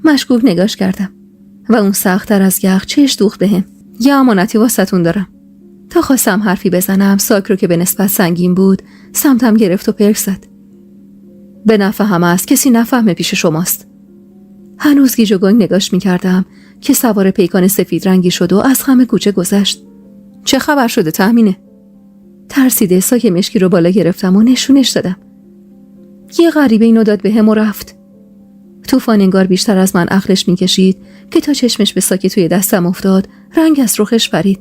مشکوک نگاش کردم و اون سخت‌تر از یخ چش دوخت بهم. یه امانتی واسه‌تون دارم. تا خواستم حرفی بزنم، ساک رو که به نسبت سنگین بود سمتم گرفت و پرک زد. به نفع همه است، کسی نفهمه پیش شماست. هنوز گیج و گنگ نگاش می‌کردم که سوار پیکان سفید رنگی شد و از خم کوچه گذشت. چه خبر شده تهمینه؟ ترسیده ساک مشکی رو بالا گرفتم و نشونش دادم. یه غریبه اینو داد بهم و رفت. طوفان انگار بیشتر از من عقلش می‌کشید که تا چشمش به ساک توی دستم افتاد رنگ از رخش پرید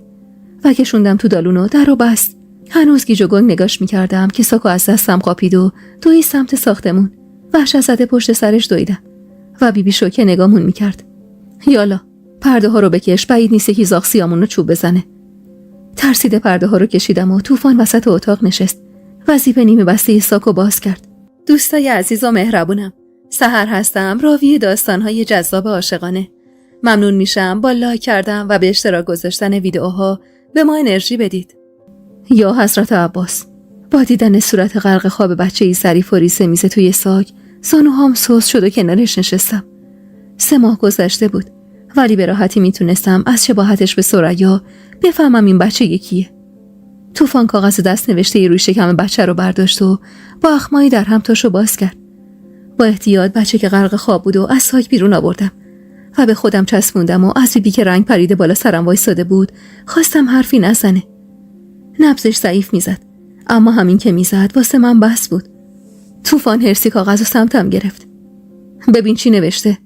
و کشوندم تو دالون و در رو بست. هنوز گیج و گنگ نگاش می‌کردم که ساکو از دستم قاپید و دوید سمت ساختمون. وحشت زده پشت سرش دویدم و بیبی شوکه نگامون می‌کرد. یالا پرده ها رو بکش، بعید نیست یکی زاغ سیامون رو چوب بزنه. ترسیده پرده ها رو کشیدم و طوفان وسط اتاق نشست و زیپ نیمه بسته ساکو باز کرد. دوستای عزیز و مهربونم، سحر هستم، راوی داستان‌های جذاب عاشقانه. ممنون میشم با لایک کردن و به اشتراک گذاشتن ویدیوها به ما انرژی بدید. یا حضرت عباس، با دیدن صورت غرق خواب بچه‌ای ظریف و ریسه میزه توی ساک، زانوهام سوس شد و کنارش نشستم. 3 ماه گذشته بود، ولی به راحتی میتونستم از شباهتش به ثریا بفهمم این بچه یکیه. طوفان کاغذ دست نوشته روی شکم بچه رو برداشت و با اخمایی در هم تاشو باز کرد. با احتیاط بچه که غرق خواب بود و از ساک بیرون آوردم و به خودم چسبوندم و از بیبی که رنگ پریده بالا سرم وایساده بود خواستم حرفی نزنه. نبضش ضعیف میزد، اما همین که میزد واسه من بس بود. طوفان هرسی کاغذ و سمتم گرفت. ببین چی نوشته.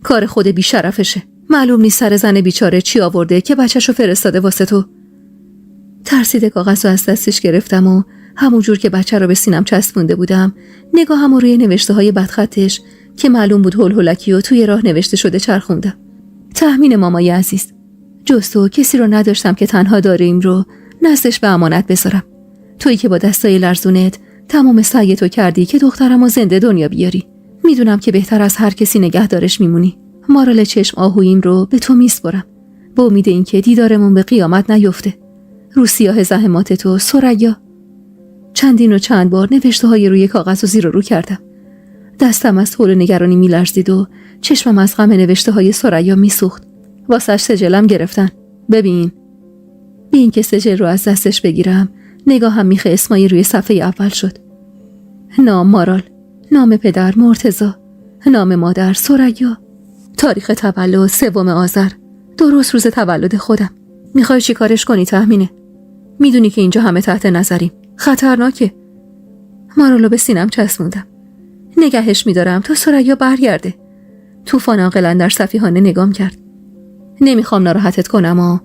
کار خود بیشرفشه. معلوم نیست سر زن بیچاره چی آورده که بچه‌شو فرستاده واسه تو. ترسیده کاغذ رو از دستش گرفتم و همونجور که بچه رو به سینم چسبونده بودم نگاهم روی نوشته های بدخطش که معلوم بود هول هولکی و توی راه نوشته شده چرخوندم. تهمین مامای عزیز، جز تو کسی رو نداشتم که تنها داریم رو نزدش به امانت بذارم. تویی که با دستای لرزونت تمام سعی تو کردی که دخترمو زنده دنیا بیاری. میدونم که بهتر از هر کسی نگهدارش میمونی. مارال چشم آهوییم رو به تو میسپرم با امید اینکه دیدارمون به قیامت نیفته. رو سیاه زحمات تو ثریا. چندین و چند بار نوشته های روی کاغذ و زیر و رو کردم. دستم از حول نگرانی میلرزید و چشمم از غم نوشته های ثریا میسوخت. واسش سجلم گرفتن. ببین. بی اینکه سجل رو از دستش بگیرم نگاهم میخ اسمایی روی صفحه اول شد. نام مارال، نام پدر مرتضی، نام مادر ثریا، تاریخ تولد 3 آذر، درست روز تولد خودم. میخوای چی کارش کنی تهمینه؟ میدونی که اینجا همه تحت نظریم. خطرناکه. مارالو به سینم چسبوندم. نگهش میدارم تا ثریا برگرده. طوفان عاقلانه در صفیحانه نگام کرد. نمیخوام ناراحتت کنم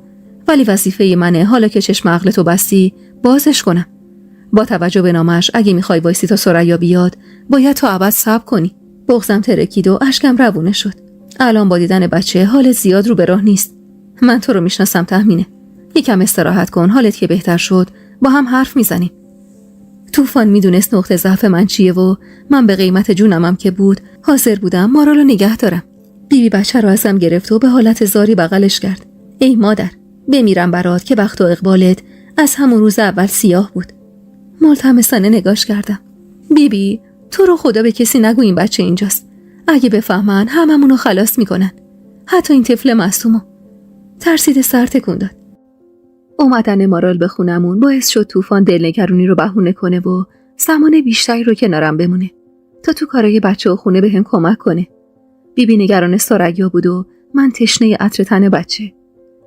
ولی وظیفه منه حالا که چشم عقلتو بستی بازش کنم. با توجه به نامش اگه میخوای وایسی تا ثریا بیاد باید تا ابد صبر کنی. بغضم ترکید و اشکم روونه شد. الان با دیدن بچه حالت زیاد رو به راه نیست. من تو رو میشناسم تهمینه. یکم استراحت کن، حالت که بهتر شد با هم حرف میزنیم. طوفان میدونست نقطه ضعف من چیه و من به قیمت جونمم که بود حاضر بودم مارالو نگه دارم. بیبی بچه رو ازم گرفت و به حالت زاری بغلش کرد. ای مادر، بمیرم برات که بخت و اقبالت از همون روز اول سیاه بود. ملتمسانه نگاش کردم. بیبی تو رو خدا به کسی نگو این بچه اینجاست. اگه بفهمن هممونو خلاص میکنن. حتی این طفل معصومو. ترسیده سر تکون داد. اومدن مارال به خونمون باعث شد طوفان دلنگرونی رو بهونه کنه و زمان بیشتری رو کنارم بمونه تا تو کارای بچه و خونه بهم کمک کنه. بیبی نگران ثریا بود و من تشنه عطر تن بچه.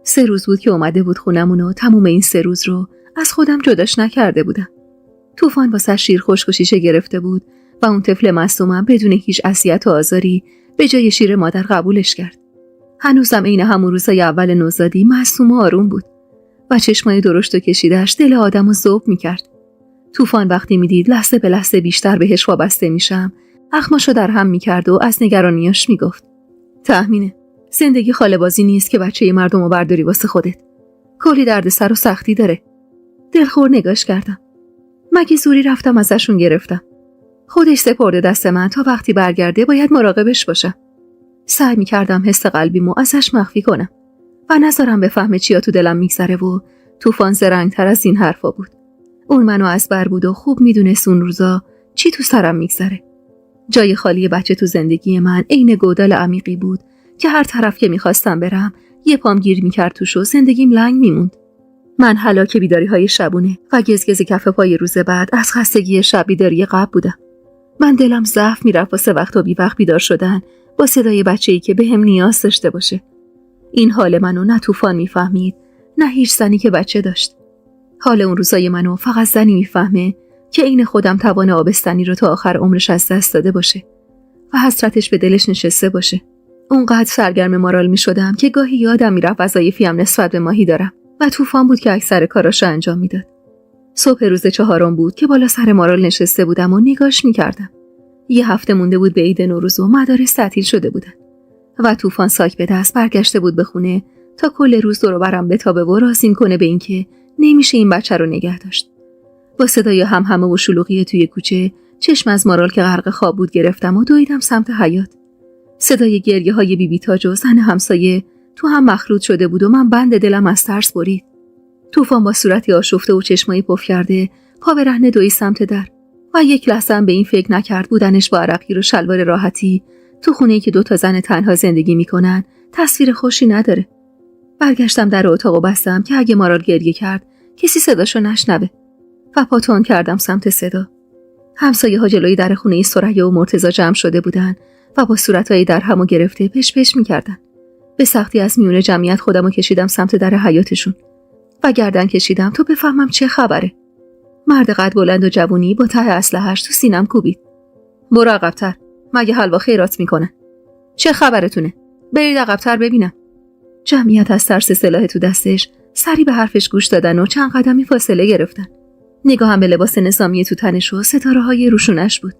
3 روز بود که اومده بود خونمون و تموم این 3 روز رو از خودم جداش نکرده بودم. طوفان واسه شیر خشک و شیشه گرفته بود و اون طفل معصومم بدون هیچ اذیت و آزاری به جای شیر مادر قبولش کرد. هنوزم عین همون روزای اول نوزادی معصوم و آروم بود و چشمای درشت و کشیده‌اش دل آدمو ذوب می‌کرد. طوفان وقتی میدید لحظه به لحظه بیشتر بهش وابسته میشم، اخماشو در هم می‌کرد و از نگرانیاش میگفت: تهمینه، زندگی خاله بازی نیست که بچه مردمو برداری واسه خودت. کلی دردسر و سختی داره. دلخور نگاش کردم. مگه زوری رفتم ازشون گرفتم. خودش سپرده دست من تا وقتی برگرده باید مراقبش باشم. سعی می‌کردم حس قلبیمو ازش مخفی کنم و نذارم بفهمه چیا تو دلم میگذره و طوفان زرنگ‌تر از این حرفا بود. اون منو از بر بود و خوب میدونست اون روزا چی تو سرم میگذره. جای خالی بچه تو زندگی من عین گودال عمیقی بود که هر طرف که میخواستم برم یه پام گیر میکرد توش و زندگیم لنگ میموند. من هلاک بیداری‌های شبونه و گزگز کف پای روز بعد از خستگی شب بیداری قبل بودم. من دلم ضعف میرفت واسه وقت و بی وقت بیدار شدن با صدای بچه‌ای که بهم نیاز داشته باشه. این حال منو نه طوفان میفهمید نه هیچ زنی که بچه داشت. حال اون روزای منو فقط زنی میفهمه که عین خودم توان آبستنی رو تا آخر عمرش از دست داده باشه و حسرتش به دلش نشسته باشه. اونقدر سرگرم مارال میشدم که گاهی یادم میرفت وظایفیم نسبت به ماهی دارم و طوفان بود که اکثر کاراشو انجام میداد. صبح روز 4 بود که بالا سر مارال نشسته بودم و نگاش میکردم. یه هفته مونده بود به عید نوروز و مدارس تعطیل شده بودن و طوفان ساک به دست برگشته بود به خونه تا کل روز دور و برم بتابه و راسین کنه به اینکه نمیشه این بچه رو نگه داشت. با صدای همهمه و شلوغی توی کوچه چشم از مارال که غرق خواب بود گرفتم و دویدم سمت حیاط. صدای گریه‌های بیبی تاج و زن همسایه تو هم مخلوط شده بود و من بند دلم از ترس برید. طوفان با صورتی آشفته و چشمایی پف کرده پا به رهنه دوید سمت در و یک لحظه هم به این فکر نکرد بودنش با عرقگیر و شلوار راحتی تو خونه‌ای که 2 زن تنها زندگی میکنن تصویر خوشی نداره. برگشتم در اتاقو بستم که اگه مارال گریه کرد کسی صداشو نشنوه و پاتون کردم سمت صدا. همسایه‌ها جلوی در خونه ثریا و مرتضی جمع شده بودن و با صورتای در همو گرفته پش پش میکردن. به سختی از میون جمعیت خودمو کشیدم سمت در حیاطشون و گردن کشیدم تا بفهمم چه خبره. مرد قد بلند و جوونی با ته اسلحه‌اش تو سینم کوبید. برو عقب‌تر، مگه حلوا خیرات میکنه؟ چه خبرتونه؟ برید عقب‌تر ببینم. جمعیت از ترس سلاح تو دستش سری به حرفش گوش دادن و چند قدمی فاصله گرفتن. نگاهم به لباس نظامی تو تنش و ستاره‌های روشونش بود.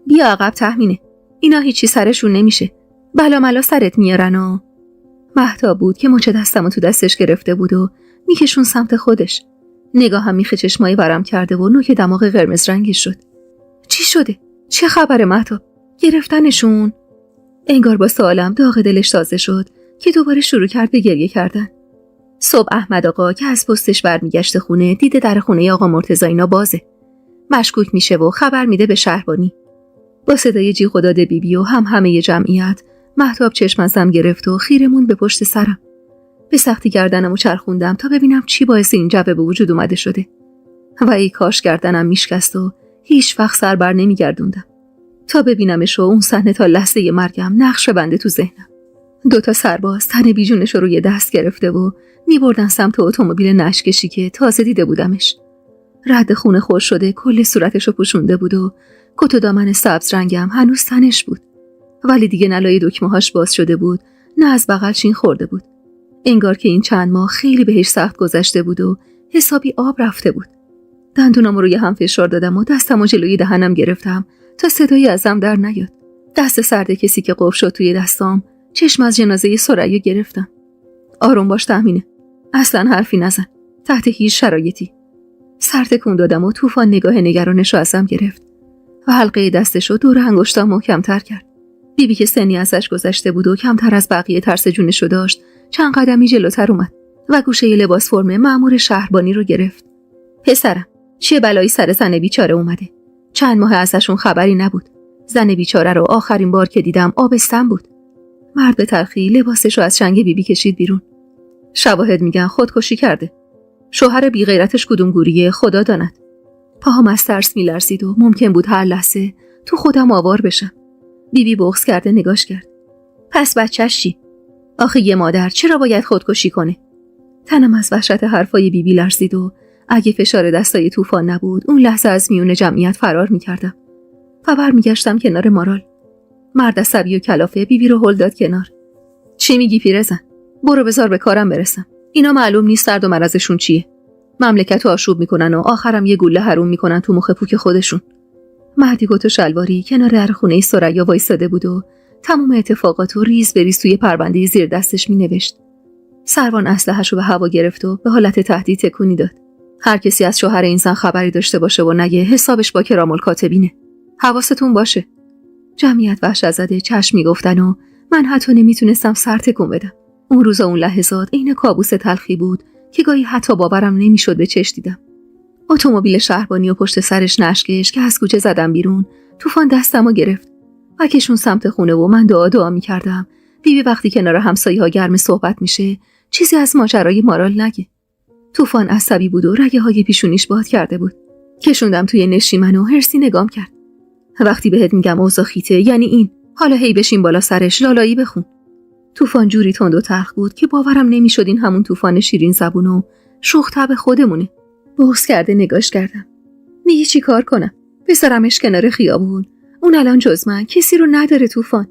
بیا عقب تهمینه. اینا هیچی سرشون نمیشه. بلا ملا سرت میارن و مهتاب بود که مچ دستمو تو دستش گرفته بود و میکشون سمت خودش. نگاهم میخه چشمایی ورم کرده و نوک دماغ قرمز رنگی شد. چی شده؟ چه خبره مهتاب؟ گرفتنشون؟ انگار با سوالم داغ دلش تازه شد که دوباره شروع کرد به گریه کردن. صبح احمد آقا که از پستش برمیگشته خونه دیده در خونه آقا مرتضی اینا بازه. مشکوک میشه و خبر میده به شهربانی. با صدای جیغ و داد بیبی و همه جمعیت مهتاب چشم ازم گرفت و خیرمون به پشت سرم. به سختی گردنمو چرخوندم تا ببینم چی باعث این جبه به وجود اومده شده و ای کاش گردنم میشکست و هیچ وقت سر بر نمیگردوندم تا ببینمش و اون صحنه تا لحظه مرگم نقش بنده تو ذهنم. 2 سرباز تن بیجونش رو روی دست گرفته و میبردن سمت اتومبیل نشکشی که تازه دیده بودمش. رد خون خور شده کل صورتشو پوشونده بود و کت و دامن سبز رنگم هنوز تنش بود، ولی دیگه نه لای دکمه‌هاش باز شده بود نه از بغل چین خورده بود. انگار که این چند ماه خیلی بهش سخت گذشته بود و حسابی آب رفته بود. دندونامو روی هم فشار دادم و دستمو جلوی دهنم گرفتم تا صدایی ازم در نیاد. دست سرد کسی که قفل شد توی دستام. چشم از جنازه ثریا گرفتم. آروم باش تهمینه. اصلا حرفی نزن. تحت هیچ شرایطی. سر تکون دادم و طوفان نگاه نگرانشو ازم گرفت و حلقه دستشو دور انگشتام محکم‌تر کرد. بیبی که سنی ازش گذشته بود و کمتر از بقیه ترس جونشو داشت چند قدمی جلوتر اومد و گوشه لباس فرم مأمور شهربانی رو گرفت. پسرم، چه بلایی سر زن بیچاره اومده؟ چند ماه ازشون خبری نبود. زن بیچاره رو آخرین بار که دیدم آبستن بود. مرد به تلخی لباسشو از چنگ بیبی کشید بیرون. شواهد میگن خودکشی کرده. شوهر بی غیرتش کدوم گوریه خدا داند. پاهم از ترس میلرزید و ممکن بود هر لحظه تو خودم آوار بشم. بیبی بغض کرده نگاش کرد. پس بچه‌ش چی؟ آخه یه مادر چرا باید خودکشی کنه؟ تنم از وحشت حرفای بیبی لرزید و اگه فشار دستای طوفان نبود اون لحظه از میون جمعیت فرار میکردم و برمیگشتم کنار مارال. مرد عصبی و کلافه بیبی رو هل داد کنار. چی میگی پیرزن؟ برو بذار به کارم برسم. اینا معلوم نیست درد و مرضشون چیه. مملکتو آشوب میکنن و آخرم یه گوله حروم میکنن تو مخ پوک خودشون. مهدی کت و شلواری کنار در خونه ثریا وایساده بود و تمام اتفاقاتو ریز به ریز توی پرونده زیر دستش مینوشت. سروان اسلحه‌شو به هوا گرفت و به حالت تهدید تکونی داد. هر کسی از شوهر این زن خبری داشته باشه و نگه حسابش با کرام الکاتبینه. حواستون باشه. جمعیت وحشت زده چشم میگفتن و من حتی نمیتونستم سر تکون بدم. اون روزا اون لحظات عین کابوس تلخی بود که گاهی حتی باورم نمیشد به چش دیدم. اتومبیل شهربانی و پشت سرش نشکش که از کوچه زدم بیرون. طوفان دستمو گرفت. کشون سمت خونه و من دعا میکردم بیبی وقتی کنار همسایه‌ها گرم صحبت میشه چیزی از ماجرای مارال نگه. طوفان عصبی بود و رگه های پیشونیش باد کرده بود. کشوندم توی نشیمن و هرسی نگام کرد. وقتی بهت میگم اوضاع خیته یعنی این، حالا هی بشین بالا سرش لالایی بخون. طوفان جوری تند و تلخ بود که باورم نمیشد این همون طوفان شیرین زبون و شوخ طبع خودمونه. بغض کرده نگاش کردم. میگی چی کار کنم؟ بذارمش کنار خیابون؟ اون الان جز من کسی رو نداره طوفان.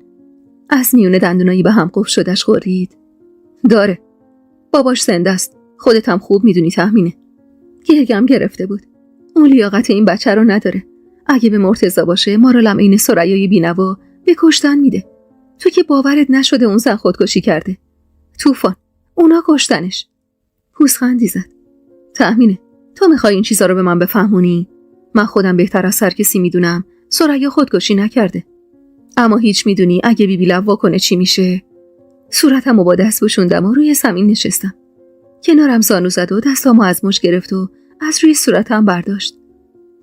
از میونه دندونایی به هم قفل شدش غرید. داره. باباش زنده است. خودت هم خوب میدونی تهمینه. گرگم گرفته بود. اون لیاقت این بچه رو نداره. اگه به مرتضی باشه مارالم عین ثریای بینوا به کشتن میده. تو که باورت نشده اون زن خودکشی کرده. طوفان اونا کشتنش. پوزخندی زد. تهمینه تو میخوای این چیزا رو به من بفهمونی؟ من خودم بهتر از هر کسی میدونم ثریا خودکشی نکرده. اما هیچ میدونی اگه بیبی لوا کنه چی میشه؟ صورتمو با دست پوشوندم و روی زمین نشستم. کنارم زانو زد و دستامو از مچ گرفت و از روی صورتم برداشت.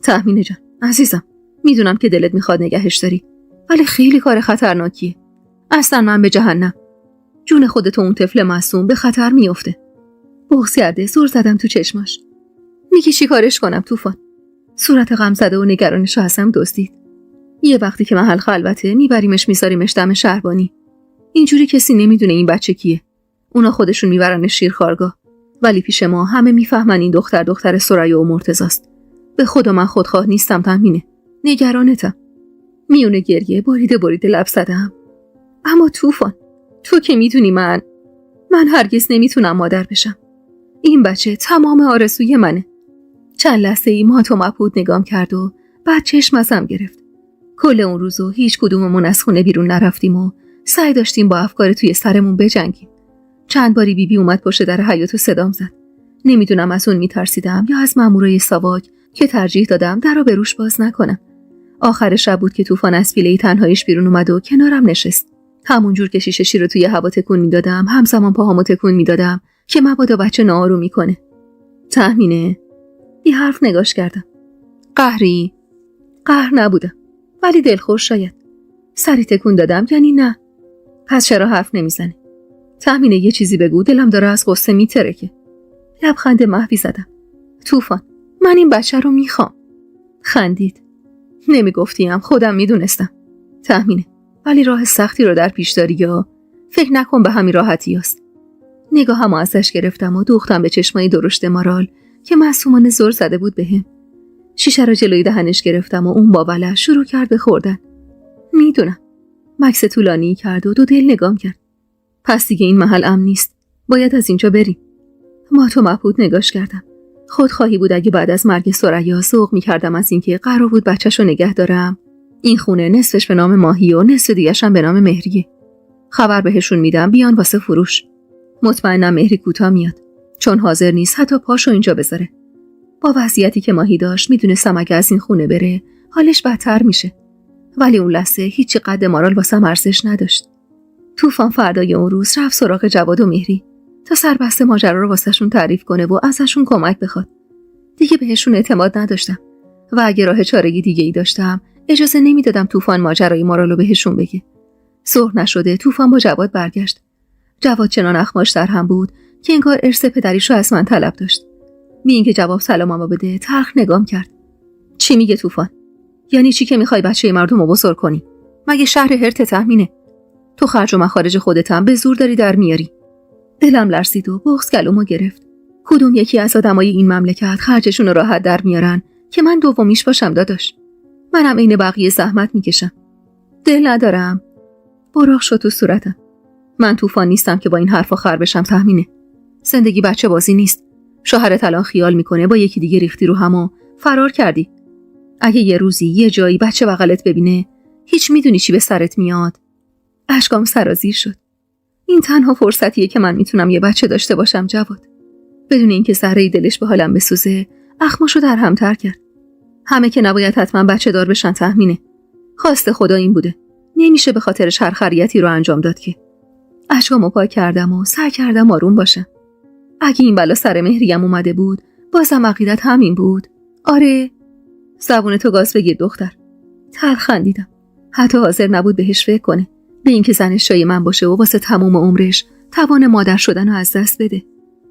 تهمینه جان عزیزم، میدونم که دلت میخواد نگهش داری، ولی خیلی کار خطرناکیه. اصلا من به جهنم. جون خودت و اون طفل معصوم به خطر میفته. بغض کرده زور زدم تو چشماش. میگی چی کارش کنم طوفان؟ صورت غم زده و نگرانشو ازم دزدید. یه وقتی که محل خلوته میبریمش میذاریمش دم شهربانی. اینجوری کسی نمیدونه این بچه کیه. اونا خودشون میبرنش شیرخوارگاه، ولی پیش ما همه میفهمن این دختر ثریا و مرتضاست. به خدا من خودخواه نیستم تهمینه. نگرانتم. میونه گریه بریده لب زدم. اما طوفان تو که میدونی من هرگز نمیتونم مادر بشم. این بچه تمام آرزوی منه. چند لحظه ای مات و مبهوت نگام کرد و بعد چشم ازم گرفت. کل اون روزو هیچ کدوممون از خونه بیرون نرفتیم و سعی داشتیم با افکار توی سرمون بجنگیم. چند باری بیبی اومد پشت در حیاط و صدام زد. نمیدونم از اون میترسیدم یا از مامورای ساواک که ترجیح دادم درو به روش باز نکنم. آخر شب بود که طوفان از فیله تنهاییش بیرون اومد و کنارم نشست. همونجور که شیشه شیر رو توی هوا تکون میدادم همزمان پاهامو تکون میدادم که مبادا بچه ناآروم میکنه. تهمینه بی حرف نگاش کردم. قهری؟ قهر نبودم، ولی دلخوش شاید. سری تکون دادم یعنی نه. پس چرا حرف نمیزنه؟ تهمینه یه چیزی بگو، دلم داره از غصه میترکه. لبخند محوی زدم. طوفان من این بچه رو میخوام. خندید. نمیگفتیم، خودم میدونستم. تهمینه ولی راه سختی رو در پیش داری یا فکر نکن به همین راحتی هست. نگاهمو ازش گرفتم و دوختم به چشمای درشت مارال که معصومانه زل زده بود بهم. شیشه رو جلوی دهنش گرفتم و اون با ولع شروع کرد به خوردن. میدونم. مکث طولانی کرد و دو دل نگام کرد. پس دیگه این محل امن نیست. باید از اینجا بریم. ما تو مبهوت نگاش کردم. خودخواهی بود اگه بعد از مرگ ثریا ذوق می‌کردم از اینکه قرار بود بچه‌شو نگه دارم. این خونه نصفش به نام ماهی و نصف دیگه‌ش هم به نام مهریه. خبر بهشون میدم بیان واسه فروش. مطمئنم مهری کوتاه میاد، چون حاضر نیست حتی پاشو اینجا بذاره. با وضعیتی که ماهی داشت میدونستم اگه از این خونه بره حالش بدتر میشه. ولی اون لحظه هیچی قد مارال واسم ارزش نداشت. طوفان فردای اون روز رفت سراغ جواد و مهری تا سربسته ماجرا رو واسهشون تعریف کنه و ازشون کمک بخواد. دیگه بهشون اعتماد نداشتم و اگه راه چارگی دیگه ای داشتم اجازه نمیدادم طوفان ماجرای مارالو بهشون بگه. ظهر نشده طوفان با جواد برگشت. جواد چنان اخماش در هم بود که انگار ارث پدریشو از من طلب داشت. بی اینکه جواب سلاممو بده تلخ نگام کرد. چی میگه طوفان؟ یعنی چی که میخوای بچه مردمو بزرگ کنی؟ مگه شهر هرت تهمینه؟ تو خرج و مخارج خودتم به زور داری در میاری. دلم لرزید و بغض گلومو گرفت. کدوم یکی از آدمای این مملکت خرجشون رو راحت در میارن که من دومیش باشم داداش؟ منم عین بقیه زحمت میکشم. دل ندارم. براق شد تو صورتم. من طوفان نیستم که با این حرفا خر بشم تهمینه. زندگی بچه بازی نیست. شوهرت الان خیال میکنه با یکی دیگه ریختی رو هم و فرار کردی. اگه یه روزی یه جایی بچه بغلت ببینه هیچ میدونی چی به سرت میاد. اشکام سرازیر شد. این تنها فرصتیه که من میتونم یه بچه داشته باشم جواد. بدون اینکه زهره دلش به حالم بسوزه اخماشو در هم تر کرد. همه که نباید حتما بچه دار بشن تهمینه. خواست خدا این بوده. نمیشه به خاطرش هر خریتی رو انجام داد که. اشکامو پاک کردم و سعی کردم آروم باشم. اگه این بلا سر مهریم اومده بود بازم عقیدت همین بود. آره. زبون تو گاز بگیر دختر. تلخ خندیدم. حتی حاضر نبود بهش فکر کنه، به اینکه زنش جای من باشه و واسه تمام عمرش توان مادر شدن رو از دست بده.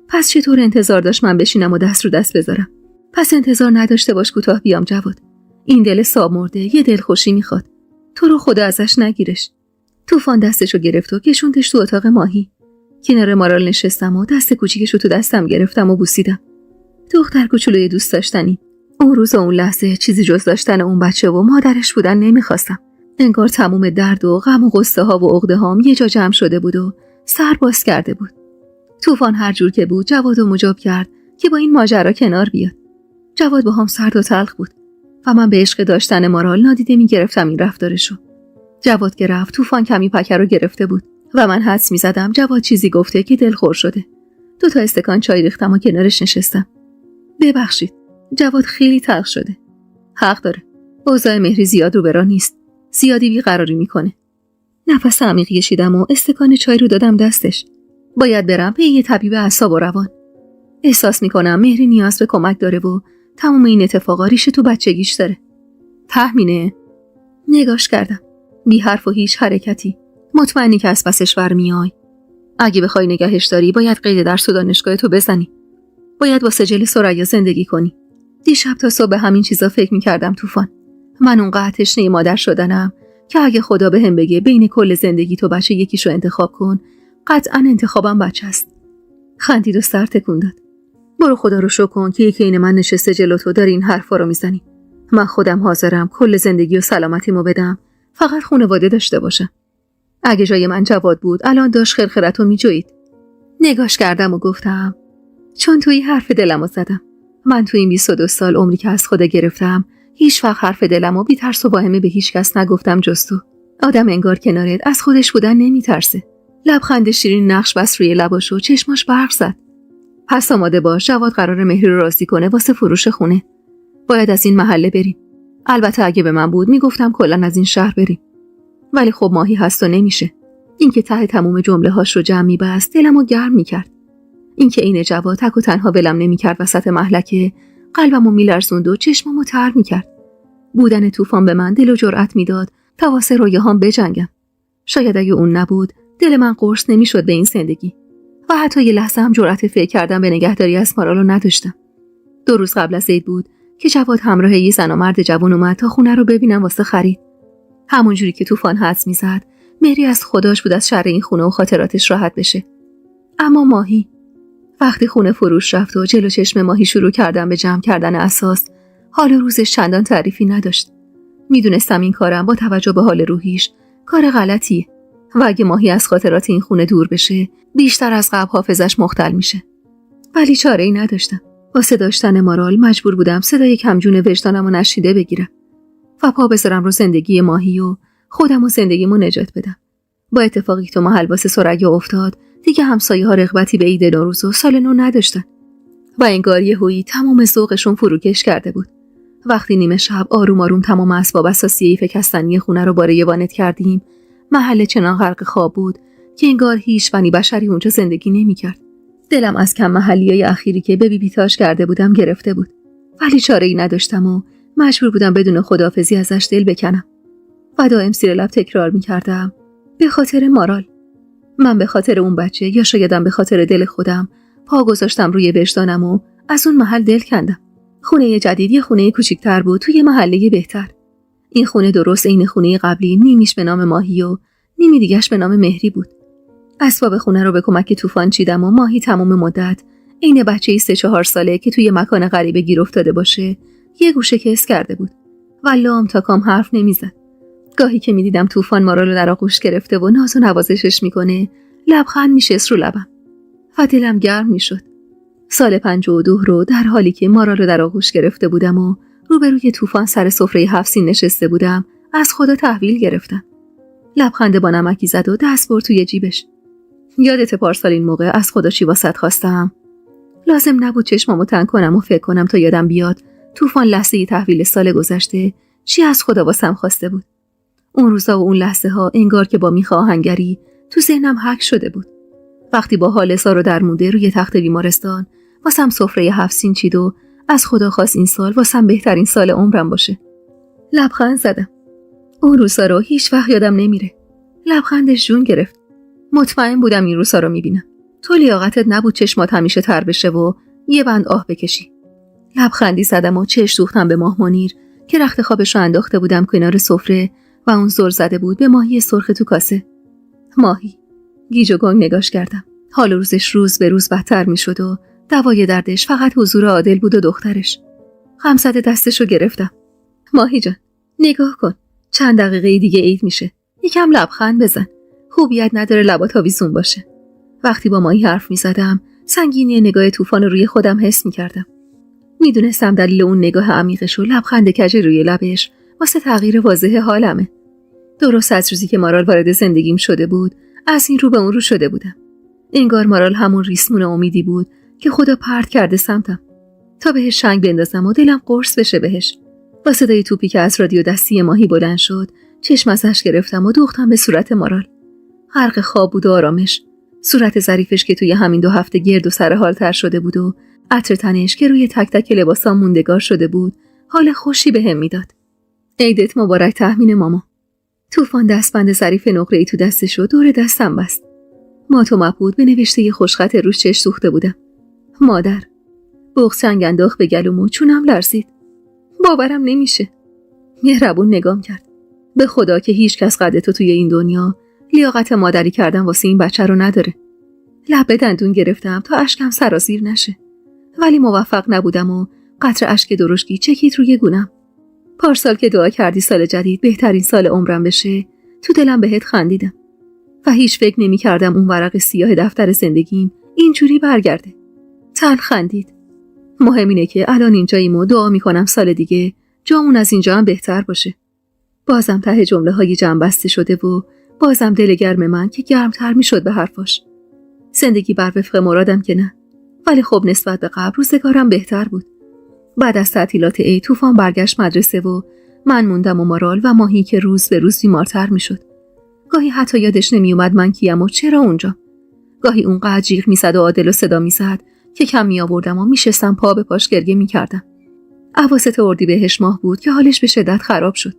پس چطور انتظار داشت من بشینم و دست رو دست بذارم؟ پس انتظار نداشته باش کوتاه بیام جواد. این دل ساب مرده یه دلخوشی میخواد. تو رو خدا ازش نگیرش. طوفان دستشو گرفت و کشوندش تو اتاق ماهی. کنار مارال نشستم و دست کوچیکشو تو دستم گرفتم و بوسیدم. دختر کوچولوی دوست داشتنی. اون روز و اون لحظه چیزی جز داشتن اون بچه و مادرش بودن نمیخواستم. انگار تموم درد و غم و غصه ها و عقده هام یه جا جمع شده بود و سر باز کرده بود. طوفان هر جور که بود جوادو مجاب کرد که با این ماجرا کنار بیاد. جواد با هم سرد و تلخ بود و من به عشق داشتن مارال نادیده میگرفتم این رفتارشو. جواد که رفت طوفان کمی پکر رو گرفته بود و من حدس میزدم جواد چیزی گفته که دلخور شده. 2 استکان چای ریختم و کنارش نشستم. ببخشید، جواد خیلی تلخ شده. حق داره. اوضاع مهری زیاد رو برا نیست. زیادی بیقراری میکنه. نفس عمیق کشیدم و استکان چای رو دادم دستش. باید برم به یه طبیب اعصاب و روان. احساس میکنم مهری نیاز به کمک داره و تمام این اتفاقا ریشه تو بچگیش داره. تهمینه؟ نگاش کردم. بی حرف و هیچ حرکتی. مطمئنی که از پسش برمیای. اگه بخوای نگهش داری باید قید درس و دانشگاه تو بزنی. باید با سجل ثریا زندگی کنی. دیشب تا صبح به همین چیزا فکر میکردم طوفان. من اونقدر تشنه مادر شدنم که اگه خدا بهم بگه بین کل زندگی تو بچه یکیشو انتخاب کن، قطعا انتخابم بچه است. خندید و سر تکون داد. برو خدا رو شکر کن که یکی این من نشسته جلو تو داری این حرفا رو میزنی. من خودم حاضرم کل زندگی و سلامتیمو بدم، فقط خانواده داشته باشم. اگه جای من جواد بود الان داشت خرخرتو میجوید. نگاش کردم و گفتم چون توی حرف دلمو زدم. من توی این 22 سال عمری که از خدا گرفتم هیچ وقت حرف دلمو بی ترس و واهمه به هیچ کس نگفتم جز تو. آدم انگار کنارت از خودش بودن نمیترسه. لبخند شیرین نقش بس روی لباشو، چشماش برق زد. پس آماده باش، جواد قراره مهری رو راضی کنه واسه فروش خونه. باید از این محله بریم. البته اگه به من بود میگفتم کلا از این شهر بریم. ولی خب ماهی هست و نمیشه. اینکه ته تموم جمله هاش رو جمع می‌بست دلمو گرم میکرد. اینکه این جواد تک و تنها ولم نمیکرد وسط محلکه، قلبمو میلرزوند و چشممو تر میکرد. بودن طوفان به من دل و جرأت میداد تا واسه رویاهام بجنگم. شاید اگه اون نبود دل من قرص نمیشد به این زندگی و حتی یه لحظه هم جرأت فکر کردم به نگهداری از مارالو نداشتم. 2 روز قبل از عید بود که جواد همراه یه زن و مرد جوان اومد تا خونه رو ببینم واسه خرید. همونجوری که طوفان حدس میزد مهری از خداش بود از شر این خونه و خاطراتش راحت بشه. اما ماهی، وقتی خونه فروش رفت و جلو چشم ماهی شروع کردم به جمع کردن اساس، حال روزش چندان تعریفی نداشت. میدونستم این کارم با توجه به حال روحیش کار غلطیه و اگه ماهی از خاطرات این خونه دور بشه بیشتر از قبل حافظش مختل میشه. ولی چاره‌ای نداشتم. واسه داشتن مارال مجبور بودم صدای کمجون وجدانمو نشیده بگیرم و پا بذارم رو زندگی ماهی و خودم و زندگیمو نجات بدم. با اتفاقی تو محل واسه ثریا افتاد دیگه همسایه ها رغبتی به عید نوروز و سال نو نداشتن و انگار یهویی تمام ذوقشون فروکش کرده بود. وقتی نیمه شب آروم آروم تمام اسباب اساسی فکستنی خونه رو باره وانت کردیم، محل چنان غرق خواب بود که انگار هیچ بنی بشری اونجا زندگی نمی‌کرد. دلم از کم محلیای اخیری که به بی‌بی‌تاش کرده بودم گرفته بود، ولی چاره‌ای نداشتم و مجبور بودم بدون خداحافظی ازش دل بکنم. و دائم زیر لب تکرار می‌کردم به خاطر مارال. من به خاطر اون بچه یا شایدم به خاطر دل خودم پا گذاشتم روی وجدانم و از اون محل دل کندم. خونه جدید یه خونه کوچیک‌تر بود توی محله بهتر. این خونه درست عین خونه قبلی، نیمیش به نام ماهی و نیمی دیگه‌اش به نام مهری بود. اسباب خونه رو به کمک طوفان چیدم و ماهی تمام مدت عین بچه‌ای 3-4 ساله که توی مکان غریبه گیر افتاده باشه یه گوشه کس کرده بود و لام تا کام حرف نمیزد. گاهی که میدیدم طوفان مارالو در آغوش گرفته و ناز و نوازشش میکنه لبخند میشست رو لبم و دلم گرم میشد. سال 52 رو در حالی که مارالو در آغوش گرفته بودم و روبروی طوفان سر سفره 7 سین نشسته بودم از خدا تحویل گرفتم. لبخند با نمکی زد و دست برد توی جیبش. یادت پارسال این موقع از خدا چی واسط خواستم؟ لازم نبود چشمامو تنگ کنم و فکر کنم تا یادم بیاد طوفان لحظه تحویل سال گذشته چی از خدا واسم خواسته بود. اون روزا و اون لحظه ها انگار که با میخ آهنگری تو ذهنم حک شده بود. وقتی با حال زار و درمونده روی تخت بیمارستان واسم سفره 7 سین چید و از خدا خواست این سال واسم بهترین سال عمرم باشه. لبخند زدم. اون روزا رو هیچ وقت یادم نمیره. لبخندش جون گرفت. مطمئن بودم این روزا رو میبینم. تو لیاقتت نبود چشمات همیشه تر بشه و یه بند آه بکشی. لبخندی زدم و چشم دوختم به ماه منیر که رخت خوابش رو انداخته بودم کنار سفره و اون زل زده بود به ماهی سرخ تو کاسه. ماهی. گیج و گنگ نگاش کردم. حال روزش روز به روز بدتر میشد و دوای دردش فقط حضور عادل بود و دخترش. خمسد دستش رو گرفتم. ماهی جان، نگاه کن. چند دقیقه دیگه عید میشه. یکم لبخند بزن. خوبیت نداره لبات آویزون باشه. وقتی با ماهی حرف میزدم، سنگینی نگاه طوفان رو روی خودم حس میکردم. میدونستم دلیل اون نگاه عمیقش و لبخند کج روی لبش واسه تغییر واضح حالمه. درست از روزی که مارال وارد زندگیم شده بود، از این رو به اون رو شده بودم. انگار مارال همون ریسمون امیدی بود که خدا پرت کرده سمتم تا بهش شنگ بندازم و دلم قرص بشه بهش. با صدای توپی که از رادیو دستی ماهی بلند شد، چشم ازش گرفتم و دوختم به صورت مارال. غرق خواب بود و آرامش. صورت ظریفش که توی همین 2 هفته گرد و سرحال تر شده بود و عطر تنش که روی تک تک لباسام موندگار شده بود، حال خوشی بهم میداد. عیدت مبارک تحمین ماما. طوفان دستبند ظریف نقره‌ای تو دستش و دور دستم بست. مات و مبهوت به نوشته خوشخط روش چشم دوخته بودم. مادر. بغض چنگ انداخت به گلوم و چونم لرزید. باورم نمیشه. مهربون نگام کرد. به خدا که هیچ کس قد تو توی این دنیا لیاقت مادری کردن واسه این بچه رو نداره. لب به دندون گرفتم تا اشکم سرازیر نشه. ولی موفق نبودم و قطره اشک درشتی چکید روی گونم. پارسال که دعا کردی سال جدید بهترین سال عمرم بشه، تو دلم بهت خندیدم. و هیچ فکر نمی کردم اون ورق سیاه دفتر زندگیم اینجوری برگرده. تلخ خندید. مهم اینه که الان اینجاییم و دعا می کنم سال دیگه جامون از اینجا هم بهتر باشه. بازم ته جمله های جمع بسته شده و بازم دل گرم من که گرمتر می شد به حرفاش. زندگی بر وفق مرادم که نه، ولی خب نسبت به قبل روزگارم بهتر بود. بعد از تعطیلات عید طوفان برگشت مدرسه و من موندم و مارال و ماهی که روز به روز بیمارتر می شد. گاهی حتی یادش نمی اومد من کیم و چرا اونجا. گاهی اونقدر جیغ می زد و عادل و صدا می زد که کم می آوردم و می شستم پا به پاش گریه می کردم. اواسط اردیبهشت ماه بود که حالش به شدت خراب شد.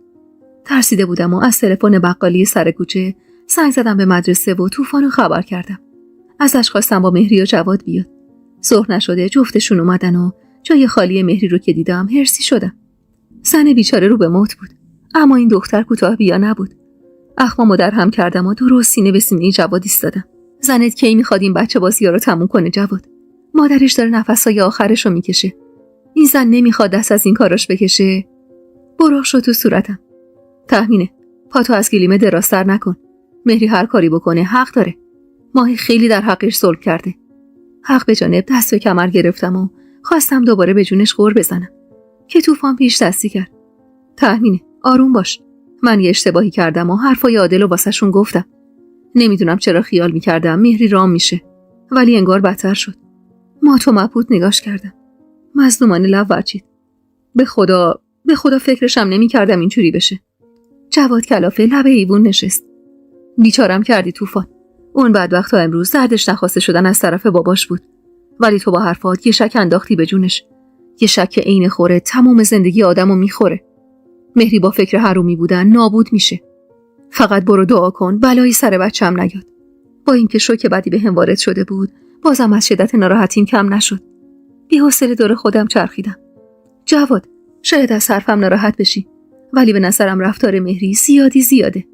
ترسیده بودم و از تلفن بقالی سر کوچه زنگ زدم به مدرسه و طوفانو خبر کردم. ازش خواستم با مهری و جواد بیاد. ظهر نشده جفتشون اومدن و جای خالی مهری رو که دیدم هرسی شدم. زن بیچاره رو به موت بود، اما این دختر کوتاه بیا نبود. اخمامو در هم کردم و درست سینه به سینه جواد ایستادم. زنت کی میخواد این بچه بازی‌ها رو تموم کنه جواد؟ مادرش داره نفسای آخرش رو میکشه. این زن نمیخواد دست از این کاراش بکشه. براق شد تو صورتم. تحمینه، پاتو از گلیمه درازتر نکن. مهری هر کاری بکنه حق داره. ماهی خیلی در حقش ظلم کرده. حق به جانب دست به کمر گرفتم و خواستم دوباره به جونش غر بزنم که طوفان پیش دستی کرد. تحمینه، آروم باش. من یه اشتباهی کردم و حرفای عادل رو واسهشون گفتم. نمیدونم چرا خیال میکردم مهری رام میشه، ولی انگار بدتر شد. مات و مبهوت نگاش کردم. مظلومانه لب ورچید. به خدا فکرشم نمیکردم اینجوری بشه. جواد کلافه لب ایوون نشست. بیچارم کردی طوفان. اون بدبخت تا امروز دردش نخواسته شدن از طرف باباش بود، ولی تو با حرفات یه شک انداختی به جونش. یه شک که عین خوره تمام زندگی آدمو میخوره. مهری با فکر حرومی بودن نابود میشه. فقط برو دعا کن بلایی سر بچه‌م نیاد. با اینکه شوک بدی بهم وارد شده بود، بازم از شدت ناراحتیم کم نشد. بی‌حوصله دور خودم چرخیدم. جواد، شاید از حرفم ناراحت بشی، ولی به نظرم رفتار مهری زیاده.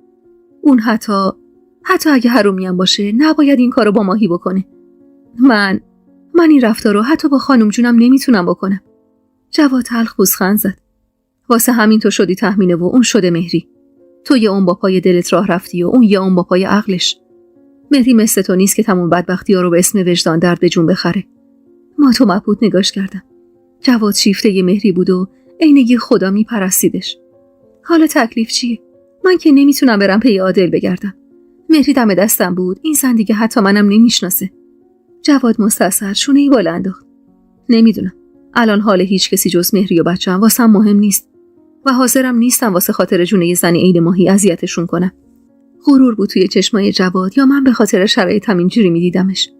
اون حتی اگه حرومی هم باشه نباید این کارو با ماهی بکنه. من این رفتارو حتی با خانم جونم نمیتونم بکنم. جواد تلخ پوزخند زد. واسه همین تو شدی تحمینه و اون شده مهری. تو یه اون با پای دلت راه رفتی و اون یه اون با پای عقلش. مهری مثل تو نیست که تمام بدبختی‌ها رو به اسم وجدان درد به جون بخره. ما تو مبهوت نگاش کردم. جواد شیفته یه مهری بود و عینگی خدا میپرستیدش. حالا تکلیف چیه؟ من که نمیتونم برم پی عادل بگردم. مهری دم دستم بود. این زن دیگه حتی منم نمیشناسه. جواد مستصر شونه‌ای بالا انداخت. نمیدونم. الان حال هیچ کسی جز مهری و بچه‌ام واسم مهم نیست و حاضرم نیستم واسه خاطر جون یه زنی عین ماهی اذیتشون کنم. غرور بود توی چشمای جواد یا من به خاطر شرایطم اینجوری میدیدمش.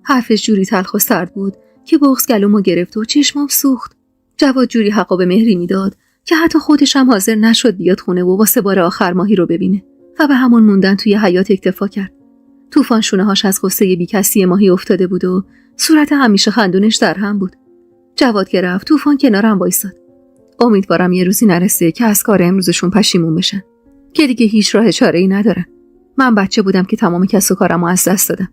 حرفش جوری تلخ و سرد بود که بغض گلومو گرفت و چشمام سوخت. جواد جوری حقا به مهری میداد که حتی خودش هم حاضر نشد بیاد خونه و واسه بار آخر ماهی رو ببینه و به همون موندن توی حیاط اکتفا کرد. طوفان شونه‌هاش از غصه بیکسی ماهی افتاده بود و صورت همیشه خندونش در هم بود. جواد که رفت، طوفان کنارم وایساد. امیدوارم یه روزی نرسه که از کار امروزشون پشیمون بشن، که دیگه هیچ راه چاره‌ای ندارن. من بچه بودم که تمام کسب و کارمو از دست دادم.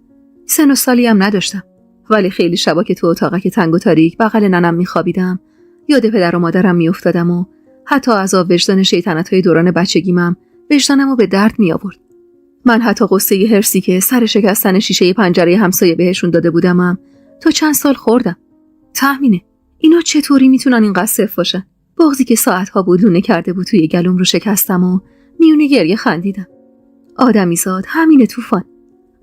سن و سالی هم نداشتم، ولی خیلی شبا که تو اتاقک تنگ و تاریک بغل ننم میخوابیدم، یاد پدر و مادرم میافتادم و حتی عذاب وجدان شیطنت‌های دوران بچگیمم وجدانمو به درد میآورد. من حتی قصه هرسی که سر شکستن شیشه پنجره همسایه بهشون داده بودمم تا چند سال خوردم. تهمینه اینا چطوری میتونن اینقدر صفر باشن؟ بغضی که ساعتها بود لونه کرده بود توی گلوم رو شکستم و میونه گریه خندیدم. آدمیزاد همینه طوفان،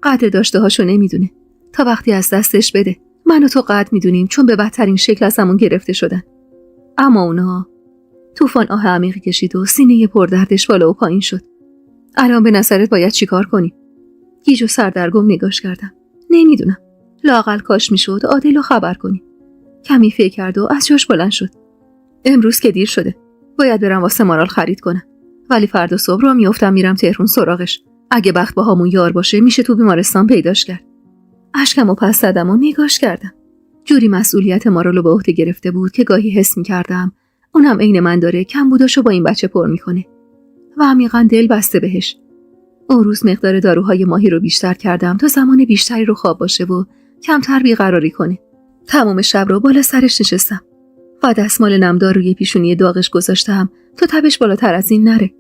قدر داشته هاشو نمیدونه تا وقتی از دستش بده. من و تو قدر میدونیم چون به بدترین شکل از همون گرفته شدن. اما اونا. طوفان آه عمیقی کشید و سینه پردردش بالا و پایین شد. الان به نظرت باید چیکار کنیم؟ گیج و سردرگم نگاش کردم. نمیدونم. لااقل کاش میشد عادل رو خبر کنیم. کمی فکر کرد و از جاش بلند شد. امروز که دیر شده. باید برم واسه مارال خرید کنم. ولی فردا صبح را میافتم میرم تهران سراغش. اگه بخت با همون یار باشه میشه تو بیمارستان پیداش کرد. اشکمو پس زدم و نگاش کردم. جوری مسئولیت مارال رو به عهده گرفته بود که گاهی حس میکردم اونم عین من داره کم بوداشو با این بچه پر میکنه و عمیقاً دل بسته بهش. اون روز مقدار داروهای ماهی رو بیشتر کردم تا زمان بیشتری رو خواب باشه و کمتر بیقراری کنه. تمام شب رو بالا سرش نشستم و دستمال نمدار روی پیشونی داغش گذاشتم تا تبش بالاتر از این نره.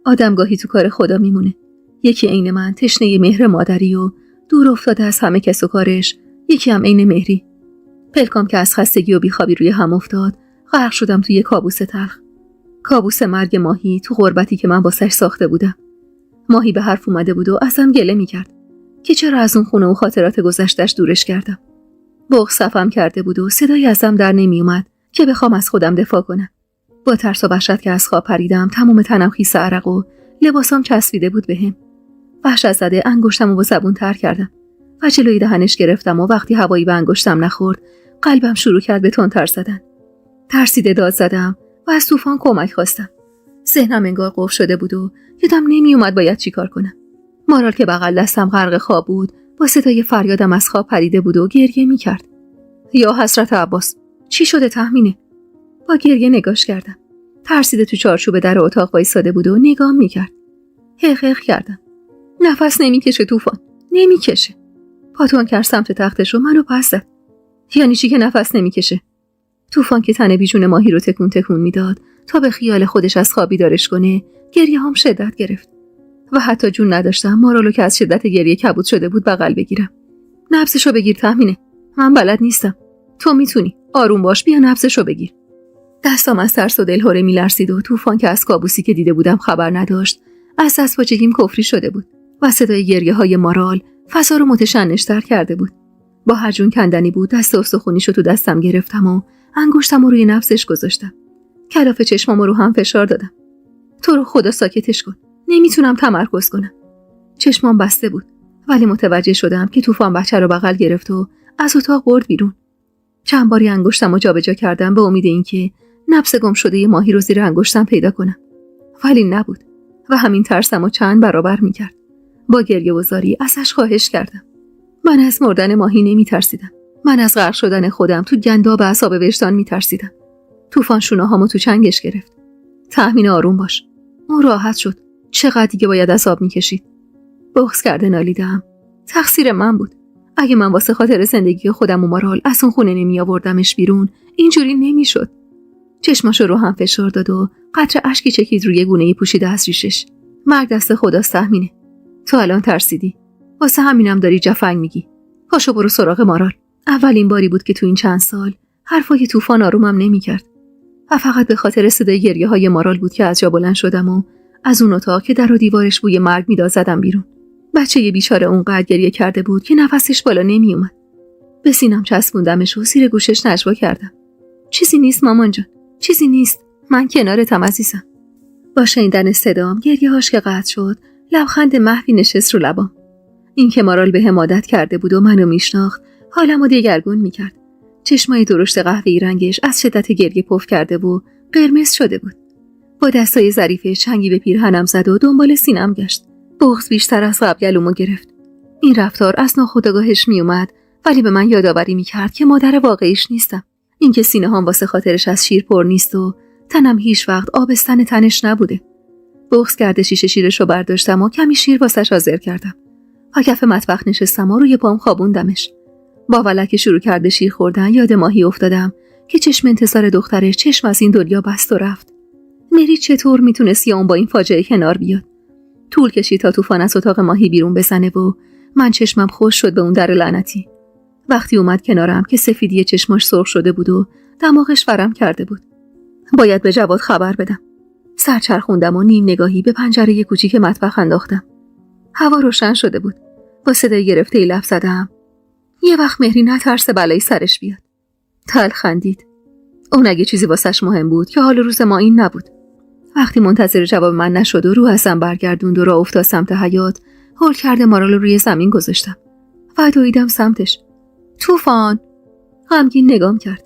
آدم گاهی تو کار خدا میمونه. یکی عین من تشنه مهر مادری و دور افتاده از همه کس و کارش، یکی هم عین مهری. پلکام که از خستگی و بیخوابی روی هم افتاد، غرق شدم توی کابوس تلخ. کابوس مرگ ماهی تو غربتی که من واسش ساخته بودم. ماهی به حرف اومده بود و ازم گله میکرد که چرا از اون خونه و خاطرات گذشتش دورش کردم. بغض صفم کرده بود و صدایی ازم در نمیومد که بخوام از خودم دفاع کنم. با ترس و وحشت که از خواب پریدم، تمام تنم خیس عرق و لباسام چسبیده بود بهم. وحشت زده انگشتمو با زبون تر کردم و جلوی دهنش گرفتم و وقتی هوایی به انگشتم نخورد، قلبم شروع کرد به تندتر زدن. ترسیده داد زدم و از طوفان کمک خواستم. ذهنم انگار قفل شده بود و یادم نمیومد باید چیکار کنم. مارال که بغل دستم غرق خواب بود، با صدای فریادم از خواب پریده بود و گریه میکرد. یا حضرت عباس، چی شده تهمینه؟ با گریه نگاش کردم. ترسیده تو چارچوب در اتاق وایساده بود و نگام میکرد. حق کردم. نفس نمیکشه طوفان، نمیکشه. پاتون کرد سمت تختش و منو پس زد. یعنی چی که نفس نمیکشه؟ طوفان که تن بیجون ماهی رو تکون تکون میداد تا به خیال خودش از خوابی دارش کنه، گریه هم شدت گرفت و حتی جون نداشتم مارالو که از شدت گریه کبود شده بود بغل بگیرم. نبضشو بگیر تهمینه، من بلد نیستم. تو میتونی، آروم باش، بیا نبضشو بگیر. دستام از ترس و دلهره میلرزید و طوفان که از کابوسی که دیده بودم خبر نداشت، از دستپاچگیم کفری شده بود و صدای گریه های مارال فضا رو متشنج‌تر کرده بود. با هر جون کندنی بود دست استخونیشو تو دستم گرفتم و انگشتمو روی نبضش گذاشتم. کلاف چشمامو رو هم فشار دادم. تو رو خدا ساکتش کن، نمیتونم تمرکز کنم. چشمام بسته بود ولی متوجه شدم که طوفان بچه رو بغل گرفت و از اتاق برد بیرون. چند باری انگشتمو جابجا کردم به امید اینکه نبض گم شده ماهی رو زیر انگشتم پیدا کنم، ولی نبود و همین ترسمو چند برابر میکرد. با گریه و زاری ازش خواهش کردم. من از مردن ماهی نمیترسیدم. من از غرق شدن خودم تو گنداب اعصاب وجدان میترسیدم. طوفان شونه‌هامو تو چنگش گرفت. تهمین آروم باش. اون راحت شد. چقدر دیگه باید عذاب میکشید؟ بغض کرده نالیدم. تقصیر من بود. اگه من واسه خاطر زندگی خودم و مارال از اون خونه نمی آوردمش بیرون، اینجوری نمیشد. چشماشو رو هم فشار داد و قطره اشکی چکید روی گونه‌ای پوشیده از ریشش. مرگ دست خداست تهمینه. تو الان ترسیدی. واسه همینم داری جفنگ میگی. پاشو برو سراغ مارال. اولین باری بود که تو این چند سال حرفای طوفان آرومم نمیکرد و فقط به خاطر صدای گریه‌های مارال بود که از جا بلند شدم و از اون اتاق که در و دیوارش بوی مرگ میداد زدم بیرون. بچه بیچاره اونقدر گریه کرده بود که نفسش بالا نمیومد. به سینم چسبوندمش و زیر گوشش نجوا کردم. چیزی نیست مامان جان، چیزی نیست. من کنارتم عزیزم. با شنیدن صدام گریه‌هاش که قطع شد، لبخند محوی نشست رو لبام. این که مارال بهم عادت کرده بود و منو میشناخت، حالمو دگرگون میکرد. چشمای درشت قهوه‌ای رنگش از شدت گریه پف کرده و قرمز شده بود. با دستای ظریفش چنگی به پیرهنم زد و دنبال سینم گشت. بغض بیشتر از قبل گلومو گرفت. این رفتار از ناخودآگاهش میومد، ولی به من یادآوری میکرد که مادر واقعیش نیستم. اینکه سینه هام واسه خاطرش از شیر پر نیست و تنم هیچ وقت آبستن تنش نبوده. بغض کرده شیشه شیرشو برداشتم و کمی شیر واسش حاضر کردم. ها کف مطبخ نشستم و روی پام خوابوندمش. با ولک شروع کرده شیر خوردن یاد ماهی افتادم که چشم انتظار دخترش چشم از این دنیا بست و رفت. مری چطور میتونست یا اون با این فاجعه کنار بیاد؟ طول کشید تا طوفان از اتاق ماهی بیرون بزنه و من چشمم خوش شد به اون در لعنتی. وقتی اومد کنارم که سفیدی چشماش سرخ شده بود و دماغش ورم کرده بود. باید به جواد خبر بدم. سر چرخوندم و نیم نگاهی به پنجره کوچیک مطبخ انداختم. هوا روشن شده بود. با صدای گرفته‌ای لب زدم: یه وقت مهری نترسه بلایی سرش بیاد. تلخ خندید. اون اگه چیزی واسش مهم بود که حال روز ما این نبود. وقتی منتظر جواب من نشد و رو ازم برگردوند و راه افتاد سمت حیاط، هول کرده مارال رو روی زمین گذاشتم و دویدم سمتش. طوفان! غمگین نگام کرد.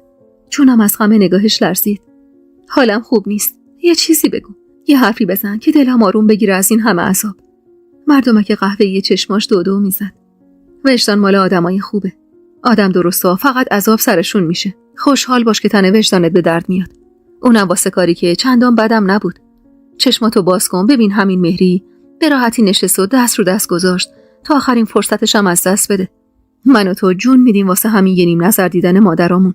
چونم از غم نگاهش لرزید. حالم خوب نیست. یه چیزی بگو. یه حرفی بزن که دلم آروم بگیره از این همه عذاب. مردمک قهوه‌ای چشماش دو میزد. وجدان مال آدمای خوبه. آدم درستا فقط عذاب سرشون میشه. خوشحال باش که تن وجدانت به درد میاد. اونم واسه کاری که چندان بدم نبود. چشماتو باز کن ببین همین مهری به راحتی نشست و دست رو دست گذاشت تا آخرین فرصتش هم از دست بده. من و تو جون میدیم واسه همین یه نیم نظر دیدن مادرامون.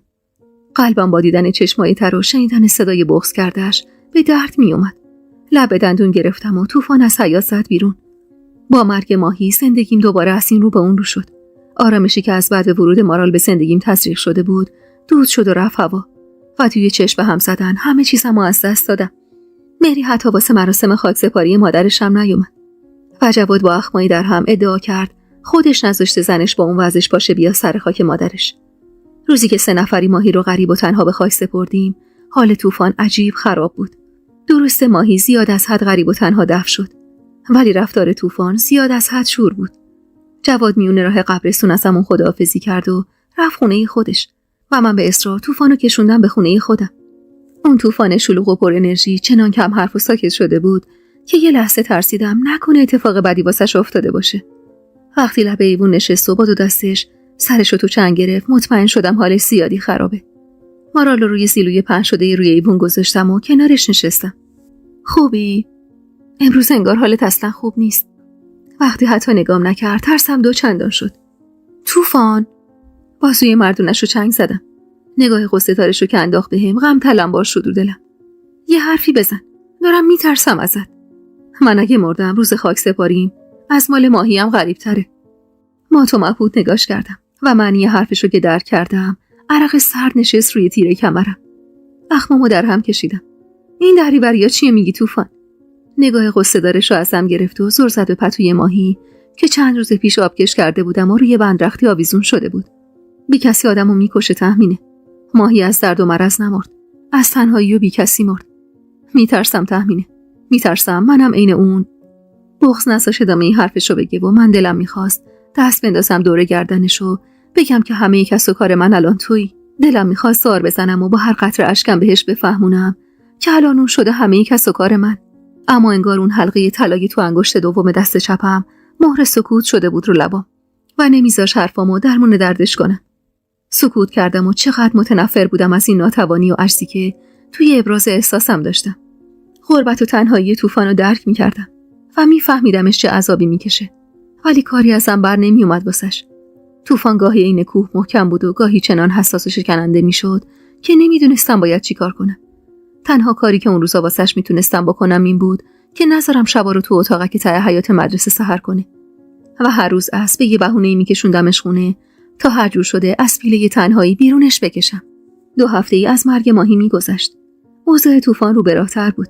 قلبم با دیدن چشمای تر و شنیدن صدای بغض کردش به درد میومد. لب دندون گرفتم و طوفان از حیاط زد بیرون. با مرگ ماهی زندگیم دوباره از این رو به اون رو شد. آرامشی که از بعد ورود مارال به زندگیم تزریق شده بود دود شد و رفت هوا و توی چشم به هم زدن همه چیزمو از دست دادم. مهری حتی واسه مراسم خاکسپاری مادرش هم نیومد و جواد با اخمایی در هم ادعا کرد خودش نذاشته زنش با اون وضعش باشه بیا سر خاک مادرش. روزی که 3 نفری ماهی رو غریب و تنها به خاک سپردیم حال طوفان عجیب خراب بود. درسته ماهی زیاد از حد غریب و تنها دفن شد، ولی رفتار طوفان زیاد از حد شور بود. جواد میون راه قبرستون از همون خداحافظی کرد و رفت خونه خودش و من به اصرار طوفانو کشوندم به خونه خودم. اون طوفان شلوغ و پر انرژی چنان کم حرف و ساکت شده بود که یه لحظه ترسیدم نکنه اتفاق بدی واسش افتاده باشه. وقتی لبه ایوون نشست و با 2 دستش سرشو تو چنگ گرفت مطمئن شدم حالش زیادی خرابه. مارال رو روی سیلوی پهن شده روی ایوون گذاشتم و کنارش نشستم. خوبی؟ امروز انگار حالت اصلا خوب نیست. وقتی حتی نگام نکرد ترسم 2 چندان شد. طوفان! بازوی مردونش رو چنگ زدم. نگاه قصه‌تارش رو که انداخت بهم غم تلمبار شد رو دلم. یه حرفی بزن. دارم میترسم ازت. من اگه مردم روز خاک سپاریم از مال ماهیم غریب تره. مات و مبهوت نگاش کردم و معنی حرفش رو که درک کردم عرق سرد نشست روی تیره کمرم. اخمامو در هم کشیدم. این دریوریا چیه میگی طوفان؟ نگاه قصه‌دارش رو ازم گرفت و زل زد به پتوی ماهی که چند روز پیش آبکش کرده بودم و روی بندرختی آویزون شده بود. بی کسی آدمو میکشه تهمینه. ماهی از درد و مرض نمرد. از تنهایی و بی کسی مرد. میترسم تهمینه. میترسم منم عین اون. بغض نذاشت ادامه این حرفشو بگه و من دلم میخواست دست بندازم دور گردنشو بگم که همه کس و کار من الان تویی. دلم میخواست زار بزنم و با هر قطره اشکم بهش بفهمونم که الان اون شده همه کس و کار من. اما انگار اون حلقه طلایی تو انگشت دوم دست چپم مهر سکوت شده بود رو لبام و نمیذاش حرفامو درمون دردش کنم. سکوت کردم و چقدر متنفر بودم از این ناتوانی و عجزی که توی ابراز احساسم داشتم. غربت و تنهایی طوفانو درک میکردم و میفهمیدمش چه عذابی میکشه، ولی کاری ازم بر نمیومد واسش. طوفان گاهی این کوه محکم بود و گاهی چنان حساس و شکننده میشد که نمیدونستم باید چی کار کنم. تنها کاری که اون روزا واسش میتونستم بکنم این بود که نذارم شبا رو تو اتاقک ته حیاط مدرسه سحر کنه و هر روز به یه بهونه‌ای میکشوندمش خونه تا هر جور شده از پیله تنهایی بیرونش بکشم. 2 هفته‌ای از مرگ ماهی میگذشت. اوضاع طوفان رو به راه‌تر بود،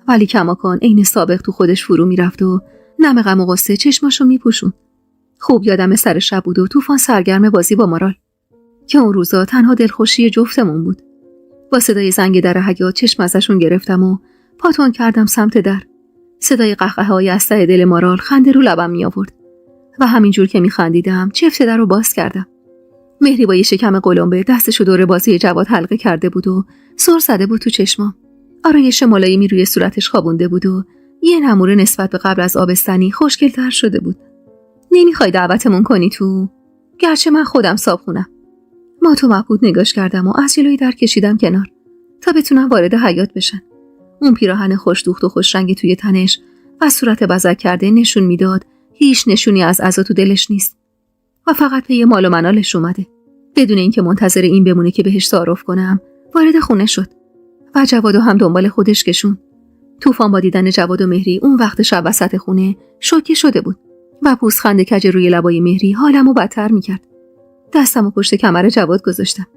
ولی کماکان عین سابق تو خودش فرو میرفت و نم غم و غصه چشماشو میپوشون. خوب یادم سر شب بود و طوفان سرگرم بازی با مارال که اون روزا تنها دلخوشی جفتمون بود. با صدای زنگ در حیاط چشم ازشون گرفتم و پاتون کردم سمت در. صدای قهقه‌های از ته دل مارال خنده رو لبم می آورد و همینجور که میخندیدم چفت در رو باز کردم. مهری با یه شکم قلمبه دستشو دور بازی جواد حلقه کرده بود و سر زده بود تو چشمام. آرایش ملایمی روی صورتش خوابونده بود و یه نموره نسبت به قبل از آبستنی خوشگل‌تر شده بود. نمیخوای دعوتمون کنی تو؟ گرچه من خودم صابخونم. مات و مبهوت نگاش کردم و از جلوی در کشیدم کنار تا بتونم وارد حیاط بشن. اون پیراهن خوش دوخت و خوش رنگ توی تنش و صورت بزک کرده نشون میداد هیچ نشونی از عزا تو دلش نیست و فقط پی مال و منالش اومده. بدون اینکه منتظر این بمونه که بهش تعارف کنم وارد خونه شد و جوادو هم دنبال خودش کشون. طوفان با دیدن جواد و مهری اون وقت شب وسط خونه شوکه شده بود و پوزخند کج روی لبای مهری حالمو بدتر میکرد. دستمو پشت کمر جواد گذاشتم.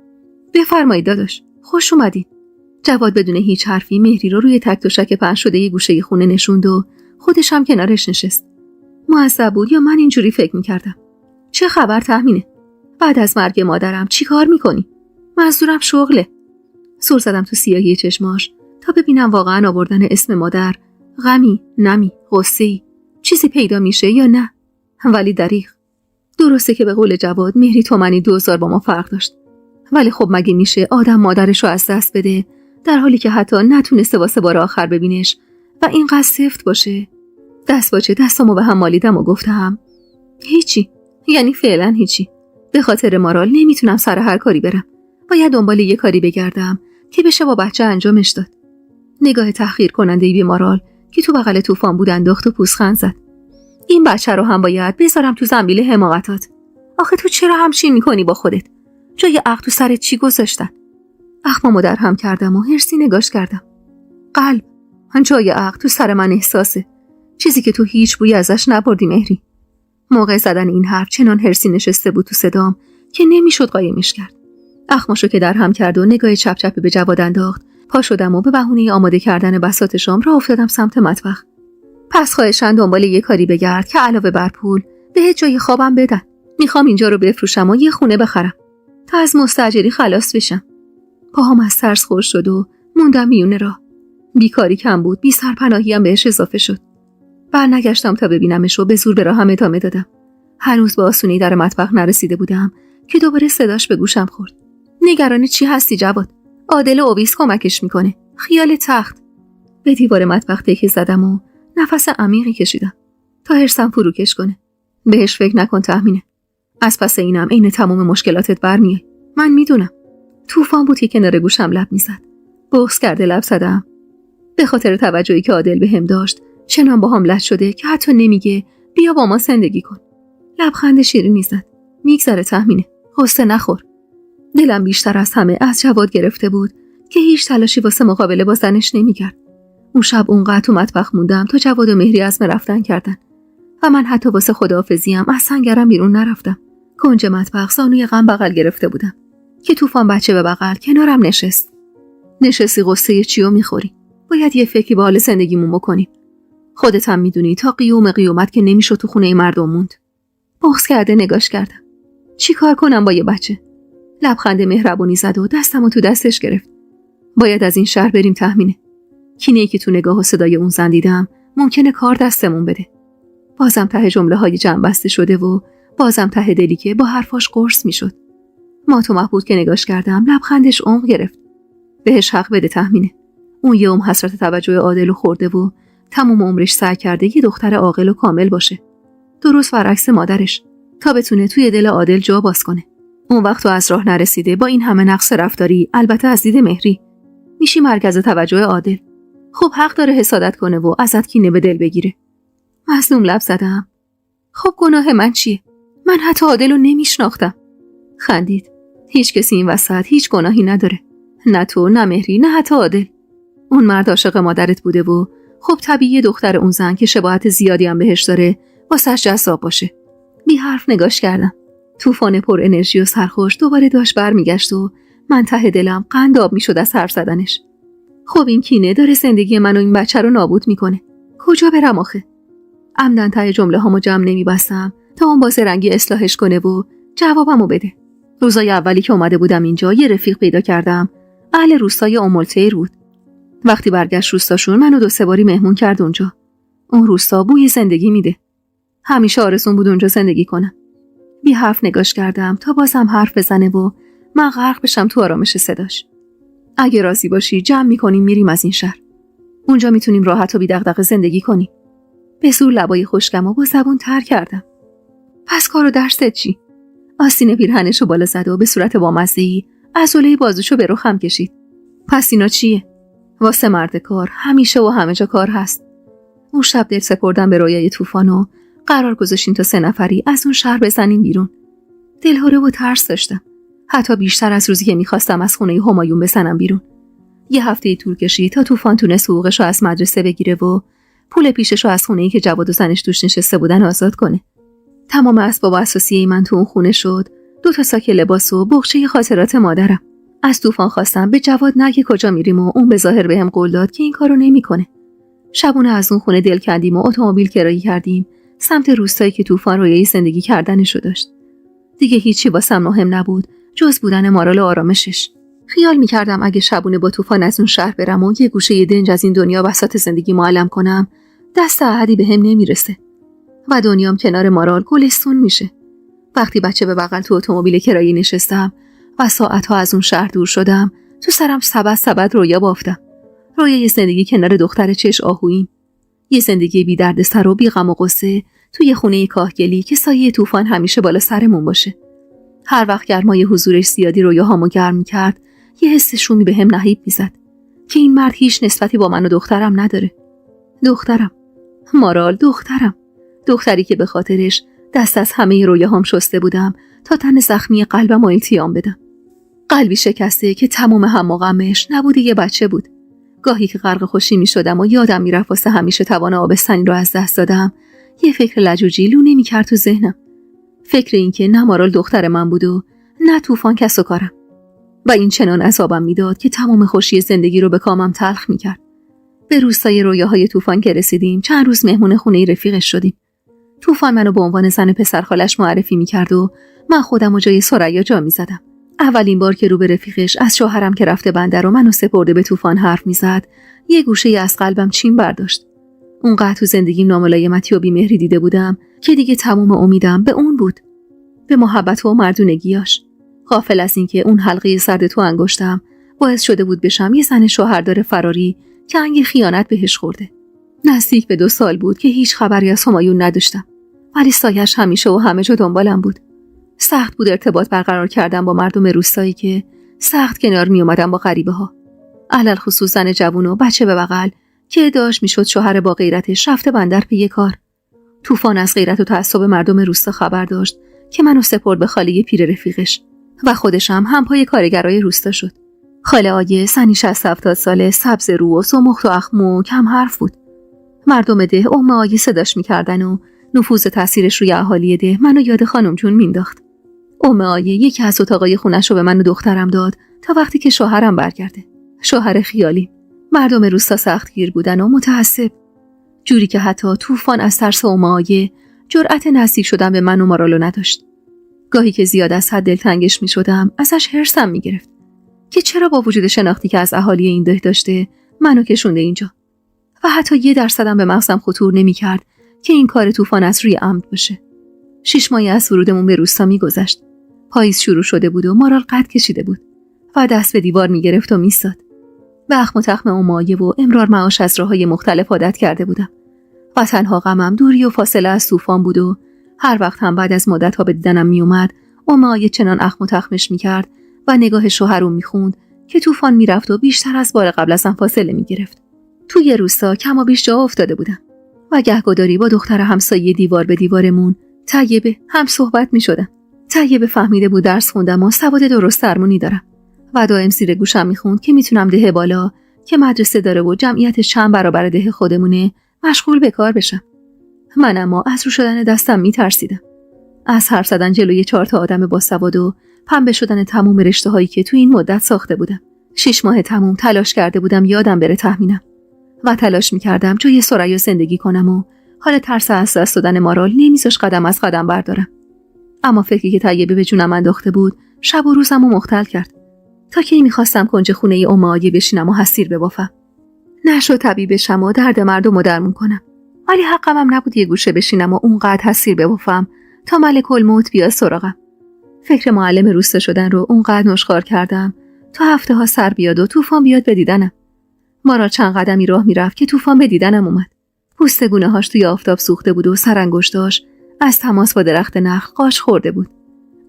بفرمایید داداش، خوش اومدین. جواد بدون هیچ حرفی مهری رو روی تک تشک پهن شده یه گوشه خونه نشوند و خودش هم کنارش نشست. معذب بود یا من اینجوری فکر میکردم؟ چه خبر تهمینه؟ بعد از مرگ مادرم چی کار میکنی؟ منظورم شغله. سر زدم تو سیاهی چشماش تا ببینم واقعا آوردن اسم مادر غمی، نمی، غصه‌ای چیزی پیدا میشه یا نه. ولی دریغ. درسته که به قول جواد مهری تومنی 2000 با ما فرق داشت. ولی خب مگه میشه آدم مادرشو از دست بده در حالی که حتی نتونسته واسه بار آخر ببینش و اینقدر سفت باشه؟ دست باچه دستامو به هم مالیدم و گفتم هیچی، یعنی فعلا هیچی. به خاطر مارال نمیتونم سر هر کاری برم. باید دنبال یه کاری بگردم که بشه با بچه انجامش داد. نگاه تحقیر کننده‌ای به مارال که تو بغل طوفان بود انداخت و پوزخند زد. این بچه رو هم باید بذارم تو زنبیل حماقتات. آخه تو چرا همچین میکنی با خودت؟ جای عقل تو سرت چی گذاشتن؟ اخمامو در هم کردم و هرسی نگاش کردم. قلب، جای عقل تو سر من احساسه. چیزی که تو هیچ بوی ازش نبردی مهری. موقع زدن این حرف چنان هرسی نشسته بود تو صدام که نمیشد قایمش کرد. اخماشو که در هم کرد و نگاه چپ چپ به جواد انداخت، پا شدم و به بهونه آماده کردن بساط شام راه افتادم سمت مطبخ. پس خواهشاً دنبال یه کاری بگرد که علاوه بر پول بهت جای خوابم بدن. میخوام اینجا رو بفروشم و یه خونه بخرم تا از مستاجری خلاص بشم. پاهام از ترس خشک شد و موندم میونه راه. بیکاری کم بود، بی سرپناهی هم بهش اضافه شد. برنگشتم تا ببینمش و به زور به راهم ادامه دادم. هنوز به آسونی در مطبخ نرسیده بودم که دوباره صداش به گوشم خورد. نگران چی هستی جواد؟ عادل و اویس کمکش میکنه. خیال تخت. به دیوار مطبخ تکیه زدم و نفس عمیقی کشیدم تا حرصم فروکش کنه. بهش فکر نکن تهمینه. از پس اینم عین تمام مشکلاتت برمیای. من میدونم. طوفان بود که کنار گوشم لب میزد. بغض کرده لب زدم. به خاطر توجهی که عادل بهم داشت چنان باهام لج شده که حتی نمیگه بیا با ما زندگی کن. لبخند شیرینی زد. میگذره تهمینه. غصه نخور. دلم بیشتر از همه از جواد گرفته بود که هیچ تلاشی واسه مقابله با زنش نمیکرد. اون شب اونقدر تو مطبخ موندم تا جواد و مهری عزم رفتن کردن و من حتی واسه خداحافظیم از سنگرم بیرون نرفتم. کنج مطبخ زانوی غم بغل گرفته بودم که طوفان بچه به بغل کنارم نشستی قصه چیو میخوری؟ باید یه فکری به حال زندگیمون بکنیم. خودت هم میدونی تا قیامت که نمیشد تو خونه مردم موند. بغض کرده نگاش کردم. چی کار کنم با یه بچه؟ لبخند مهربونی زد و دستمو تو دستش گرفت. باید از این شهر بریم تهمینه. کینه‌ای که تو نگاه و صدای اون زن دیدم ممکنه کار دستمون بده. بازم ته جمله‌های جمع بسته شده و بازم ته دلی که با حرفاش قرص میشد. مات و مبهوت که نگاش کردم لبخندش عمق گرفت. بهش حق بده تهمینه. اون یه حسرت توجه عادل رو خورده و تمام عمرش سعی کرده یه دختر عاقل و کامل باشه. درست برعکس مادرش تا بتونه توی دل عادل جا باز کنه. اون وقت تو از راه نرسیده با این همه نقص رفتاری، البته از دید مهری، میشی مرکز توجه عادل. خب حق داره حسادت کنه و ازت کینه به دل بگیره. مظلوم لب زدم. خب گناه من چیه؟ من حتی عادل رو نمیشناختم. خندید. هیچ کسی این وسط هیچ گناهی نداره. نه تو، نه مهری، نه حتی عادل. اون مرد عاشق مادرت بوده و خب طبیعیه دختر اون زن که شباهت زیادی هم بهش داره واسش جذاب باشه. بی حرف نگاش کردم. طوفان پر انرژی و سرخوش دوباره داشت برمیگشت و من ته دلم قنداب میشد از حرف زدنش. خب این کینه داره زندگی من و این بچه رو نابود میکنه. کجا برم آخه؟ عمدن ته جمله هامو جمع نمیبستم تا اون باز رنگی اصلاحش کنه و جوابمو بده. روزای اولی که اومده بودم اینجا یه رفیق پیدا کردم. اهل روستای ام‌الخیر بود. وقتی برگشت روستاشون منو 2-3 باری مهمون کرد اونجا. اون روستا بوی زندگی میده. همیشه آرزوم بود اونجا زندگی کنم. بی حرف نگاش کردم تا بازم حرف بزنه و من غرق بشم تو آرامش صداش. اگه راضی باشی جمع میکنیم میریم از این شهر. اونجا میتونیم راحت و بی دغدغه زندگی کنیم. به زور لبای خشکمو با زبون تر کردم. پس کار و درست چی؟ آستین پیرهنشو بالا زد و به صورت بامزه‌ای عضله بازوشو به رخم کشید. پس اینا چیه؟ واسه مرد کار همیشه و همه جا کار هست. اون شب دل سپردم به رویای طوفان و قرار گذاشتیم تا 3 نفری از اون شهر بزنیم بیرون. دلهره و ترس داشتم. حتی بیشتر از روزی که میخواستم از خونه همایون بزنم بیرون. یه هفته طول کشید تا طوفان تونست حقوقشو از مدرسه بگیره و پول پیششو از خونه‌ای که جواد و زنش توش نشسته بودن آزاد کنه. تمام اسباب اساسی من تو اون خونه شد. 2 تا ساک لباس و بغچه خاطرات مادرم. از طوفان خواستم به جواد نگه کجا میریم و اون به ظاهر بهم قول داد که این کارو نمیکنه. شبونه از اون خونه دل کندیم و اتومبیل کرایه کردیم سمت روستایی که طوفان رویای زندگی کردنشو داشت. دیگه هیچی واسم مهم نبود جز بودن مارال و آرامشش. خیال میکردم اگه شبونه با طوفان از اون شهر برم و یه گوشه دنج از این دنیا بساط زندگی معلم کنم، دست احدی بهم نمیرسه و دنیام کنار مارال گلستون میشه. وقتی بچه به بغل تو اتومبیل کرایه نشستم و ساعتها از اون شهر دور شدم، تو سرم سبد رویا بافتم. رویای زندگی کنار دختر چش آهوییم. یه زندگی بی دردسر و بی غم و غصه توی خونه کاهگلی که سایه طوفان همیشه بالا سرمون باشه. هر وقت گرمای حضورش زیادی رویاهامو گرم می‌کرد، یه حس شومی بهم نهیب می‌زد که این مرد هیچ نسبتی با من و دخترم نداره. دخترم، مارال، دختری که به خاطرش دست از همه رویاهام شسته بودم تا تن زخمی قلبم التیام بدم. قلبی شکسته که تمام هم و غمش نبوده یه بچه بود. گاهی که غرق خوشی می‌شدم و یادم می‌رفت واسه همیشه توان آبستنی رو از دست دادم، یه فکر لجوجی لو نمی‌کرد تو ذهنم. فکر این که نه مارال دختر من بود و نه طوفان کس و کارم. و این چنان عذابم میداد که تمام خوشی زندگی رو به کامم تلخ می‌کرد. به روستای رویاهای طوفان که رسیدیم، چند روز مهمون خونه رفیقش شدیم. طوفان منو به عنوان زن پسرخالش معرفی می‌کرد و من خودم رو جای ثریا جا می‌زدم. اولین بار که رو به رفیقش از شوهرم که رفته بندر و منو سپرده به طوفان حرف می‌زد، یه گوشه از قلبم چین برداشت. اونقدر تو زندگیم ناملایمتی و بی‌مهری دیده بودم که دیگه تمام امیدم به اون بود، به محبت و مردونگیاش. غافل از اینکه اون حلقه سرد تو انگشتم باعث شده بود بشم یه زن شوهردار فراری که انگ خیانت بهش خورده. نزدیک به 2 سال بود که هیچ خبری از همایون نداشتم، ولی سایش همیشه و همه جا دنبالم بود. سخت بود ارتباط برقرار کردم با مردم روستایی که سخت کنار می اومدن با غریبه ها. علل خصوص زن جوون و بچه به بغل که ادعاش میشد شوهر با غیرتش رفته بندر پی کار. طوفان از غیرت و تعصب مردم روستا خبر داشت که منو سپرد به خاله پیر رفیقش و خودش هم پای کارگرای روستا شد. خاله آیه زنی 60-70 ساله، سبز رو و سمخت و اخمو کم حرف بود. مردم ده ام آیه صداش میکردن و نفوذ تاثیرش روی اهالی ده منو یاد خانم جون مینداخت. ام آیه یکی از اتاقای خونش رو به من و دخترم داد تا وقتی که شوهرم برگرده. شوهر خیالی. مردم روستا سختگیر بودن و متعصب، جوری که حتی طوفان از ترس ام آیه جرأت نزدیک شدن به من و مارالو نداشت. گاهی که زیاد از حد دلتنگش میشدم ازش حرصم میگرفت که چرا با وجود شناختی که از اهالی این ده داشته منو کشونده اینجا، و حتی 1% به مغزم خطور نمیکرد که این کار طوفان از روی عمد باشه. 6 ماه از ورودمون به روستا میگذشت. پاییز شروع شده بود و مارال قد کشیده بود و دست به دیوار میگرفت و میستاد. به اخم و تخم امایه و امرار معاش از راههای مختلف عادت کرده بودم و تنها غمم دوری و فاصله از طوفان بود و هر وقت هم بعد از مدت‌ها به دیدنم میومد امایه چنان اخم و تخمش میکرد و نگاه شوهرم میخوند که طوفان میرفت و بیشتر از بار قبل ازم فاصله میگرفت. توی روستا کم و بیش جا افتاده بودم و گهگداری با دختر همسایه دیوار به دیوارمون طیبه هم صحبت میشدم. طیبه فهمیده بود درس خوندم و سواد درست درمونی دارم و دائم زیر گوشم میخوند که میتونم ده بالا که مدرسه داره و جمعیتش چند برابر ده خودمونه مشغول به کار بشم. من اما از رو شدن دستم میترسیدم، از حرف زدن جلوی 4 تا آدم با سواد و پنبه شدن تموم رشته هایی که تو این مدت ساخته بودم. 6 ماه تموم تلاش کرده بودم یادم بره تحمینم و تلاش میکردم جای ثریا زندگی کنم و حال ترس از دست دادن مارال نمیذاش قدم از قدم بردارم. اما فکری که طیبه به جونم انداخته بود شب و روزمو مختل کرد تا که میخواستم کنج خونه امایه بشینم و حسیر ببافم. نشد طبیب بشم و درد مردمو درمون کنم، ولی حقم هم نبود یه گوشه بشینم و اونقدر حسیر ببافم تا ملک الموت بیاد سراغم. فکر معلم روستا شدن رو اونقدر نشخوار کردم تا هفته ها سر بیاد و طوفان بیاد به دیدنم. مارال چند قدمی راه میرفت که طوفان به دیدنم اومد. پوست گونه هاش توی آفتاب سوخته بود و سرانگشتاش از تماس با درخت نخل قاش خورده بود.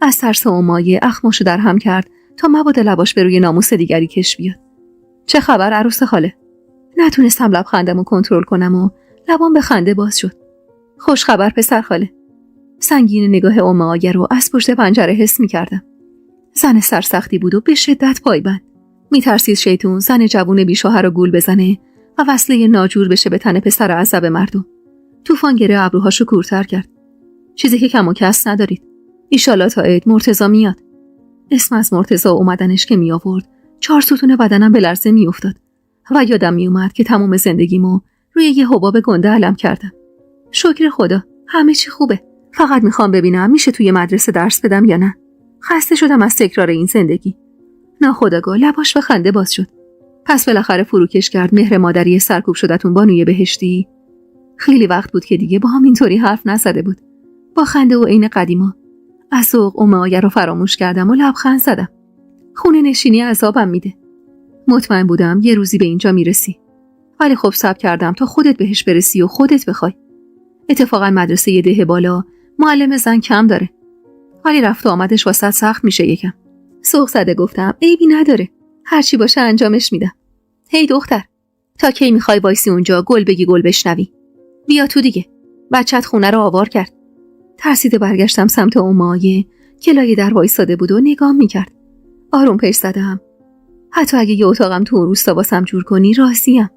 از ترس و مایه اخماشو در هم کرد تا مبادا لباش به روی ناموس دیگری کش بیاد. چه خبر عروس خاله؟ نتونستم لبخندمو کنترل کنم و لبام به خنده باز شد. خوش خبر پسر خاله. سنگین نگاه آگه رو از پشت پنجره حس می‌کردم. زن سرسختی بود و به شدت پایبند. میترسید شیطون زن جوون بیشوهر رو گول بزنه و وصله ناجور بشه به تن پسر عزب مردم. طوفان گره ابروهاشو کورتر کرد. چیزی که کم و کس ندارید. ایشالا تا عید مرتضی میاد. اسم از مرتضی اومدنش که می آورد 4 ستون بدنم به لرزه می افتاد و یادم می اومد که تمام زندگیمو روی یه حباب گنده علم کردم. شکر خدا همه چی خوبه. فقط میخوام ببینم میشه توی مدرسه درس بدم یا نه. خسته شدم از تکرار این زندگی. ناخودآگاه لباش به خنده باز شد. پس بالاخره فروکش کرد مهر مادری سرکوب شدتون بانوی بهشتی. خیلی وقت بود که دیگه با هم اینطوری حرف نزده بود. با خنده و عین قدیما از ذوق آگه رو فراموش کردم و لبخند زدم. خونه نشینی عذابم میده. مطمئن بودم یه روزی به اینجا میرسی. ولی خب صبر کردم تا خودت بهش برسی و خودت بخوای. اتفاقا مدرسه یه ده بالا معلم زن کم داره. ولی رفت و آمدش واسط سخت میشه یکم. سوق زده گفتم عیبی نداره. هرچی باشه انجامش میدم. هی دختر، تا کی میخوای وایسی اونجا گل بگی گل بشنوی؟ بیا تو دیگه. بچت خونه رو آوار کرد. ترسیده برگشتم سمت مایه که لای در وایساده بود و نگام میکرد. آروم پیش زدم. حتی اگه یه اتاقم تو اون روستا واسم جور کنی راضیم.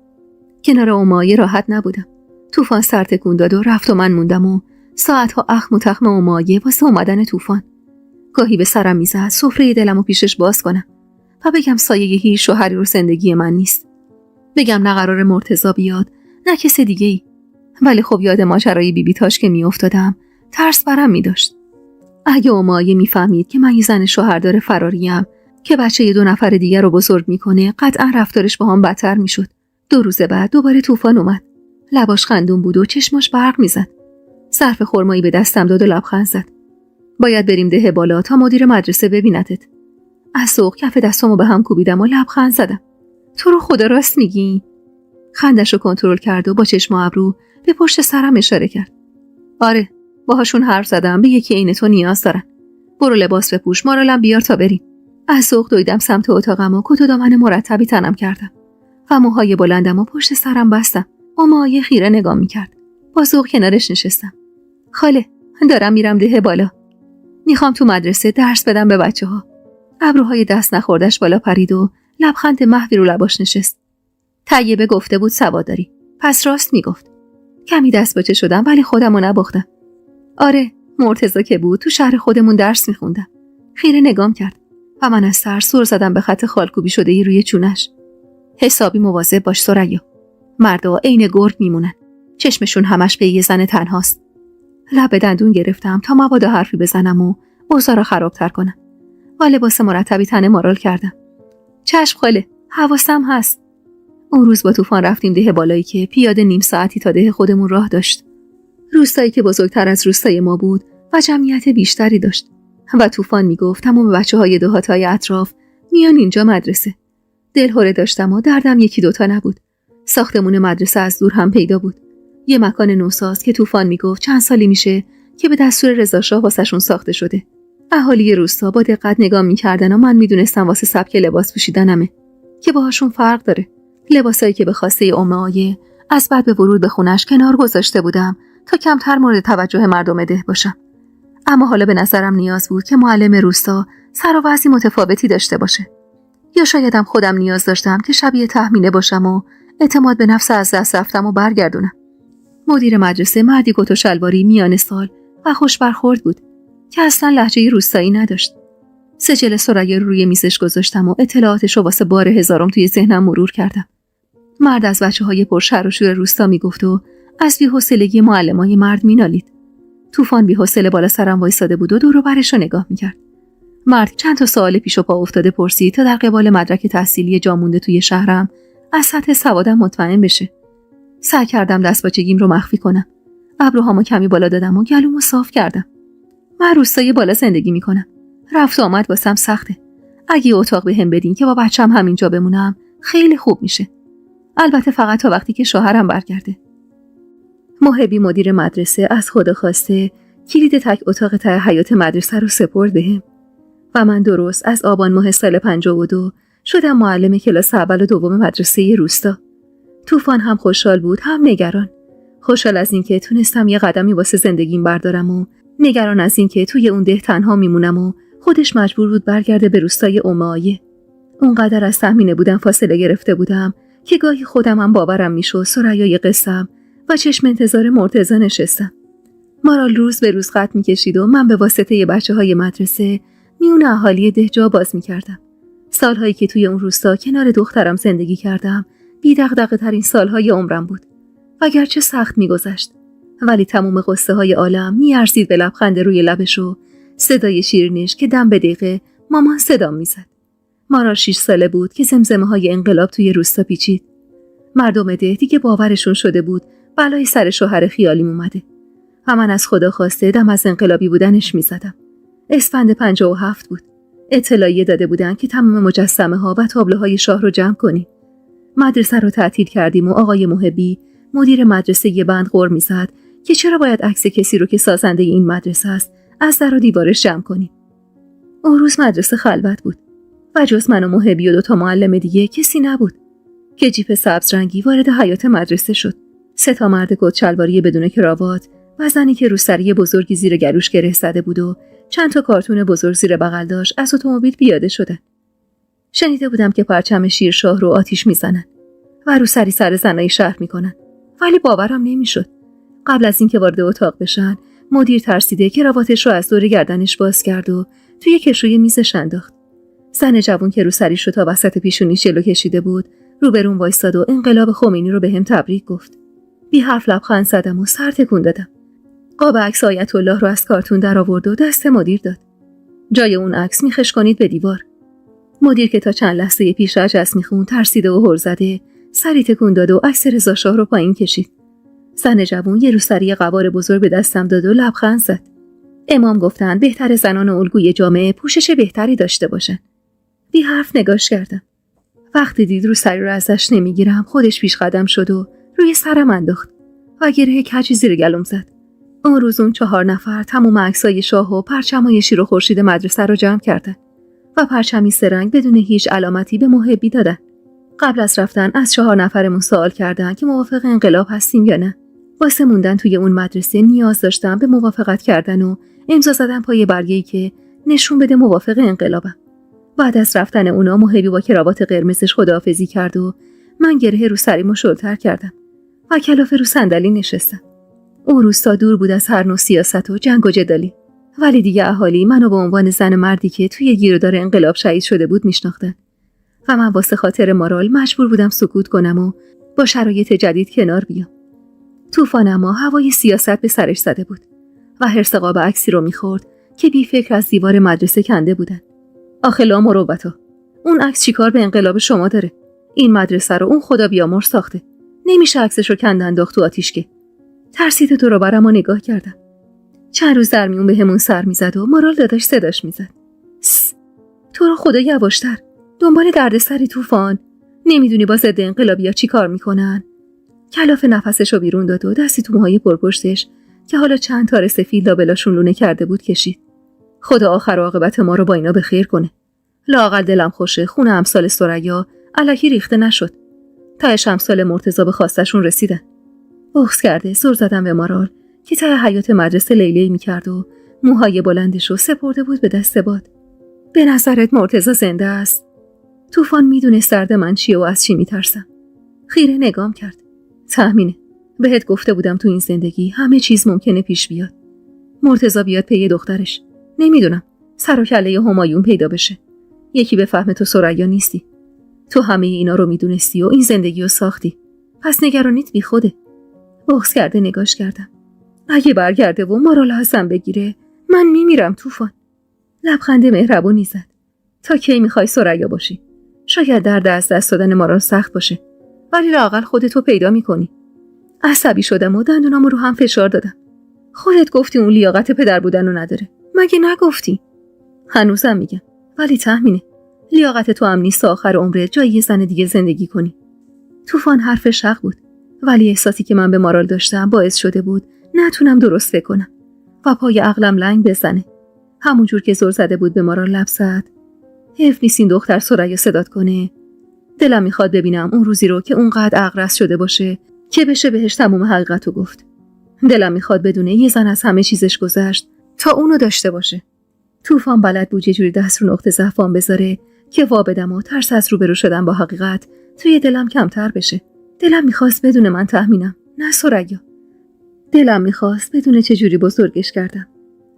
کنار مایه راحت نبودم. طوفان سر تکون داد و رفت و من موندم و ساعتها اخم و تخم مایه واسه اومدن طوفان. گاهی به سرم میزد سفره دلمو پیشش باز کنم و بگم سایه هیچ شوهری رو زندگی من نیست. بگم نه قرار مرتضی بیاد نه کس دیگه ای. ولی خب یاد ماجرای بیبی تاش که میافتادم ترس برم میداشت. اگه مایه میفهمید که من یه زن شوهردار فراریم که بچه 2 نفر دیگر رو بزرگ میکنه قطعا رفتارش با هم بدتر میشد. 2 روز بعد دوباره طوفان اومد. لباش خندون بود و چشماش برق میزد. ظرف خرمایی به دستم داد و لبخند زد. باید بریم ده بالا تا مدیر مدرسه ببینتت. از ذوق کف دستامو به هم کوبیدم و لبخند زدم. تو رو خدا راست میگی؟ خندش رو کنترل کرد و با چشم و ابرو به پشت سرم اشاره کرد. آره، باهاشون حرف زدم به یکی عین تو نیاز دارن. برو لباس بپوش، مارالم بیار تا بریم. از ذوق دویدم سمت اتاقم و کت و دامن مرتبی تنم کردم و موهای بلندم و پشت سرم بستم. مایه خیره نگاه میکرد. با ذوق کنارش نشستم. خاله، دارم میرم ده بالا. میخوام تو مدرسه درس بدم به بچه‌ها. ابروهای دست نخوردش بالا پرید و لبخند محوی رو لباش نشست. طیبه گفته بود سواداری. پس راست میگفت. کمی دست باچه شدم ولی خودمو نباختم. آره، مرتضی که بود تو شهر خودمون درس میخوندم. خیره نگام کرد و من از ترس سر زدم به خط خالکوبی شده روی چونش. حسابی مواظب باش سریا. مردا عین گرگ میمونن. چشمشون همش به یه زن تنهاست. لب به دندون گرفتم تا مبادا حرفی بزنم و اوضاع را خرابتر کنم. و لباس مرتبی تن مارال کردم. چشم خاله، حواسم هست. اون روز با طوفان رفتیم ده بالایی که پیاده نیم ساعتی تا ده خودمون راه داشت. روستایی که بزرگتر از روستای ما بود و جمعیت بیشتری داشت. و طوفان میگفت تمام بچه‌های دهاتای اطراف میان اینجا مدرسه. دلهره داشتم و دردم 1-2 تا نبود. ساختمون مدرسه از دور هم پیدا بود. یه مکان نوساز که طوفان میگفت چند سالی میشه که به دستور رضا شاه واسهشون ساخته شده. اهالی روستا با دقت نگاه میکردن و من میدونستم واسه سبک لباس پوشیدنمه که باهاشون فرق داره. لباسایی که به خواسته آیه از بعد به ورود به خونش کنار گذاشته بودم تا کمتر مورد توجه مردم ده باشم. اما حالا به نظرم نیاز بود که معلم روستا سر و وضعی متفاوتی داشته باشه. یا شایدم خودم نیاز داشتم که شبیه تهمینه باشم و اعتماد به نفس از دست رفتم و برگردونم. مدیر مدرسه مردی کت و شلواری میان سال و خوش برخورد بود که اصلا لهجه روستایی نداشت. سجل سریا رو روی میزش گذاشتم و اطلاعاتش رو واسه بار 1000م توی ذهنم مرور کردم. مرد از بچه‌های پرشر و شور روستا میگفت و از بی‌حوصلگی معلمای مرد مینالید. طوفان بی‌حوصله بالا سرم وایساده بود و دور و برش رو نگاه میکرد. مرد چند تا سوال پیش و پا افتاده پرسید تا در قبال مدرک تحصیلی جا مونده توی شهرم از سطح سوادم مطمئن بشه. سعی کردم دستپاچگیم رو مخفی کنم. ابروهامو کمی بالا دادم و گلومو صاف کردم. من روستای بالا زندگی میکنم. رفت و آمد واسم سخته. اگه اتاق بهم بدین که با بچم همینجا بمونم خیلی خوب میشه. البته فقط تا وقتی که شوهرم برگرده. محبی مدیر مدرسه از خدا خواسته کلید تک اتاق ته حیاط مدرسه رو سپرد بهم و من درست از آبان ماه سال 52 شدم معلم کلاس اول و دوم مدرسه روستا. طوفان هم خوشحال بود هم نگران. خوشحال از اینکه تونستم یه قدمی واسه زندگیم بردارم و نگران از اینکه توی اون ده تنها میمونم و خودش مجبور بود برگرده به روستای آیه. اونقدر از تحمینه بودم فاصله گرفته بودم که گاهی خودم هم باورم میشد ثریای قصه‌ام و چشم انتظار مرتضی نشستم. مارال روز به روز خط میکشید و من به واسطه بچه‌های مدرسه میون اهالی ده جا باز میکردم. سالهایی که توی اون روستا کنار دخترم زندگی کردم بی دغدغه ترین سالهای عمرم بود. اگرچه سخت میگذشت ولی تمام قصه های عالم میارزید به لبخند روی لبش و صدای شیرینش که دم به دقیقه مامان صدام میزد. مارال 6 ساله بود که زمزمه های انقلاب توی روستا پیچید. مردم ده دیگه باورشون شده بود بلای سر شوهر خیالیم اومده و من از خدا خواسته دم از انقلابی بودنش میزدم. اسفند 57 بود. اطلاعیه داده بودن که تمام مجسمه ها و تابلوهای شاه رو جمع کنیم. مدرسه رو تعطیل کردیم و آقای محبی مدیر مدرسه یه بند غر میزد که چرا باید عکس کسی رو که سازنده این مدرسه است از در و دیوارش جمع کنیم. اون روز مدرسه خلوت بود و جز من و محبی و 2 تا معلم دیگه کسی نبود که جیپ سبز رنگی وارد حیاط مدرسه شد. 3 مرد کت شلواری بدون کراوات و زنی که روسری بزرگی زیر گلوش گره زده بود و چند تا کارتون بزرگ زیر بغل داشت از اتومبیل پیاده شدن. شنیده بودم که پرچم شیرشاه رو آتیش میزنن و روسری سر زنای شهر میکنن ولی باورم نمیشد. قبل از اینکه وارد اتاق بشن مدیر ترسیده کراواتش رو از دور گردنش باز کرد و توی کشوی میزش انداخت. زن جوون که روسریش رو تا وسط پیشونیش جلو کشیده بود روبرون وایساد و انقلاب خمینی رو بهم تبریک گفت. بی حرف لبخند زدم و سر تکون دادم. قاب عکس آیت الله رو از کارتون در آورد و دست مدیر داد. جای اون عکس میخش کنید به دیوار. مدیر که تا چند لحظه پیش عجز میخوند ترسیده و هر زده سری تکون داد و عکس رضا شاه رو پایین کشید. زن جوون یه روسری قوار بزرگ به دستم داد و لبخند زد. امام گفتن بهتر زنان الگوی جامعه پوشش بهتری داشته باشن. بی حرف نگاش کردم. وقتی دید روسری رو ازش نمیگیرم خودش پیش قدم شد و روی سرم انداخت و گره کجی زیر گلوم زد. اون روز اون 4 نفر تمام عکسای شاه و پرچمای شیر و خورشید مدرسه رو جمع کردن و پرچمی 3 رنگ بدون هیچ علامتی به محبی دادن. قبل از رفتن از 4 نفرمون سوال کردن که موافق انقلاب هستیم یا نه. واسه موندن توی اون مدرسه نیاز داشتم به موافقت کردن و امضا زدن پای برگه‌ای که نشون بده موافق انقلابم. بعد از رفتن اونا محبی با کراوات قرمزش خداحافظی کرد و من گره رو سریمو شلتر کردم و کلافه رو صندلی نشستم. اون روستا دور بود از هر نوع سیاست و جنگ و جدالی ولی دیگه اهالی منو به عنوان زن مردی که توی گیرودار انقلاب شهید شده بود میشناختن و من واسه خاطر مارال مجبور بودم سکوت کنم و با شرایط جدید کنار بیام. طوفان اما هوای سیاست به سرش زده بود و حرص قاب عکسی رو میخورد که بی فکر از دیوار مدرسه کنده بودن. آخه لا مروبتا، اون عکس چیکار به انقلاب شما داره؟ این مدرسه رو اون خدا بیامرز ساخته. نمیشه عکسش رو کند انداخت تو آتیش که. ترسید تو رو برم و نگاه کردم. چند روز در میون بهمون سر میزد و مارال داداش صداش میزد. تو رو خدا یواشتر. دنبال دردسری طوفان. نمیدونی با ضد انقلابی‌ها چی کار میکنن؟ کلاف نفسش رو بیرون داد و دستی تو موهای پرپشتش که حالا چند تار سفید لابلاشون لونه کرده بود کشید. خدا آخر عاقبت ما رو با اینا به خیر کنه. لااقل دلم خوشه خون امثال ثریا الکی ریخته نشد. تهش امثال مرتضی به خواستشون رسیدن. بغض کرده زور زدم به مارال که ته حیاط مدرسه لیلی میکرد و موهای بلندش رو سپرده بود به دست باد. به نظرت مرتضی زنده است؟ طوفان میدونست درد من چیه و از چی میترسم. خیره نگام کرد. تأمینه. بهت گفته بودم تو این زندگی همه چیز ممکنه پیش بیاد. مرتضی بیاد پی دخترش. نمیدونم. سر و کله همایون پیدا بشه. یکی به فهم تو ثریا نیستی. تو همه اینا رو میدونستی و این زندگی رو ساختی. پس نگرانیت بی خوده. بغض کرده نگاش کردم. اگه برگرده و مارال ازم بگیره من میمیرم طوفان. لبخند مهربونی زد. تا کی میخوای ثریا باشی؟ شاید درد از دست دادن مارال سخت باشه ولی لااقل خودتو پیدا میکنی. عصبی شدم و دندونامو رو هم فشار دادم. خودت گفتی اون لیاقت پدر بودن رو نداره. مگه نگفتی؟ هنوزم میگم ولی تأمینه. لیاقت تو هم نیست آخر عمرت جای یه زن دیگه زندگی کنی. طوفان حرفش حق بود، ولی احساسی که من به مارال داشتم باعث شده بود نتونم درست فکر کنم و پای عقلم لنگ بزنه. همونجور که زور زده بود به مارال لب زد. حیف نیست این دختر ثریا صدات کنه. دلم میخواد ببینم اون روزی رو که اونقدر اغرس شده باشه که بشه بهش تموم حقیقتو گفت. دلم میخواد بدونه یه زن از همه چیزش گذشت تا اونو داشته باشه. طوفان بلد بود یه جوری دست رو نقطه ضعفم بذاره که وا بدم و ترس از روبرو شدن با حقیقت توی دلم کمتر بشه. دلم میخواست بدونه من تهمینم، نه ثریا. دلم میخواست بدونه چه جوری بزرگش کردم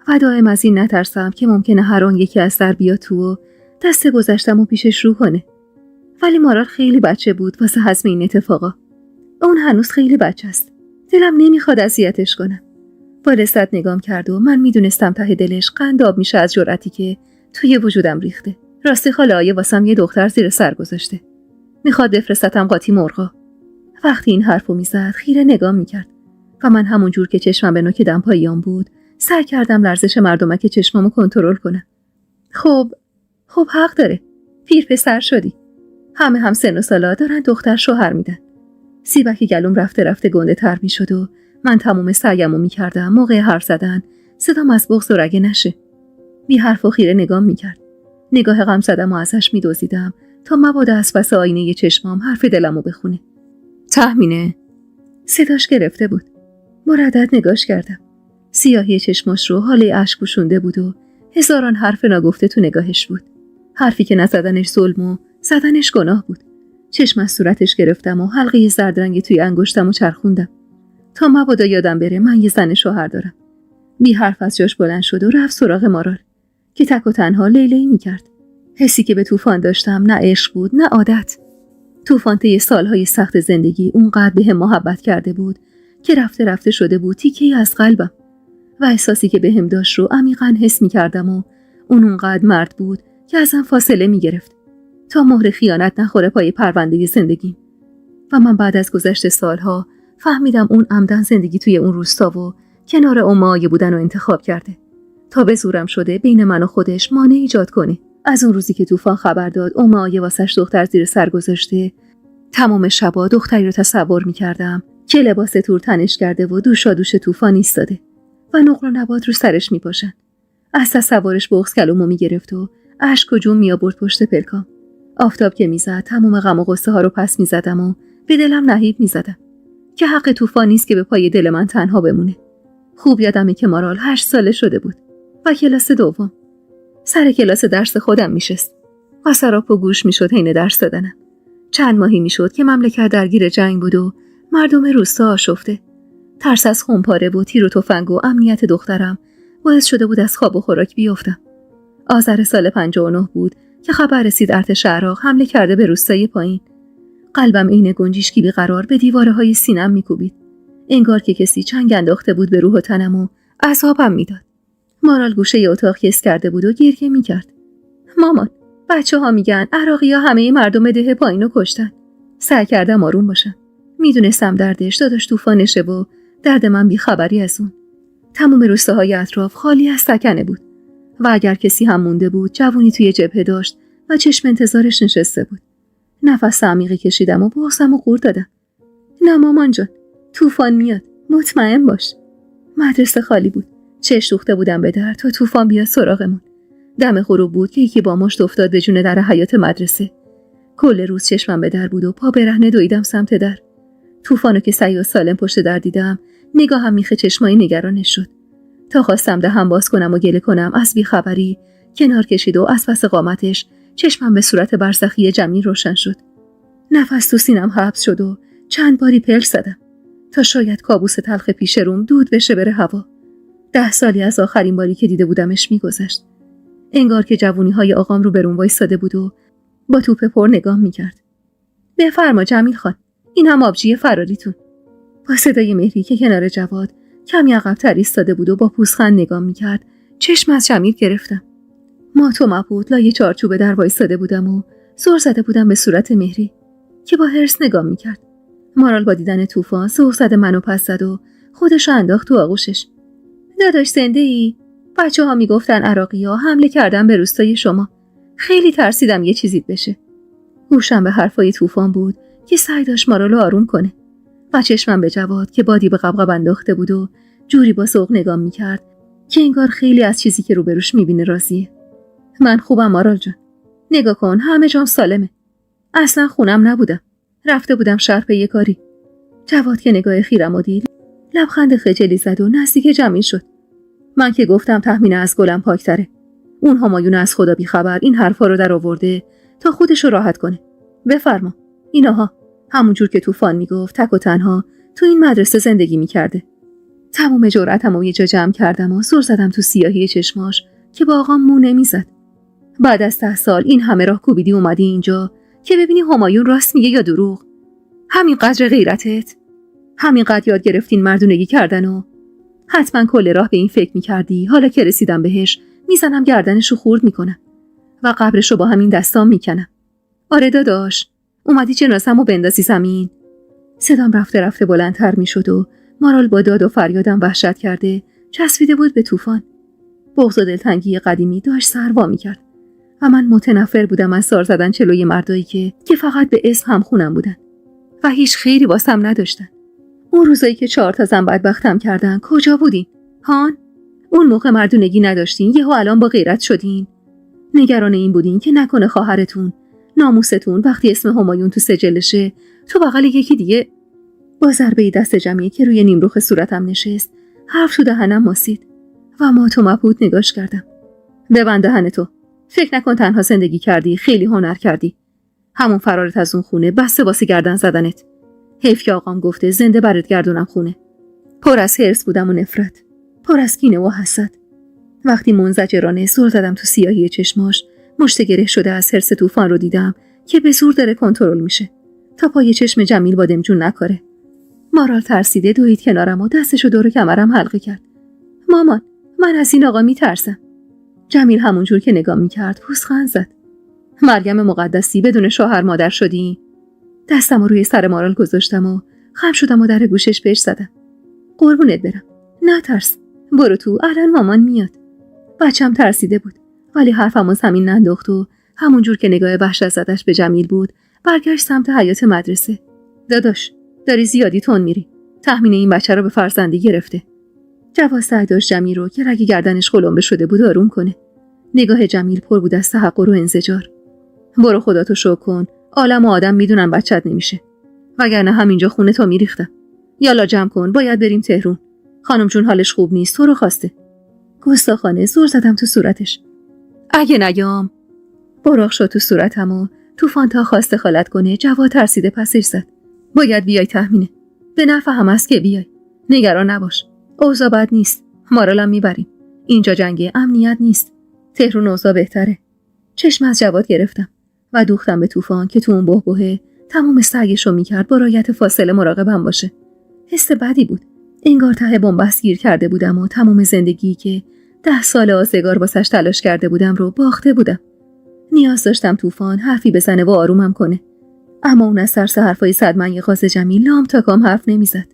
و دائم از این نترسم که ممکنه هر آن یکی از در بیاد تو و دست گذشتم و پیشش رو کنه. ولی مارال خیلی بچه بود واسه هضم این اتفاقا. اون هنوز خیلی بچه است. دلم نمیخواد اذیتش کنم. با لذت نگام کرد و من میدونستم ته دلش قنداب میشه از جرأتی که توی وجودم ریخته. راستی خاله آیه واسم یه دختر زیر سر گذاشته. میخواد بفرستتم قاطی مرغا. وقتی این حرفو میزد خیره نگام میکرد و من همون جور که چشمم به نوک دمپاییام بود سعی کردم لرزش مردمک چشمامو کنترل کنم. خب حق داره. پیر پسر شدی. همه هم سن و سالا دارن دختر شوهر میدن. سیبک گلوم رفته رفته گنده تر میشد و من تمام سعیمو میکردم موقع حرف زدن صدام از بغض و رگه نشه. بی حرف و خیره نگام میکرد. نگاه غم زدم و ازش میدوزیدم تا مبادا از پس آینه چشمام حرف دلمو بخونه. تهمینه؟ صداش گرفته بود. مردد نگاش کردم. سیاهی چشماش رو حاله اشک پوشونده بود و هزاران حرف ناگفته تو نگاهش بود. حرفی که نزدنش ظلم و زدنش گناه بود. چشم از صورتش گرفتم و حلقه زرد رنگی توی انگشتم و چرخوندم تا مبادا یادم بره من یه زن شوهر دارم. بی حرف از جاش بلند شد و رفت سراغ مارال که تک و تنها لیلی میکرد. حسی که به طوفان داشتم نه عشق بود نه عادت. طوفان طی سالهای سخت زندگی اونقدر بهم محبت کرده بود که رفته رفته شده بود تیکه‌ای از قلبم و احساسی که بهم داشت رو عمیقاً حس میکردم و اون اونقدر مرد بود که ازم فاصله میگرفت تا مهر خیانت نخوره پای پرونده زندگی. و من بعد از گذشت سالها فهمیدم اون عمدن زندگی توی اون روستا و کنار امایه بودن رو انتخاب کرده تا به زورم شده بین من و خودش مانع ایجاد کنه. از اون روزی که طوفان خبر داد امایه واسش دختر زیر سر گذاشته تمام شبا دختری رو تصور میکردم که لباس تور تنش کرده و دوشا دوش طوفان ایستاده و نقل و نبات رو سرش میپاشن. از تصورش بغض کلومو میگرفت و اشک و جون میآورد پشت پلکام. آفتاب که میزد تمام غم و غصه ها رو پس میزدم و به دلم نهیب میزدم که حق طوفان نیست که به پای دل من تنها بمونه. خوب یادمه که مارال 8 ساله شده بود و کلاس دوم. سر کلاس درس خودم میشست و سراپا گوش میشد حین درس دادنم. چند ماهی میشد که مملکت درگیر جنگ بود و مردم روستا آشفته. ترس از خونپاره و تیر و تفنگ و امنیت دخترم باعث شده بود از خواب و خوراک بیفتم. آذر سال 59 بود که خبر رسید ارتش عراق حمله کرده به روستای پایین. قلبم عین گنجشکی بیقرار به دیوارهای سینم میکوبید. انگار که کسی چنگ انداخته بود به روح و تنم و عذابم میداد. مارال گوشه اتاق کس کرده بود و گریه میکرد. مامان، بچه‌ها میگن عراقی‌ها همه مردم ده پایینو کشتن. سعی کردم آروم باشم. میدونستم دردش داداش طوفانشه و درد من بیخبری از اون. تمام روستاهای اطراف خالی از سکنه بود و اگر کسی هم مونده بود جوونی توی جبهه داشت و چشم انتظارش نشسته بود. نفس عمیقی کشیدم و بغضم و قورت دادم. نه مامان جان، طوفان میاد، مطمئن باش. مدرسه خالی بود. چش دوخته بودم به در تا طوفان بیاد سراغمون. دم غروب بود که یکی با مشت افتاد به جون در حیاط مدرسه. کل روز چشمم به در بود و پا برهنه دویدم سمت در. طوفانو که سعی و سالم پشت در دیدم نگاهم میخه چشمایی نگرانش شد تا خواستم دهن باز کنم و گله کنم از بیخبری کنار کشید و از پس قامتش چشمم به صورت برزخی جمیل روشن شد. نفس تو سینم حبس شد و چند باری پلک زدم تا شاید کابوس تلخ پیش روم دود بشه بره هوا. 10 سالی از آخرین باری که دیده بودمش میگذشت. انگار که جوونی‌های آقام رو برون وایساده بود و با توپ پر نگاه میکرد. بفرما جمیل خان، این هم آبجی فراریتون. با صدای مهری که کنار جواد کمی عقب‌تر ایستاده بود و با پوزخند نگاه میکرد چشم از جمیل گرفتم. مات و مبهوت لای چارچوب در وایساده بودم و زور زده بودم به صورت مهری که با حرص نگاه میکرد. مارال با دیدن طوفان سوق زده منو پس زد و خودشو انداخت تو آغوشش. داداش زنده ای؟ بچه‌ها میگفتن عراقی‌ها حمله کردن به روستای شما. خیلی ترسیدم یه چیزی بشه. گوشم به حرفای طوفان بود که سعی داشت مارالو آروم کنه و چشمم به جواد که بادی به قبقب انداخته بود و جوری با ذوق نگاه میکرد که انگار خیلی از چیزی که روبروش میبینه راضیه. من خوبم مارال جان. نگاه کن، همه جام سالمه. اصلا خونم نبودم. رفته بودم شهر به یه کاری. جواد که نگاه خیرم و دید، لبخند خجلی زد و نزدیک جمیل شد. من که گفتم تخمین از گلم پاکتره. اون همایون از خدا بی خبر این حرفا رو در آورده تا خودش رو راحت کنه. بفرما. اینها همونجور که طوفان میگفت تک و تنها تو این مدرسه زندگی میکرده. تمام جرأتمو یه جا جمع کردم و سر زدم تو سیاهی چشماش که با آقام مو نمیزد. بعد از 10 سال این همه راه کوبیدی اومدی اینجا که ببینی همایون راست میگه یا دروغ. همین قدر غیرتت، همین قدر یاد گرفتین مردونگی کردن و حتما کل راه به این فکر میکردی حالا که رسیدم بهش میزنم گردنشو خورد میکنم و قبرشو با همین دستام میکنم. آره داداش، اومدی جنازه‌مو بندازی زمین. صدام رفته رفته بلندتر میشد و مارال با داد و فریادم وحشت کرده چسبیده بود به طوفان. بغض و دلتنگی قدیمی داشت سر وا میکرد و من متنفر بودم از سار زدن چلوی مردایی که فقط به اسم هم خونم بودن و هیچ خیری واسم نداشتن. اون روزایی که 4 تا زن بدبختم کردن کجا بودین؟ هان؟ اون موقع مردونگی نداشتین یهو الان با غیرت شدین؟ نگران این بودین که نکنه خواهرتون، ناموستون وقتی اسم همایون تو سجلشه تو بغل یکی دیگه. با ضربه دست جمعی که روی نیمروخ صورتم نشست حرف تو دهنم ماسید و مات و مبهوت نگاش کردم. ببند دهن تو. فکر نکن تنها زندگی کردی، خیلی هنر کردی. همون فرارت از اون خونه بسته واسه گردن زدنت. حیف که آقام گفته زنده برات گردونم خونه. پر از حرص بودم و نفرت، پر از کینه و حسد. وقتی منزجرانه سر زدم تو سیاهی چشماش، مشت گره شده از حرص طوفان رو دیدم که به زور داره کنترل میشه تا پای چشم جمیل بادمجون نکاره. مارال ترسیده دوید کنارم و دستشو دور کمرم حلقه کرد. مامان، من از این آقا میترسم. جمیل همونجور که نگاه میکرد پوزخند زد. مریم مقدسی بدون شوهر مادر شدی؟ دستم روی سر مارال گذاشتم و خم شدم و در گوشش بهش زدم. قربونت برم، نترس، برو تو، الان مامان میاد. بچم ترسیده بود ولی حرفمو زمین ننداخت و همونجور که نگاه وحشت زدش به جمیل بود برگشت سمت حیاط مدرسه. داداش، داری زیادی تون میری. تخمین این بچه رو به فرزندی گرفته. جواد سعی داشت جمیل رو که رگ گردنش قلمبه شده بود آروم کنه. نگاه جمیل پر بود از تحقر و انزجار. برو خداتو شکر کن، عالم و آدم میدونن بچت نمیشه، وگرنه همینجا خونه تو میریختم. یالا جمع کن، باید بریم تهرون. خانم جون حالش خوب نیست، تو رو خواسته. گستاخانه زور زدم تو صورتش. اگه نیام. براق شد تو صورتم و طوفان تا خواست خالت کنه جواد ترسیده پسش زد. باید بیای تهمینه. به نفع هم است که بیای. نگران نباش. اوضاع بد نیست. مارالم میبریم. اینجا جنگ امنیت نیست. تهرون اوضاع بهتره. چشم از جواد گرفتم و دوختم به طوفان که تو اون بحبوحه تمام سعیشو میکرد با رعایت فاصله مراقبم باشه. حس بدی بود. انگار ته بنبست گیر کرده بودم و تمام زندگی که 10 سال آزگار واسش تلاش کرده بودم رو باخته بودم. نیاز داشتم طوفان حرفی بزنه و آرومم کنه. اما اون از ترس حرفای صدمنگ غاز جمیل لام تا کام حرف نمیزد.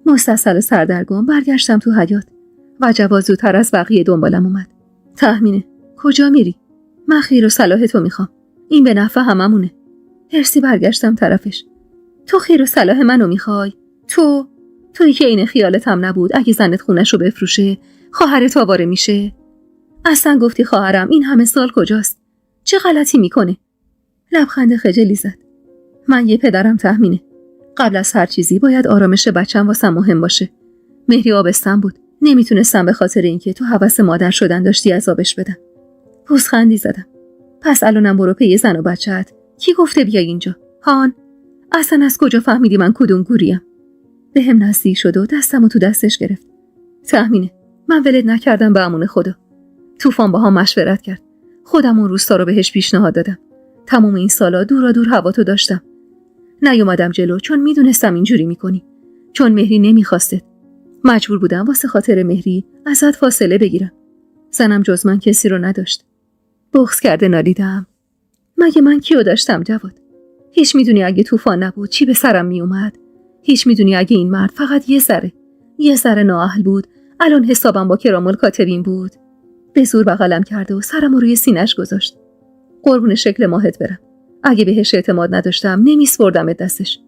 مستصل و سردرگم برگشتم تو حیاط و جواد زودتر از بقیه دنبالم اومد. تهمینه، کجا میری؟ من خیر و صلاح تو میخوام. این به نفع هممونه. هرسی برگشتم طرفش. تو خیر و صلاح منو میخوای؟ تویی که این خیالت هم نبود اگه زنت خونش رو بفروشه خواهرت آواره میشه؟ اصلا گفتی خواهرم این همه سال کجاست؟ چه غلطی میکنه؟ لبخند خجلی زد. من یه پدرم تهمینه. قبل از هر چیزی باید آرامش بچم واسم مهم باشه. مهری آبستن بود. نمیتونستم به خاطر اینکه تو هوس مادر شدن داشتی عذابش بدم. پوزخندی زدم. پس الانم برو پی زن و بچت. کی گفته بیای اینجا؟ هان؟ اصلا از کجا فهمیدی من کدوم گوریم؟ به هم نزدیک شد و دستمو تو دستش گرفت. تهمینه، من ولت نکردم به امون خدا. طوفان با هم مشورت کرد. خودم اون روستا رو بهش پیشنهاد دادم. تمام این سالا دورا دور هوا تو داشتم. نیومدم جلو چون میدونستم اینجوری میکنی. چون مهری نمیخواستت. مجبور بودم واسه خاطر مهری ازت فاصله بگیرم. زنم جز من کسی رو نداشت. بغض کرده نالیدم. مگه من کیو داشتم جواد؟ هیچ میدونی اگه طوفان نبود چی به سرم میومد؟ هیچ میدونی اگه این مرد فقط یه ذره نااهل بود الان حسابم با کرامل کاتبین بود؟ به زور بغلم کرده و سرم روی سینش گذاشت. قربون شکل ماهت برم. اگه بهش اعتماد نداشتم نمیسپردمت دستش.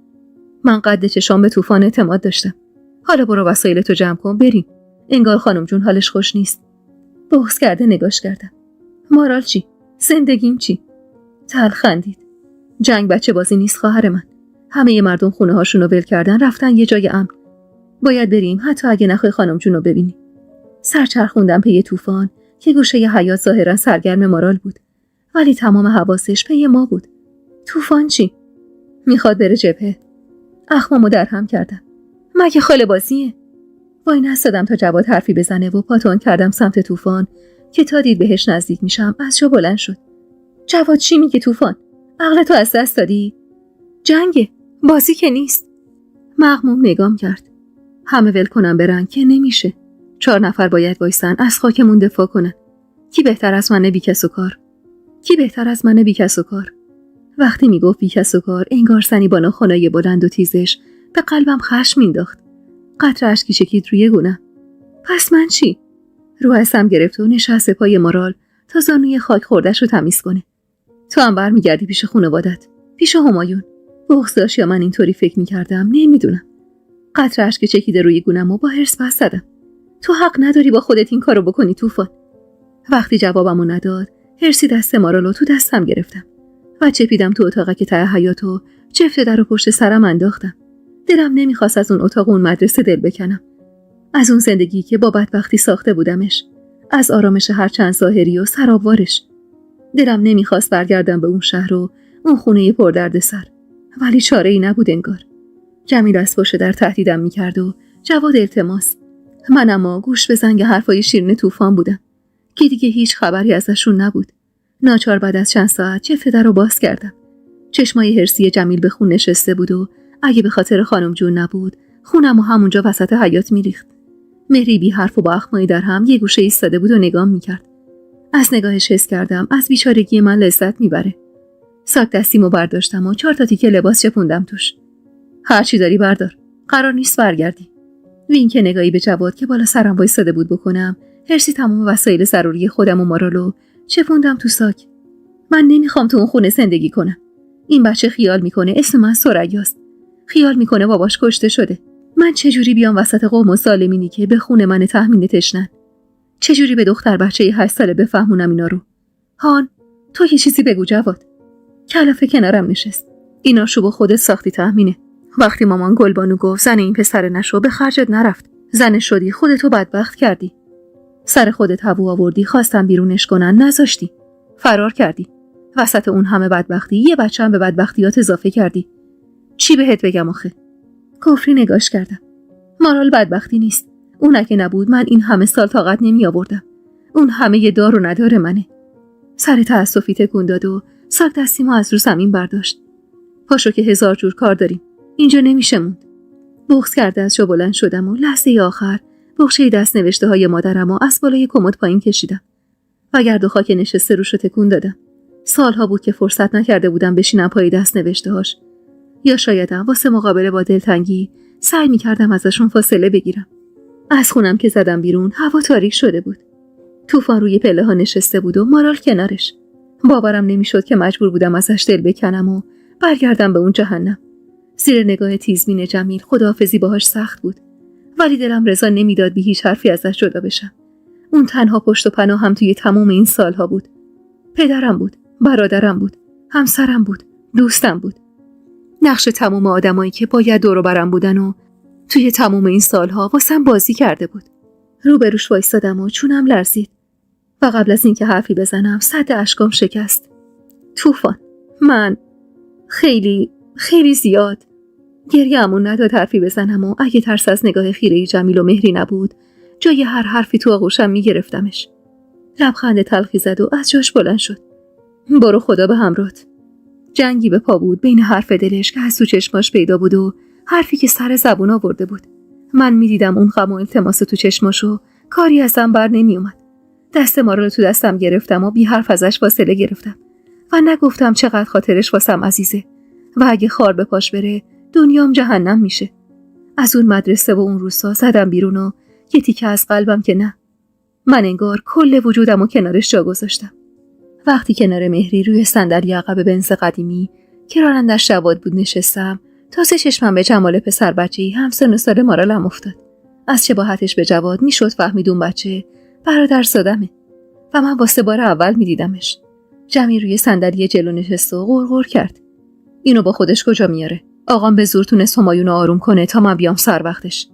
من قد چشام به طوفان اعتماد داشتم. حالا برو وسایلتو جمع کن بریم. انگار خانم جون حالش خوش نیست. بغض کرده نگاش کردم. مارال چی؟ زندگیم چی؟ تل خندید. جنگ بچه بازی نیست خواهر من. همه مردم خونه هاشونو ول کردن رفتن یه جای امن. باید بریم حتی اگه نخوای خانم جونو ببینی. سرچرخوندم پی طوفان که گوشه ی حیاط ظاهرا سرگرم مارال بود. ولی تمام حواسش پی ما بود. طوفان چی؟ میخواد بره جبهه. اخمامو درهم کردم. مگه خاله بازیه؟ وای نستادم تا جواد حرفی بزنه و پاتون کردم سمت طوفان که تا دید بهش نزدیک میشم از جا بلند شد. جواد چی میگه طوفان؟ عقلتو از دست دادی؟ جنگه، بازی که نیست. مغموم نگام کرد. همه ول کنم برن که نمیشه. 4 نفر باید وایسن از خاکمون دفاع کنن. کی بهتر از من بی کس و کار؟ کی بهتر از من بی کس و کار؟ وقتی میگفت بی کس و کار انگار سنی با ناخنای بلند و تیزش به قلبم خشم مینداخت. قطره اشکی چکید روی گونه‌ام. پس من چی؟ رو حسم گرفت و نشست پای مارال تا زانوی خاک خوردش رو تمیز کنه. تو هم برمیگردی پیش خانوادت، پیش همایون. بغض داشت یا من اینطوری فکر میکردم نمیدونم. قطره اشک چکیده روی گونه‌ام و با حرص پس زدم. تو حق نداری با خودت این کارو بکنی طوفان. وقتی جوابمو نداد حرصی دست مارالو تو دستم گرفتم و چپیدم تو اتاقی که ته حیاطو جفت در و پشت سرم انداختم. دلم نمیخواست از اون اتاق و اون مدرسه دل بکنم. از اون زندگی که با بدبختی ساخته بودمش. از آرامش هر چند ظاهری و سرابوارش. دلم نمیخواست برگردم به اون شهر و اون خونه پردرد سر. ولی چاره‌ای نبود انگار. جمیل از پشت در تهدیدم میکرد و جواد التماس. من اما گوش به زنگ حرفای شیرین طوفان بودم که دیگه هیچ خبری ازشون نبود. ناچار بعد از چند ساعت جفت در رو باز کردم. چشمای حرسی جمیل به خون نشسته بود و اگه به خاطر خانم جون نبود خونم و همونجا وسط حیاط میریخت. مهری بی حرف و با اخمای در هم یه گوشه ایستاده بود و نگام میکرد. از نگاهش حس کردم از بیچارگی من لذت میبره. ساک دستیمو برداشتم و 4 تا تیکه لباس چپوندم توش. هر چی داری بردار. قرار نیست برگردی. وین که نگاهی به جواد که بالا سرم وایساده بود بکنم، هرسی تمام وسایل ضروری خودم و مارالو چپوندم تو ساک. من نمیخوام تو اون خونه زندگی کنم. این بچه خیال میکنه اسم من ثریاست. خیال میکنه باباش کشته شده. من چجوری بیام وسط قوم و ظالمینی که به خون من تحمین تشنن؟ چجوری به دختر بچه 8 ساله بفهمونم اینا رو؟ هان، تو یه چیزی بگو جواد. کلافه کنارم نشست. ایناشو با خودت ساختی تحمینه. وقتی مامان گلبانو گفت زن این پسر نشو به خرجت نرفت. زن شدی خودتو بدبخت کردی. سر خودت هوو آوردی خواستم بیرونش کنن نذاشتی. فرار کردی. وسط اون همه بدبختی یه بچه هم به بدبختیات اضافه کردی. چی بهت بگم آخه؟ کفری نگاش کردم. مارال بدبختی نیست. اون اگه نبود من این همه سال طاقت نمی آوردم. اون همه ی دار و ندار منه. سر تأسفی تکون داد و ساک دستیمو از رو زمین برداشت. پاشو که 1000 جور کار داریم. اینجا نمیشه موند. بغض کرده از جا بلند شدم و لحظه آخر بخشه دست نوشته های مادرم و از بالای کمد پایین کشیدم و گرد و خاک نشسته روش تکون دادم. سالها بود که فرصت نکرده بودم بشینم پای دست نوشته هاش. یا شایدم واسه مقابله با دلتنگی سعی میکردم ازشون فاصله بگیرم. از خونم که زدم بیرون هوا تاریک شده بود. طوفان روی پله ها نشسته بود و مارال کنارش. باورم نمیشد که مجبور بودم ازش دل بکنم و برگردم به اون جهنم. زیر نگاه تیزبین جمیل خداحافظی باهاش سخت بود. ولی دلم رضا نمیداد بی هیچ حرفی ازش جدا بشم. اون تنها پشت و پناهم توی تمام این سالها بود. پدرم بود، برادرم بود، همسرم بود، دوستم بود. نقش تمام آدمایی که باید دور و برم بودن و توی تمام این سالها واسم بازی کرده بود. روبروش وایسادم و چونم لرزید. و قبل از اینکه حرفی بزنم سد اشکام شکست. طوفان، من خیلی زیاد گریه‌مون نداد حرفی بزنم و اگه ترس از نگاه خیره جمیل و مهری نبود جای هر حرفی تو آغوشم میگرفتمش. لبخند تلخی زد و از جاش بلند شد. برو خدا به همراهت. جنگی به پا بود بین حرف دلش که از تو چشماش پیدا بود و حرفی که سر زبون آورده بود. من میدیدم اون غم و التماس تو چشماشو کاری ازم بر نمی اومد. دست مارالو تو دستم گرفتم و بی حرف ازش فاصله گرفتم و نگفتم چقدر خاطرش واسم عزیزه و اگه خار به پاش بره دنیام جهنم میشه. از اون مدرسه و اون روستا زدم بیرون و یه تیکه از قلبم که نه. من انگار کل وجودم و کنارش جا گذاشتم. وقتی کنار مهری روی صندلی عقب بنز قدیمی که رانندش جواد بود نشستم، تازه چشمم به جمال پسر بچه‌ای همسن و سال مارالم افتاد. از شباهتش به جواد میشد فهمید اون بچه برادرزادمه و من واسه بار اول میدیدمش. جمیل روی صندلی جلو نشست و غرغر کرد. اینو با خودش کجا میاره؟ آقام به زور تونست همایون رو آروم کنه تا من بیام سر وقتش.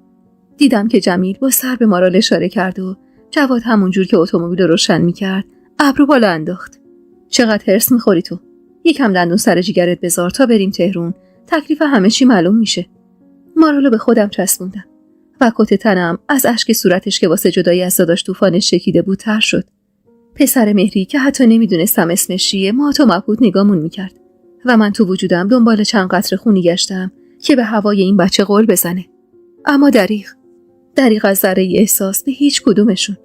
دیدم که جمیل با سر به مارال اشاره کرد و جواد همونجور که اتومبیل رو روشن میکرد ابرو بالا انداخت. چقدر هرس میخوری تو؟ یکم دندون سر جیگرت بذار تا بریم تهرون، تکلیف همه چی معلوم میشه. مارالو به خودم چسبوندم و کت تنم از اشک صورتش که واسه جدایی از داداش طوفانش شکیده بود تر شد. پسر مهری که حتی نمیدونستم اسمش چیه مات و مبهوت نگامون میکرد و من تو وجودم دنبال چند قطره خونی گشتم که به هوای این بچه قول بزنه. اما دریغ از ذره احساس به هیچ کدومشون.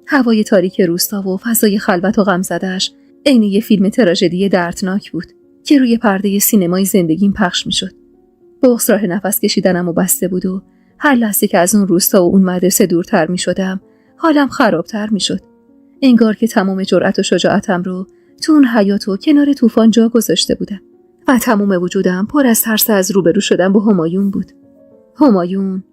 هوای تاریک روستا و فضای خلوت و غمزده‌اش عین یه فیلم تراژدی دردناک بود که روی پرده سینمای زندگیم پخش میشد. بغض راه نفس کشیدنمو بسته بود و هر لحظه که از اون روستا و اون مدرسه دورتر میشدم حالم خرابتر میشد. انگار که تمام جرأت و شجاعتم رو تو اون حیاط و کنار طوفان جا گذاشته بودم و تمام وجودم پر از ترس از روبرو شدن با همایون بود. همایون.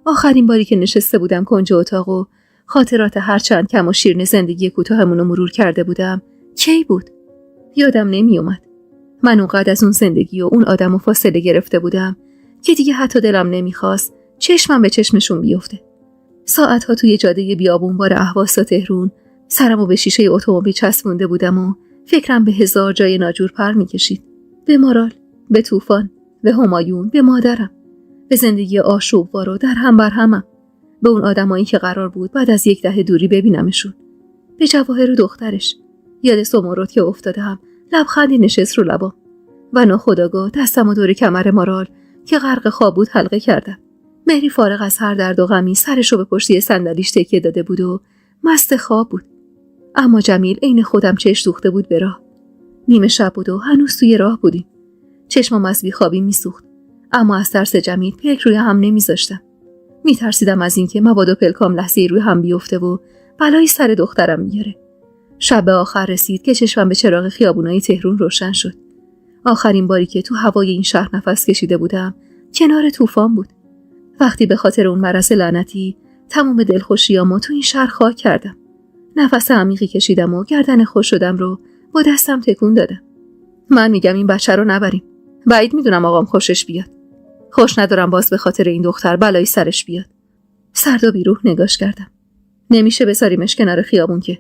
آخرین باری که نشسته بودم کنج اتاق و خاطرات هرچند کم و شیرین زندگی کوتاهمون رو مرور کرده بودم کی بود؟ یادم نمی اومد. من اونقدر از اون زندگی و اون آدمو فاصله گرفته بودم که دیگه حتی دلم نمیخواست چشمم به چشمشون بیفته. ساعتها توی جاده بیابونبار اهواز تا تهرون سرمو به شیشه اتومبیل چسبونده بودم و فکرم به هزار جای ناجور پر میکشید. به مارال، به طوفان، به همایون، به مادرم، به زندگی آشوبوار و در هم بر همم، به اون آدمایی که قرار بود بعد از 10 دهه دوری ببینمشون، به جواهر و دخترش. یاد سمرد که افتادم لبخندی نشست رو لبام و ناخودآگاه دستم و دور کمر مارال که غرق خواب بود حلقه کردم. مهری فارغ از هر درد و غمی سرشو به پشتی صندلیش تکیه داده بود و مست خواب بود. اما جمیل عین خودم چش دوخته بود به راه. نیمه شب بود و هنوز توی راه بودیم. چشمم از بیخوابی میسوخت، اما از ترس جمیل پلک روی هم نمیذاشتم. میترسیدم از اینکه مبادا پلکام لحظه‌ای روی هم بیفته و بلایی سر دخترم میاره. شب آخر رسید که چشمم به چراغ خیابونای تهرون روشن شد. آخرین باری که تو هوای این شهر نفس کشیده بودم کنار طوفان بود. وقتی به خاطر اون مرض لعنتی تمام دلخوشیامو تو این شهر خاک کردم. نفس عمیقی کشیدم و گردن خوش شدم رو با دستم تکون دادم. من میگم این بچه رو نبریم. بعید میدونم آقام خوشش بیاد. خوش ندارم باز به خاطر این دختر بلایی سرش بیاد. سرد و بیروح نگاش کردم. نمیشه بذاریمش کنار خیابون که.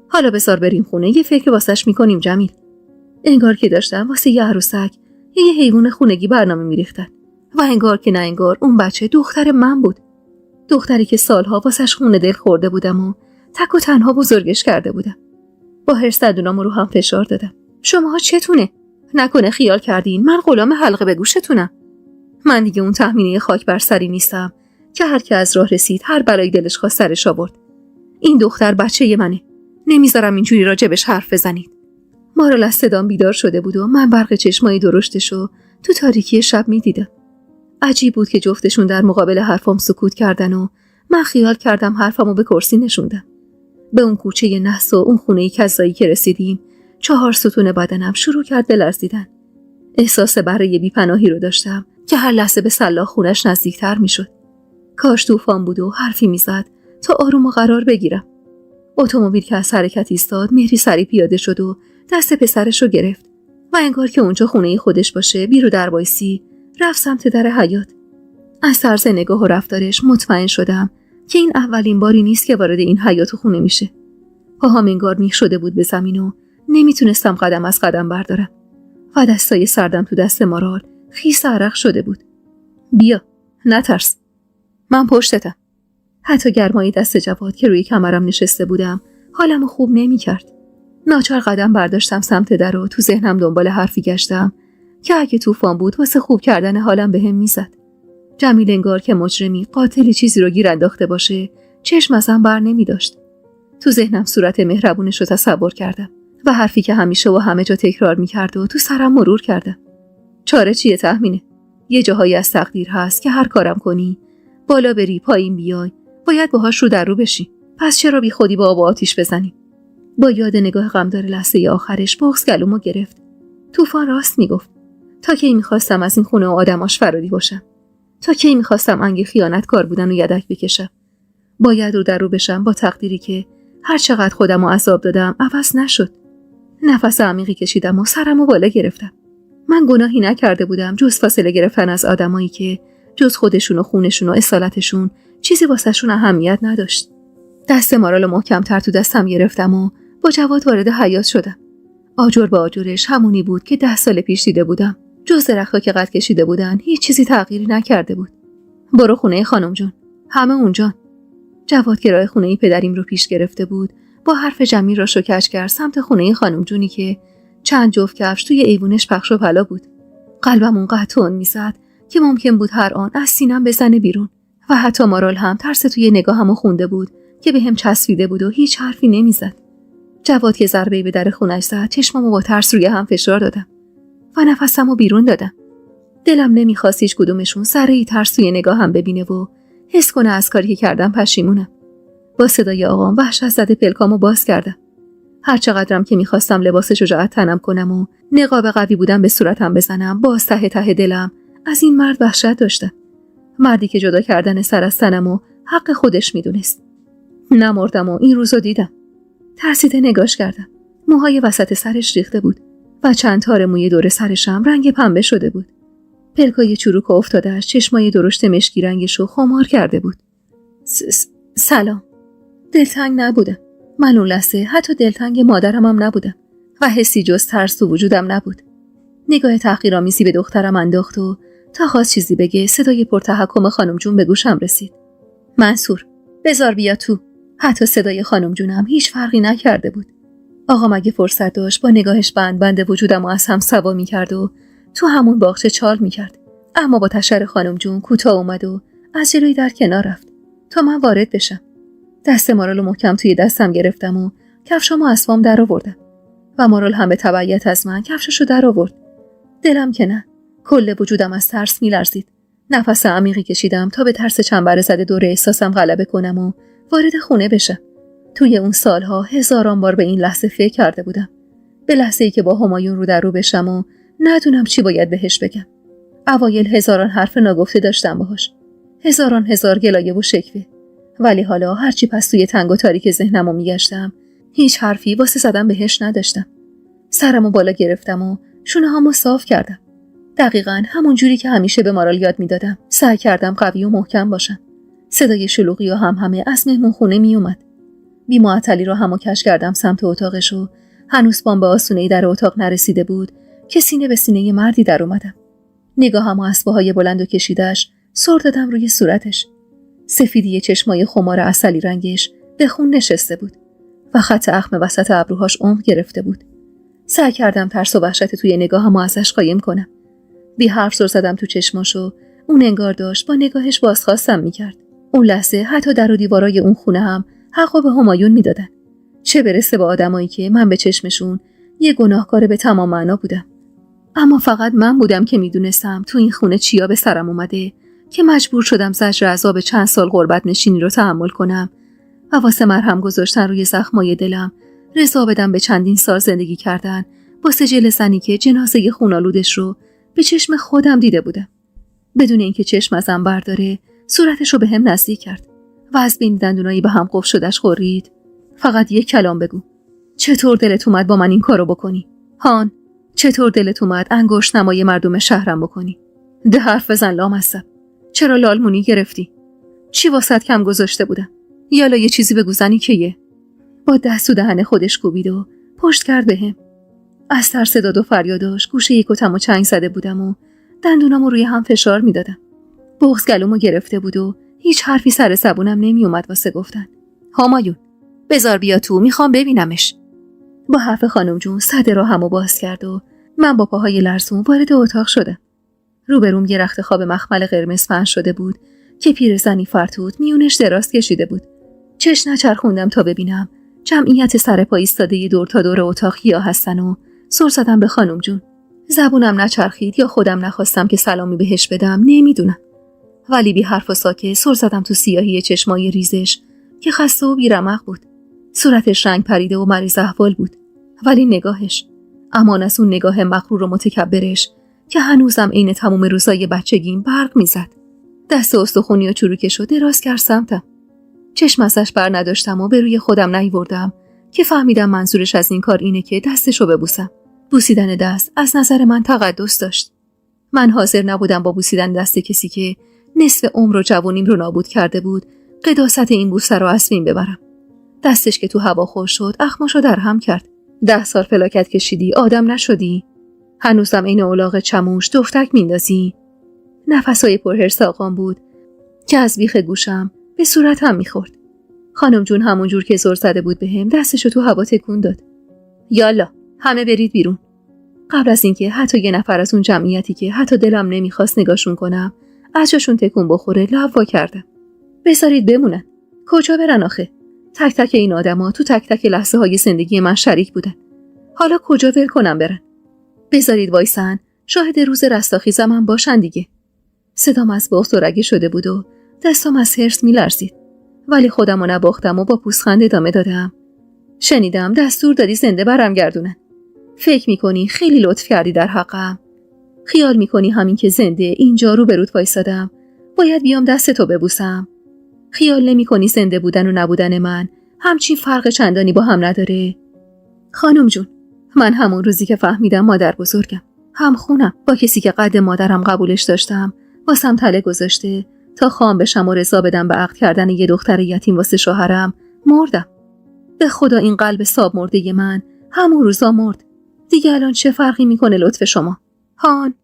حالا بذار بریم خونه یه فکر واسش میکنیم جمیل. انگار که داشتم واسه یه عروسک یه حیوان خونگی برنامه میریختن و انگار که نه انگار اون بچه دختر من بود. دختری که سالها واسش خونه دل خورده بودم و تک و تنها بزرگش کرده بودم. با هرس دندونامو رو هم فشار دادم. شماها چتونه؟ نکنه خیال کردین من غلام حلقه به گوشتونم. من دیگه اون تهمینه خاک بر سری نیستم که هر کی از راه رسید هر بلایی دلش خواست سرش آورد. این دختر بچه منه. نمیذارم اینجوری راجبش حرف بزنید. مارال از صدام بیدار شده بود و من برق چشمای درشتشو تو تاریکی شب میدیدم. عجیب بود که جفتشون در مقابل حرفام سکوت کردن و من خیال کردم حرفمو به کرسی نشوندم. به اون کوچه نحس و اون خونه کذایی که رسیدیم 4 ستون بدنم شروع کرد به لرزیدن. احساس بره بی‌پناهی رو داشتم که هر لحظه به سلاخ خونش نزدیکتر میشد. کاش طوفان بود و حرفی میزد تا آروم و قرار بگیرم. اتومبیل که از حرکت ایستاد مهری سری پیاده شد و دست پسرش رو گرفت و انگار که اونجا خونه خودش باشه بیرو در وایسی رفت سمت در حیاط. از طرز نگاه و رفتارش مطمئن شدم که این اولین باری نیست که وارد این حیاط و خونه میشه. پاهام انگار میخ شده بود به زمین و نمیتونستم قدم از قدم بردارم و دستای سردم تو دست مارال خیس عرق شده بود. بیا، نترس. من پشتتم. حتی گرمای دست جواد که روی کمرم نشسته بودم حالمو خوب نمیکرد. ناچار قدم برداشتم سمت در و تو ذهنم دنبال حرفی گشتم که اگه طوفان بود واسه خوب کردن حالم بهم میزد. جمیل انگار که مجرمی قاتلی چیزی رو گیر انداخته باشه چشم ازم بر نمی داشت. تو ذهنم صورت مهربونش رو تصور کردم و حرفی که همیشه و همه جا تکرار میکرد و تو سرم مرور کردم. چاره چیه تهمینه؟ یه جاهایی از تقدیر هست که هر کارم کنی بالا بری پایین بیای باید باهاش رو در رو بشی. پس چرا بی خودی با آب و آتیش بزنی؟ با یاد نگاه غمدار لحظه آخرش بغض گلومو گرفت. طوفان راست میگفت. تا کی میخواستم از این خونه و آدماش فراری باشم؟ تا کی میخواستم انگ خیانتکار بودن و یدک بکشم؟ باید رو در رو بشم با تقدیری که هر چقدر خودمو عذاب دادم عوض نشد. نفس عمیقی کشیدم و سرمو بالا گرفتم. من گناهی نکرده بودم جز فاصله گرفتن از آدمایی که جز خودشون و خونشون و اصالتشون چیزی واسهشون اهمیت نداشت. دست مارالو محکم‌تر تو دستم گرفتم و با جواد وارد حیاط شدم. آجر به آجرش همونی بود که 10 سال پیش دیده بودم. جز درخت‌ها که قد کشیده بودن هیچ چیزی تغییری نکرده بود. برو خونه خانم جون. همه اونجان. جواد که راه خونه پدریم رو پیش گرفته بود با حرف جمیل را شکج کرد سمت خونه خانم جونی که چند جفت کفش توی ایوونش پخش و پلا بود. قلبم اونقدر تند میزد که ممکن بود هر آن از سینم بزنه بیرون و حتی مارال هم ترس توی نگاهمو خونده بود که بهم چسبیده بود و هیچ حرفی نمیزد. جواد که ضربه‌ای به در خونش زد چشمامو با ترس روی هم فشار دادم و نفسمو بیرون دادم. دلم نمیخواست هیچ کدومشون ذره‌ای ترس توی نگاهم ببینه و حس کنه از کاری که کردم پشیمونم. با صدای آقام وحشت زده پلکامو باز کردم. هر چقدرم که میخواستم لباس شجاعت تنم کنم و نقاب قوی بودم به صورتم بزنم، باز ته ته دلم از این مرد وحشت داشتم. مردی که جدا کردن سر از تنم و حق خودش میدونست. نمردم و این روزو دیدم. ترسیده نگاش کردم. موهای وسط سرش ریخته بود و چند تار موی دور سرشم رنگ پنبه شده بود. پلکای چروک افتاده‌اش چشمای درشت مشکی رنگشو خمار کرده بود. سلام. دلتنگ نبودم. من اون لحظه حتی دلتنگ مادرم هم نبودم و حسی جز ترس تو وجودم نبود. نگاه تحقیرآمیزی به دخترم انداخت و تا خواست چیزی بگه صدای پرتحکم خانم جون به گوشم رسید. منصور، بذار بیا تو. حتی صدای خانم جونم هیچ فرقی نکرده بود. آقا مگه فرصت داشت با نگاهش بند وجودم رو از هم سوا می‌کرد و تو همون باغچه چال می‌کرد. اما با تشر خانم جون کوتاه اومد و از جلوی در کنار رفت تا من وارد بشم. دست مارالو محکم توی دستم گرفتم و کفشامو از پام در آوردم و مارال هم به تبعیت از من کفششو در آورد. دلم که نه، کل وجودم از ترس میلرزید. نفس عمیقی کشیدم تا به ترس چنبره زده دور احساسم غلبه کنم و وارد خونه بشم. توی اون سالها هزاران بار به این لحظه فکر کرده بودم. به لحظه‌ای که با همایون رو در رو بشم و ندونم چی باید بهش بگم. اوایل هزاران حرف ناگفته داشتم باهاش. هزار گلایه و شکوه. ولی حالا هرچی پس توی تنگ و تاریک ذهنمو میگشتم هیچ حرفی واسه زدن بهش نداشتم. سرمو بالا گرفتم و شونه‌هامو صاف کردم. دقیقاً همون جوری که همیشه به مارال یاد میدادم. سعی کردم قوی و محکم باشم. صدای شلوغی و همهمه از مهمونخونه میومد. بی‌معطلی رو همو کش کردم سمت اتاقش و هنوز پام به آسونه‌ای در اتاق نرسیده بود که سینه به سینه مردی در اومدم. نگاهمو از پاهای بلند و کشیده‌اش سر دادم روی صورتش. سفیدی چشمای خمار عسلی رنگش به خون نشسته بود و خط اخم وسط ابروهاش عمق گرفته بود. سعی کردم ترس و وحشت توی نگاهمو ازش قایم کنم. بی حرف سر زدم تو چشماشو. اون انگار داشت با نگاهش بازخواستم میکرد. اون لحظه حتی در و دیوارای اون خونه هم حقو به همایون میدادن. چه برسه به آدمایی که من به چشمشون یه گناهکار به تمام معنا بودم. اما فقط من بودم که میدونستم تو این خونه چیا به سرم اومده که مجبور شدم زجر عذاب چند سال غربت نشینی رو تحمل کنم و واسه مرهم گذاشتن روی زخمای دلم رضا بدم به چندین سال زندگی کردن با سجل زنی که جنازه خونالودش رو به چشم خودم دیده بودم. بدون اینکه چشم ازم برداره صورتش رو به هم نزدیک کرد و از بین دندونایی به هم قفل شدش خورید. فقط یک کلام بگو. چطور دلت اومد با من این کارو بکنی؟ هان، چطور دلت اومد انگشت نمای مردم شهرم بکنی؟ ده حرف بزن لامصب. چرا لالمونی گرفتی؟ چی واسط کم گذاشته بودم؟ یالا یه چیزی بگو زنی کیه؟ با دست و دهن خودش کوبید و پشت کرد بهم. از ترس داد و فریاداش گوشه یک کتمو چنگ زده بودم و دندونامو روی هم فشار میدادم. بغض گلومو گرفته بود و هیچ حرفی سر زبونم نمی اومد واسه گفتن. همایون، بذار بیا تو، میخوام ببینمش. با حرف خانم جون صد راهمو باز کرد و من با پاهای لرزون وارد اتاق شدم. روبروم یه رخت خواب مخمل قرمز پهن شده بود که پیرزنی فرتوت میونش دراز کشیده بود. چشم نچرخوندم تا ببینم جمعیت سر پا ایستاده دور تا دور اتاق کیا هستن و سر زدم به خانم جون. زبونم نچرخید یا خودم نخواستم که سلامی بهش بدم، نمیدونم. ولی بی حرف و ساکت سر زدم تو سیاهی چشمای ریزش که خسته و بیرمق بود. صورتش رنگ پریده و مریض احوال بود، ولی نگاهش، امان از اون نگاه مغرور و متکبرش که هنوزم عین تمام روزای بچگیم برق میزد. دست استخونی و چروکشو دراز کرد سمتم. چشم ازش بر نداشتم و به روی خودم نیوردم که فهمیدم منظورش از این کار اینه که دستشو ببوسم. بوسیدن دست از نظر من تقدس داشت. من حاضر نبودم با بوسیدن دست کسی که نصف عمر و جوانیم رو نابود کرده بود قداست این بوسه رو از بین ببرم. دستش که تو هوا خشک شد اخماشو در هم کرد. 10 سال فلاکت کشیدی آدم نشدی؟ هنوزم این الاغ چموش دفتک میندازی؟ نفسای پرحرص آقام بود که از بیخ گوشم به صورتم میخورد. خانم جون همون جور که زور زده بود بهم دستشو تو هوا تکون داد. یالا همه برید بیرون. قبل از اینکه حتی یه نفر از اون جمعیتی که حتی دلم نمیخواست نگاشون کنم از جاشون تکون بخوره لب وا کردم. بذارید بمونن. کجا برن آخه؟ تک تک این آدما تو تک تک لحظه های زندگی من شریک بودن. حالا کجا ول کنم برن؟ بذارید وایسن شاهد روز رستاخیزم هم باشن دیگه. صدام از بغض و رگه شده بود و دستام از حرص میلرزید، ولی خودمو نباختم و با پوزخند ادامه دادم. شنیدم دستور دادی زنده برم گردونن. فکر میکنی خیلی لطف کردی در حقم؟ خیال میکنی همین که زنده اینجا رو برود وایسادم باید بیام دستتو ببوسم؟ خیال نمیکنی زنده بودن و نبودن من همچین فرق چندانی با هم نداره؟ خانم جون، من همون روزی که فهمیدم مادر بزرگم هم خونم با کسی که قد مادرم قبولش داشتم واسم تله گذاشته تا خام بشم و رضا بدم به عقد کردن یه دختر یتیم واسه شوهرم، مردم. به خدا این قلب ساب مرده من همون روزا مرد. دیگه الان چه فرقی میکنه لطف شما؟ هان،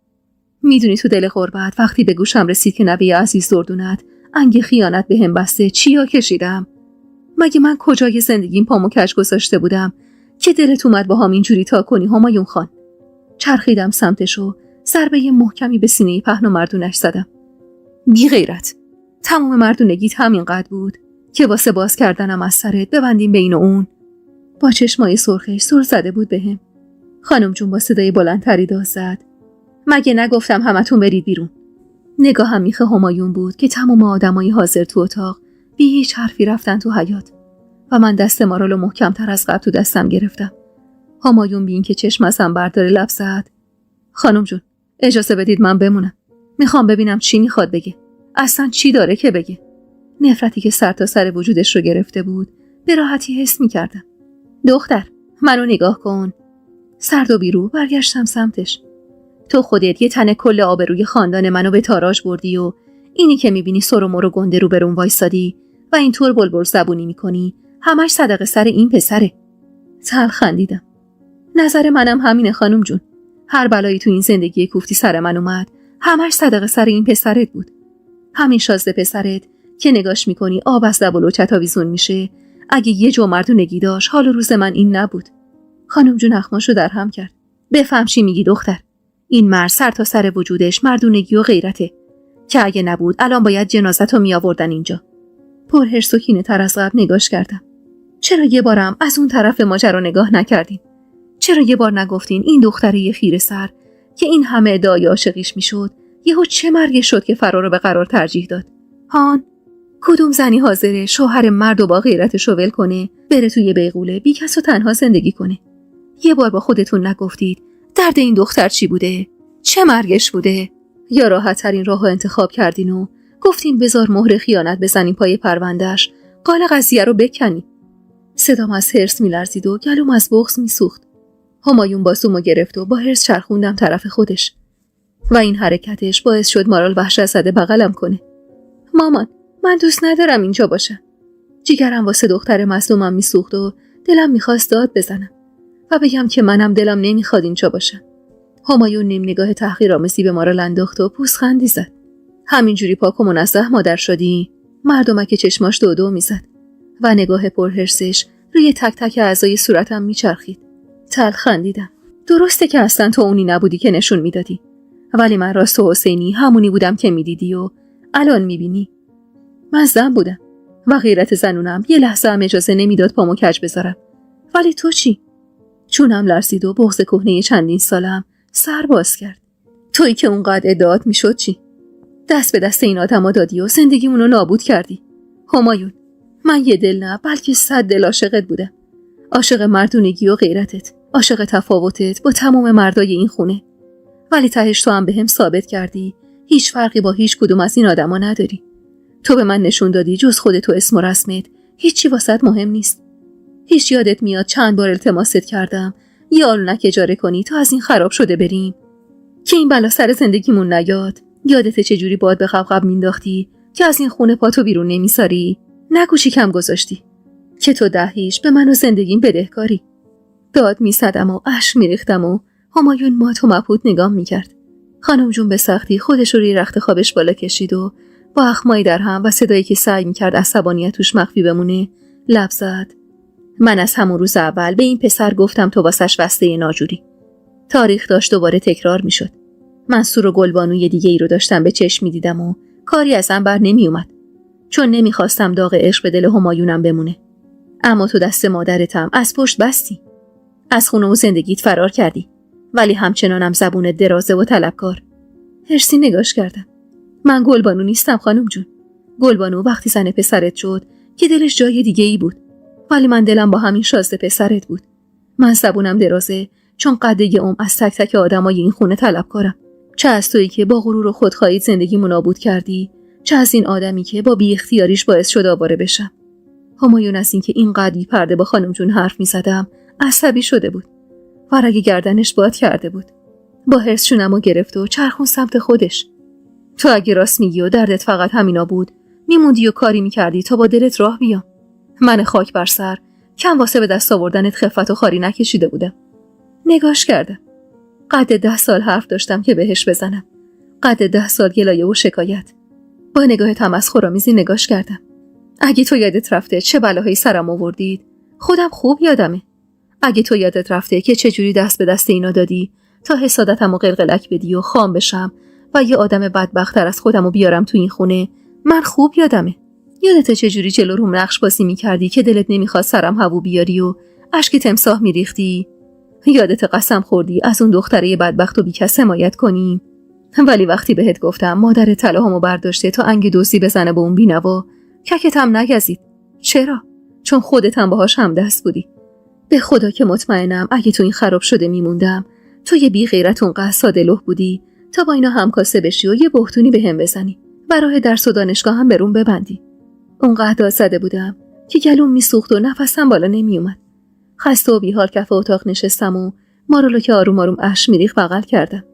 میدونی تو دل غربت وقتی به گوشم رسید که نبی عزیز دردونت انگ خیانت به هم بسته چیا کشیدم؟ مگه من کجای زندگیم پامو کج گذاشته بودم که دلت اومد با هم اینجوری تا کنی همایون خان؟ چرخیدم سمتشو، ضربه محکمی به سینه پهن و مردونش زدم. بی غیرت، تمام مردونگیت همینقدر بود که واسه باز کردنم از سرت ببندیم بین اون؟ با چشمای سرخش سر زده بود بهم. خانم جون با صدای بلندتری داد زد. مگه نگفتم همتون برید بیرون؟ نگاهم میخ همایون بود که تمام آدمای حاضر تو اتاق بی هیچ حرفی رفتن تو حیاط و من دست مارالو محکم‌تر از قبل تو دستم گرفتم. همایون بی این که چشم ازم برداره لب زد. خانم جون اجازه بدید من بمونم. میخوام ببینم چی میخواد بگه. اصلا چی داره که بگه؟ نفرتی که سر تا سر وجودش رو گرفته بود به راحتی حس میکردم. دختر منو نگاه کن. سرد و بیرو برگشتم سمتش. تو خودت یه تنه کل آبروی خاندان منو به تاراج بردی و اینی که میبینی سر و مر و گنده رو برون وایسادی و اینطور بلبل زبونی میکنی همش صدقه سر این پسره. تلخ خندیدم. نظر منم همینه خانم جون. هر بلایی تو این زندگی کوفتی سر من اومد همش صدقه سر این پسرت بود. همین شازده پسرت که نگاش میکنی آب از لب و لوچت آویزون میشه اگه یه جو مردونگی داشت حال روز من این نبود. خانم جون اخماشو در هم کرد. بفهم چی میگی دختر. این مرد سر تا سر وجودش مردونگی و غیرته که اگه نبود الان باید جنازتو می آوردن اینجا. پرحرص و کینه تر از قبل نگاش کردم. چرا یه بارم از اون طرف ماجرا نگاه نکردین؟ چرا یه بار نگفتین این دختره خیره سر که این همه ادعای عاشقیش میشد یهو چه مرگی شد که فرار رو به قرار ترجیح داد؟ هان، کدوم زنی حاضره شوهر مرد و با غیرتش ول کنه بره توی بیغوله بی کس و تنها زندگی کنه؟ یه بار با خودتون نگفتید درد این دختر چی بوده؟ چه مرگش بوده؟ یا راحت ترین راهو انتخاب کردین و گفتین بذار مهر خیانت بزنین پای پروندهش قال قضیه رو بکنی. صدام از حرص میلرزید و گلوم از بغض میسوخت. همایون باسومو گرفت و با حرص چرخوندم طرف خودش و این حرکتش باعث شد مارال وحشت زده بغلم کنه. مامان من دوست ندارم اینجا باشم. جیگرم واسه دختر مظلومم میسوخت و دلم میخواست داد بزنم و بگم که منم دلم نمیخواد اینجا باشم. همایون نیم نگاه تحقیرآمیزی به مارال انداخت و پوزخندی زد. همینجوری پاک و منزه مادر شدی؟ مردمک چشماش دو میزد و نگاه پرحرصش روی تک تک اعضای صورتم میچرخید. تلخ خندیدم. درسته که اصلا تو اونی نبودی که نشون میدادی، ولی من راست و حسینی همونی بودم که میدیدی و الان میبینی. من زن بودم و غیرت زنونم یه لحظه هم اجازه نمیداد پامو کج بذارم. ولی تو چی؟ چونم لرزید و بغض کهنه چندین سالم سر باز کرد. تویی که اونقدر ادعات میشد چی؟ دست به دست این آدما دادی و زندگیمونو نابود کردی. همایون من یه دل نه بلکه 100 دل عاشقت بودم. عاشق مردونگی و غیرتت، عاشق تفاوتت با تمام مردای این خونه. ولی تهش تو هم بهم ثابت کردی هیچ فرقی با هیچ کدوم از این آدما نداری. تو به من نشون دادی جز خودت و اسم و رسمت هیچی واسط مهم نیست. هیچ یادت میاد چند بار التماست کردم یه آلونک اجاره کنی تا از این خراب شده بریم که این بلا سر زندگیمون نیاد؟ یادت چجوری باد به قبقب مینداختی که از این خونه پاتو بیرون نمیساری؟ نگو چی کم گذاشتی که تو دهیش به من و زندگیم بدهکاری. داد میزدم و اشک میریختم و همایون مات و مبهوت نگام میکرد. خانم جون به سختی خودش رو روی رخت خوابش بالا کشید و با اخمایی در هم و صدایی که سعی میکرد عصبانیت توش مخفی بمونه لب زد. من از همون روز اول به این پسر گفتم تو واسش وسته ناجوری. تاریخ داشت دوباره تکرار میشد. منصور و گلبانوی دیگه ای رو داشتم به چشم میدیدم و کاری ازم بر نمی اومد. چون نمیخواستم داغ عشق به دل همایونم بمونه. اما تو دست مادرتم از پشت بستی. از خونه و زندگیت فرار کردی. ولی همچنانم زبون درازه و طلبکار. هرسی نگاش کردم. من گلبانو نیستم خانم جون. گلبانو وقتی زن پسرت شد که دلش جای دیگه ای بود. ولی من دلم با همین شازده پسرت بود. من زبونم درازه چون قده از تک تک آدمای این خونه طلبکارم. چه از تویی که با غرور و خودخواهی زندگیمو نابود کردی، چه از این آدمی که با بی اختیاریش باعث شد آواره بشم. همایون از این که اینقدر بی پرده با خانم جون حرف می زدم عصبی شده بود. ورق گردنش باد کرده بود. با حرص شونمو گرفت و چرخون سمت خودش. تو اگه راست میگی و دردت فقط همینا بود، میموندی و کاری میکردی تا با دلت راه بیام. من خاک بر سر کم واسه به دست آوردنت خفت و خاری نکشیده بودم. نگاش کردم. قد 10 سال حرف داشتم که بهش بزنم. قد 10 سال گلایه و شکایت. با نگاه تمسخرآمیزی نگاش کردم. اگه تو یادت رفته چه بلاهایی سرم آوردید، خودم خوب یادمه. اگه تو یادت رفته که چجوری دست به دست اینا دادی تا حسادتم و قلقلک بدی و خام بشم و یه آدم بدبخت‌تر از خودمو بیارم تو این خونه، من خوب یادمه. یادت چجوری جلو روم نقش بازی می‌کردی که دلت نمی‌خواد سرم هوو بیاری و اشک تمساح می‌ریختی؟ یادت قسم خوردی از اون دختره بدبخت و بی‌کس حمایت کنی؟ ولی وقتی بهت گفتم مادر طلاهامو برداشته تا انگ دوزی بزنه به اون بینوا، ککت هم نگزید. چرا؟ چون خودت هم باهاش همدست بودی. به خدا که مطمئنم اگه تو این خراب شده میموندم، تو یه بی غیرت اونقدر ساده‌لوح بودی تا با اینا همکاسه بشی و یه بهتونی بهم بزنی و راه درس و دانشگاه هم برون ببندی. اونقدر داد زده بودم که گلوم میسوخت و نفسم بالا نمیومد. خسته و بیحال کف اتاق نشستم و مارولو که آروم آروم اشک میریخت بغل کردم.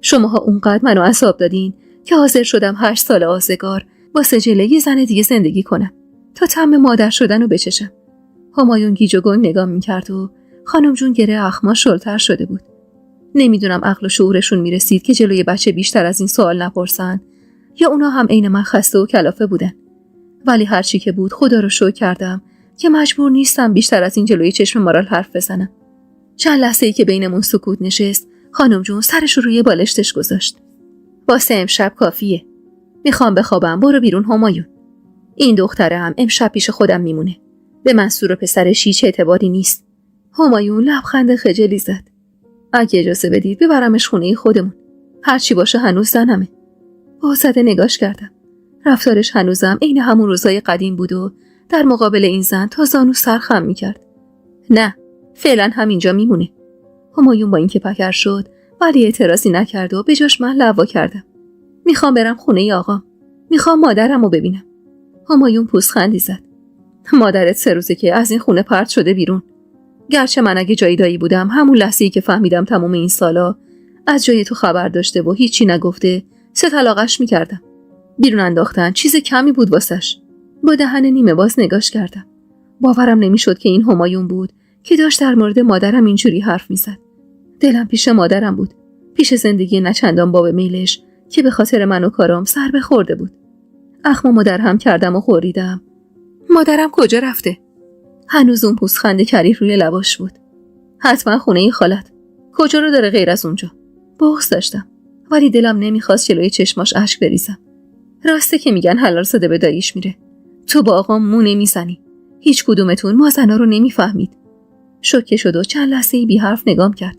شماها اونقدر منو عذاب دادین که حاضر شدم 8 سال آزگار با سجله یه زن دیگه زندگی کنم تا طعم مادر شدن رو بچشم. همایون گیج و گنگ نگام میکرد و خانم جون گره اخما شلتر شده بود. نمیدونم عقل و شعورشون میرسید که جلوی بچه بیشتر از این سوال نپرسن یا اونا هم عین من خسته و کلافه بودن. ولی هرچی که بود خدا رو شکر کردم که مجبور نیستم بیشتر از این جلوی چشم مارال حرف بزنم. چند لحظه‌ای که بینمون سکوت نشست، خانم جون سرش رو روی بالشتش گذاشت. واسه امشب کافیه. میخوام بخوابم، برو بیرون همایون. این دختره هم امشب پیش خودم میمونه. به منصور و پسرش هیچ اعتباری نیست. همایون لبخند خجلی زد. اگه اجازه بدید ببرمش خونه خودمون. هرچی باشه هنوز زنمه. بازده نگاش کردم. رفتارش هنوزم عین همون روزای قدیم بود و در مقابل این زن تا زانو سرخم میکرد. نه، فعلا همینجا میمونه. همایون با اینکه پکر شد ولی اعتراضی نکرد و به جاش من لوا کردم. میخوام برم خونه آقام. میخوام مادرم رو ببینم. همایون پوزخندی زد. مادرت 3 روزه که از این خونه پرت شده بیرون. گرچه من اگه جای دایی بودم همون لحظه‌ای که فهمیدم تمام این سالا از جای تو خبر داشته و هیچی نگفته 3 طلاقش میکردم. بیرون انداختن چیز کمی بود واسش. با دهن نیمه باز نگاش کردم. باورم نمیشد که این همایون بود که داشت در مورد مادرم اینجوری حرف میزد. دلم پیش مادرم بود. پیش زندگی نچندان باب میلش که به خاطر من و کارام سر بخورده بود. اخمامو در هم کردم و خوریدم. مادرم کجا رفته؟ هنوز اون پوزخند کریه روی لباش بود. حتما خونه خالت. کجا رو داره غیر از اونجا؟ بغض داشتم ولی دلم نمیخواست جلوی چشماش اشک بریزم. راسته که میگن حلال زاده به داییش میره. تو با آقام مو نمیزنی. هیچ کدومتون ما زنا رو نمیفهمید. شوکه شد و چند لحظه‌ای بی حرف نگام کرد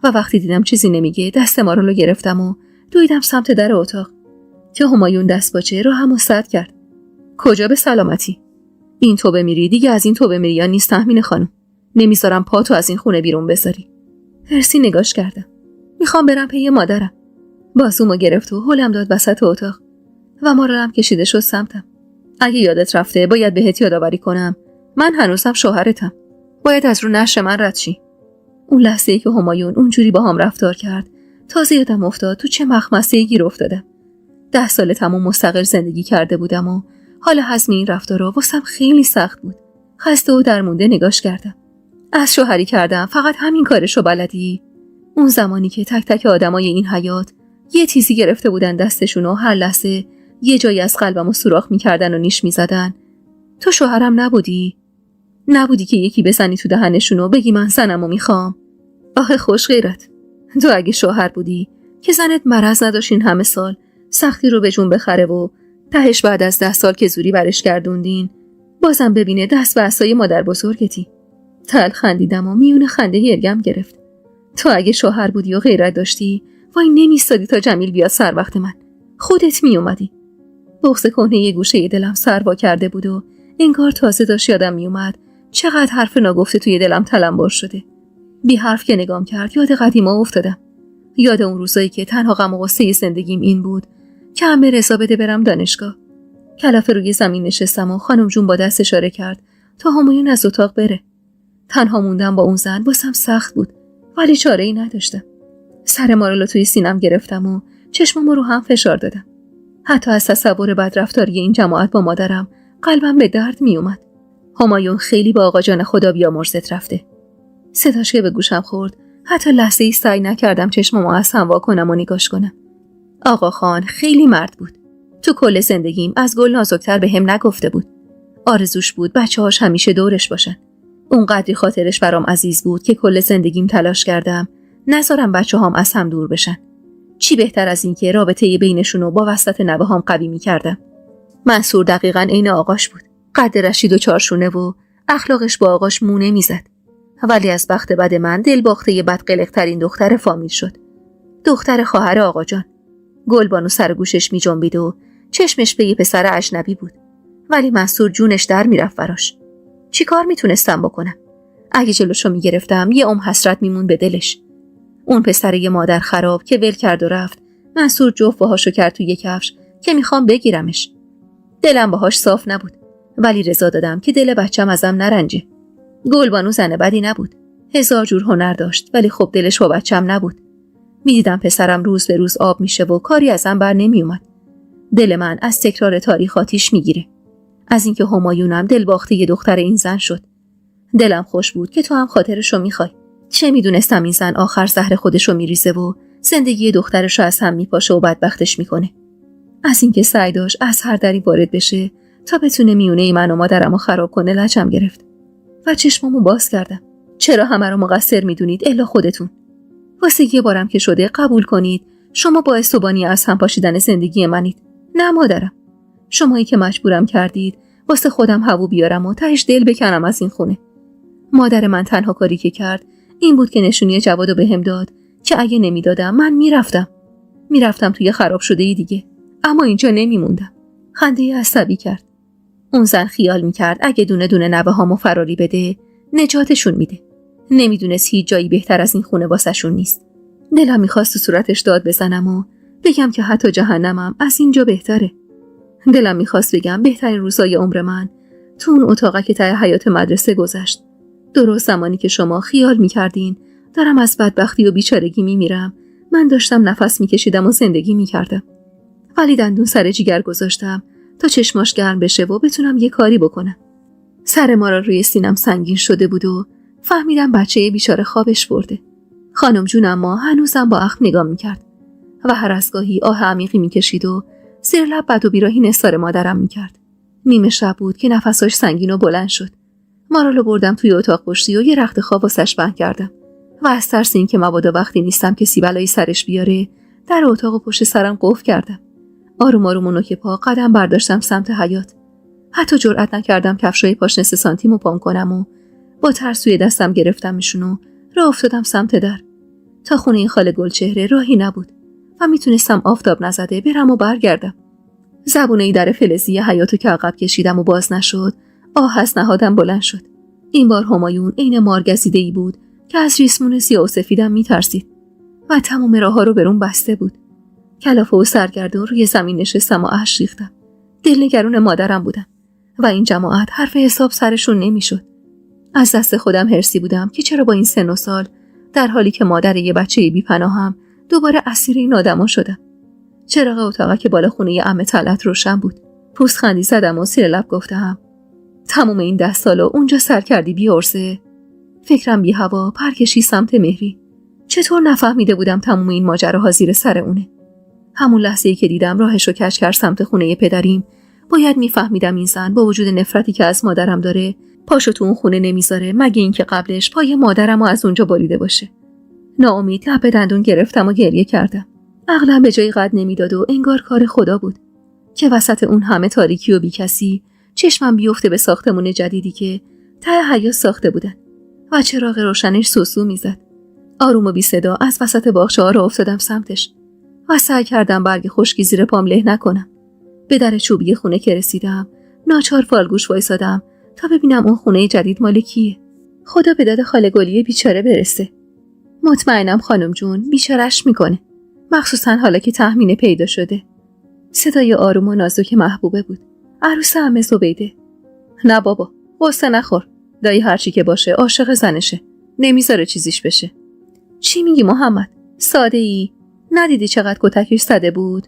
و وقتی دیدم چیزی نمیگه دست مارالو گرفتم و دویدم سمت در اتاق که همایون دست باچه راهمو سد کرد. کجا به سلامتی؟ این تو بمیری دیگه از این تو بمیری یا نیست تحمین خانم. نمیذارم پاتو از این خونه بیرون بذاری. پرسی نگاش کردم. میخوام برم پی مادرم. بازومو گرفت و هلم داد وسط اتاق و مارالم کشیده شد سمتم. اگه یادت رفته باید بهت یادآوری کنم من هنوزم شوهرتم. باید از رو نعش من رد شی. اون لحظه‌ای که همایون اونجوری با هم رفتار کرد تازه یادم افتاد تو چه مخمسه‌ای گیر افتادم. 10 سال تمام مستقل زندگی کرده بودم و حالا هضم این رفتارا واسم خیلی سخت بود. خسته و درمونده نگاش کردم. از شوهری کردم فقط همین کارشو بلدی؟ اون زمانی که تک تک آدمای این حیات یه تیزی گرفته بودن دستشون و هر لحظه یه جایی از قلبمو سوراخ می‌کردن و نیش می‌زدن. تو شوهرم نبودی؟ نبودی که یکی بزنی تو دهنشون و بگی من زنمو میخوام؟ آخه خوش غیرت. تو اگه شوهر بودی که زنت مرض نداشت این همه سال سختی رو به جون بخره و تهش بعد از 10 سال که زوری برش گردوندین بازم ببینه دست به عصای مادر بزرگتی. تل خندیدم و میون خنده گرگم گرفت. تو اگه شوهر بودی و غیرت داشتی وای نمیستادی تا جمیل بیاد سر وقت من. خودت میومدی. بغض کهنه یه گوشه دلم سروا کرده بود و انگار تازه داشت یادم میومد چقدر حرف ناگفته توی دلم تلمبار شده. بی حرف که نگام کرد یاد قدیما افتادم. یاد اون روزایی که تنها غم و غصه زندگیم این بود که عمه رضا بده برم دانشگاه. کلافه روی زمین نشستم و خانم جون با دست اشاره کرد تا همایون از اتاق بره. تنها موندم با اون زن واسم سخت بود ولی چاره‌ای نداشتم. سر مارالو توی سینم گرفتم و چشمامو رو هم فشار دادم. حتی از تصور بدرفتاری این جماعت با مادرم قلبم به درد می اومد. همایون خیلی با آقا جان خدا بیامرزت رفته. صداش که به گوشم خورد حتی لحظه‌ای سعی نکردم چشمامو از هم وا کنم و نگاش کنم. آقا خان خیلی مرد بود. تو کل زندگیم از گل نازکتر به هم نگفته بود. آرزوش بود بچه‌هاش همیشه دورش باشن. اونقدری خاطرش برام عزیز بود که کل زندگیم تلاش کردم نذارم بچه‌هام از هم دور بشن. چی بهتر از این که رابطه بینشونو با وسط نوه‌هام قوی می‌کردم. منصور دقیقاً عین آقاش بود. قد رشید و چارشونه و اخلاقش با آقاش مونه میزد. ولی از بخت بد من دلباخته بدقلق‌ترین دختر فامیل شد. دختر خواهر آقا جان. گلبانو سر گوشش می جنبید و چشمش به یه پسر اجنبی بود. ولی منصور جونش در میرفت براش. چی کار میتونستم بکنم؟ اگه جلوشو میگرفتم یه حسرت میمون به دلش. اون پسر یه مادر خراب که ول کرد و رفت. منصور جفت باهاشو کرد تو یه کفش که میخوام بگیرمش. دلم باهاش صاف نبود. ولی رضا دادم که دل بچم ازم نرنجه. گلبانو زن بدی نبود. 1000 جور هنر داشت ولی خب دلش با بچم نبود. میدیدم پسرم روز به روز آب میشه و کاری ازم بر نمیومد. دل من از تکرار تاریخ آتیش میگیره. از اینکه همایونم دلباخته یه دختر این زن شد. دلم خوش بود که تو هم خاطرشو میخوای. چه میدونستم این زن آخر زهر خودشو میریزه و زندگی دخترشو از هم میپاشه و بدبختش میکنه. از اینکه سعی داشت از هر دری وارد بشه تا بتونه میونه من و مادرمو خراب کنه لجم گرفت. و چشمامو باز کردم. چرا همه رو مقصر میدونید الا خودتون؟ واسه یه بارم که شده قبول کنید شما باعث و بانی از هم پاشیدن زندگی منید. نه مادرم. شمایی که مجبورم کردید واسه خودم هوو بیارم و تهش دل بکنم از این خونه. مادر من تنها کاری که کرد این بود که نشونی جوادو بهم داد که اگه نمیدادم من میرفتم توی خراب شده دیگه. اما اینجا نمیموندم. خنده عصبی کرد. اون زن خیال میکرد اگه دونه دونه نوه‌هامو فراری بده نجاتشون میده. نمیدونست هیچ جایی بهتر از این خونه واسهشون نیست. دلم میخواست تو صورتش داد بزنم و بگم که حتی جهنمم از اینجا بهتره. دلم میخواست بگم بهترین روزای عمر من تو اون اتاقه که ته حیاط مدرسه گذشت. درست زمانی که شما خیال میکردین دارم از بدبختی و بیچارگی میمیرم من داشتم نفس میکشیدم و زندگی میکردم. ولی دندون سر جیگر گذاشتم تا چشماش گرم بشه و بتونم یه کاری بکنم. سر ما را روی سینم سنگین شده بود و فهمیدم بچه بیچاره خوابش برده. خانم جون اما هنوزم با اخم نگاه میکرد و هر از گاهی آه عمیقی میکشید و زیر لب بد و بیراهی نثار مادرم میکرد. نیمه شب بود که نفساش سنگین و بلند شد. مارالو بردم توی اتاق پشتی و یه رخت خواب واسش بند کردم و از ترس این که مبادا وقتی نیستم کسی بلایی سرش بیاره در اتاق پشت سرم قفل کردم. آروم آروم و نوک پا قدم برداشتم سمت حیاط. حتی جرئت نکردم کفشای پاش نصف سانتیمو پام کنم و با ترس توی دستم گرفتمشون و راه افتادم سمت در. تا خونه این خاله گلچهره راهی نبود و میتونستم آفتاب نزده برم و برگردم. زبونه ای در فلزی حیاطو که عقب کشیدم و باز نشد آه از نهادم بلند شد. این بار همایون عین مارگزیده‌ای بود که از ریسمون سیاه و سفیدم میترسید و تمام راه‌ها رو برون بسته بود. کلافه و سرگردون روی زمین نشستم و اشک ریختم. دلنگرون مادرم بودم و این جماعت حرف حساب سرشون نمیشد. از دست خودم حرصی بودم که چرا با این سن و سال، در حالی که مادر یه بچه بی‌پناهم، دوباره اسیر این آدما شدم. چراغ اتاقک که بالا خونه عمه طلعت روشن بود. پوزخندی زدم و زیر لب گفتم تموم این 10 سالو اونجا سر کردی بیارزه. فکرم بی هوا پر کشید سمت مهری. چطور نفهمیده بودم تموم این ماجراها زیر سر اونه؟ همون لحظه‌ای که دیدم راهشو کج کرد سمت خونه پدریم، باید میفهمیدم این زن با وجود نفرتی که از مادرم داره، پاشو تو اون خونه نمیذاره مگه اینکه قبلش پای مادرمو از اونجا بریده باشه. ناامید لب به دندون گرفتم و گریه کردم. عقلم به جای قد نمیداد و انگار کار خدا بود که وسط اون همه تاریکی و بیکسی چشمم بیفته به ساختمون جدیدی که ته حیاط ساخته بودن و چراغ روشنش سوسو میزد. آروم و بی صدا از وسط باغچه‌ها راه افتادم سمتش و سعی کردم برگ خشکی زیر پام له نکنم. به در چوبی خونه که رسیدم ناچار فالگوش وایسادم تا ببینم اون خونه جدید مال کیه. خدا به داد خاله گلیه بیچاره برسه. مطمئنم خانم جون بیچارش میکنه، مخصوصا حالا که تحمینه پیدا شده. صدای آروم و نازک محبوبه بود. عروس عمه زبیده. نه بابا، غصه نخور. دایی هرچی که باشه عاشق زنشه، نمیذاره چیزیش بشه. چی میگی محمد؟ ساده ای؟ ندیدی چقدر کتکش زده بود؟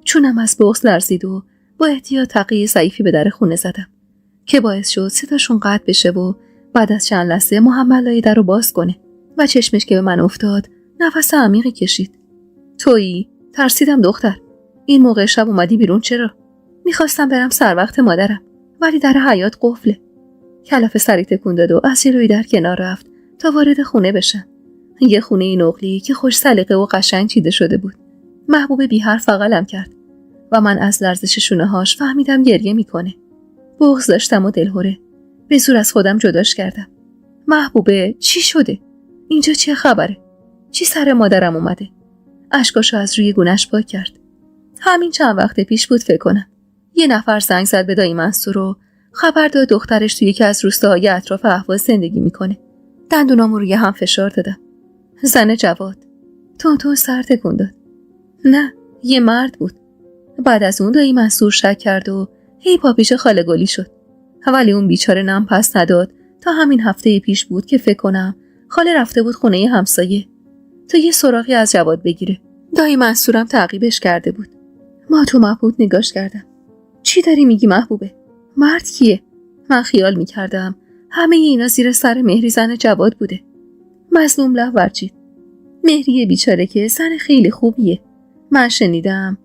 چونم از بغض لرزید و با احتیاط تقی ضعیفی به در خونه زدم که باعث شد صداشون قطع بشه و بعد از چند لحظه محمد لای در رو باز کنه و چشمش که به من افتاد نفس عمیقی کشید. تویی؟ ترسیدم دختر. این موقع شب اومدی بیرون چرا؟ میخواستم برم سر وقت مادرم ولی در حیاط قفله. کلافه سری تکون داد و از جلوی در کنار رفت تا وارد خونه بشم. یه خونه نقلی که خوش سلیقه و قشنگ چیده شده بود. محبوب بی حرف بغلم کرد و من از لرزش شونه‌هاش فهمیدم گریه میکنه. بغض داشتم و دلهوره. به زور از خودم جداش کردم. محبوبه چی شده؟ اینجا چه خبره؟ چی سر مادرم اومده؟ اشکاشو از روی گونه‌اش پاک کرد. همین چند وقت پیش بود فکر کنم. یه نفر زنگ زد به دایی منصور و خبر داد دخترش توی یکی از روستاهای اطراف اهواز زندگی میکنه. دندونامو روی هم فشار دادم. زن جواد. تون سر تکون داد. نه، یه مرد بود. بعد از اون دایی منصور شک کرد و هی پا پیش خاله گلی شد. ولی اون بیچاره نم پس نداد تا همین هفته پیش بود که فکر کنم خاله رفته بود خونه همسایه تا یه سراغی از جواد بگیره. دایی منصورم تعقیبش کرده بود. ما تو مبهوت نگاش کردم. چی داری میگی محبوبه؟ مرد کیه؟ من خیال میکردم همه اینا زیر سر مهری زن جواد بوده. مظلوم لب ورچید. مهری بیچاره که زن خیلی خوبیه. من شنیدم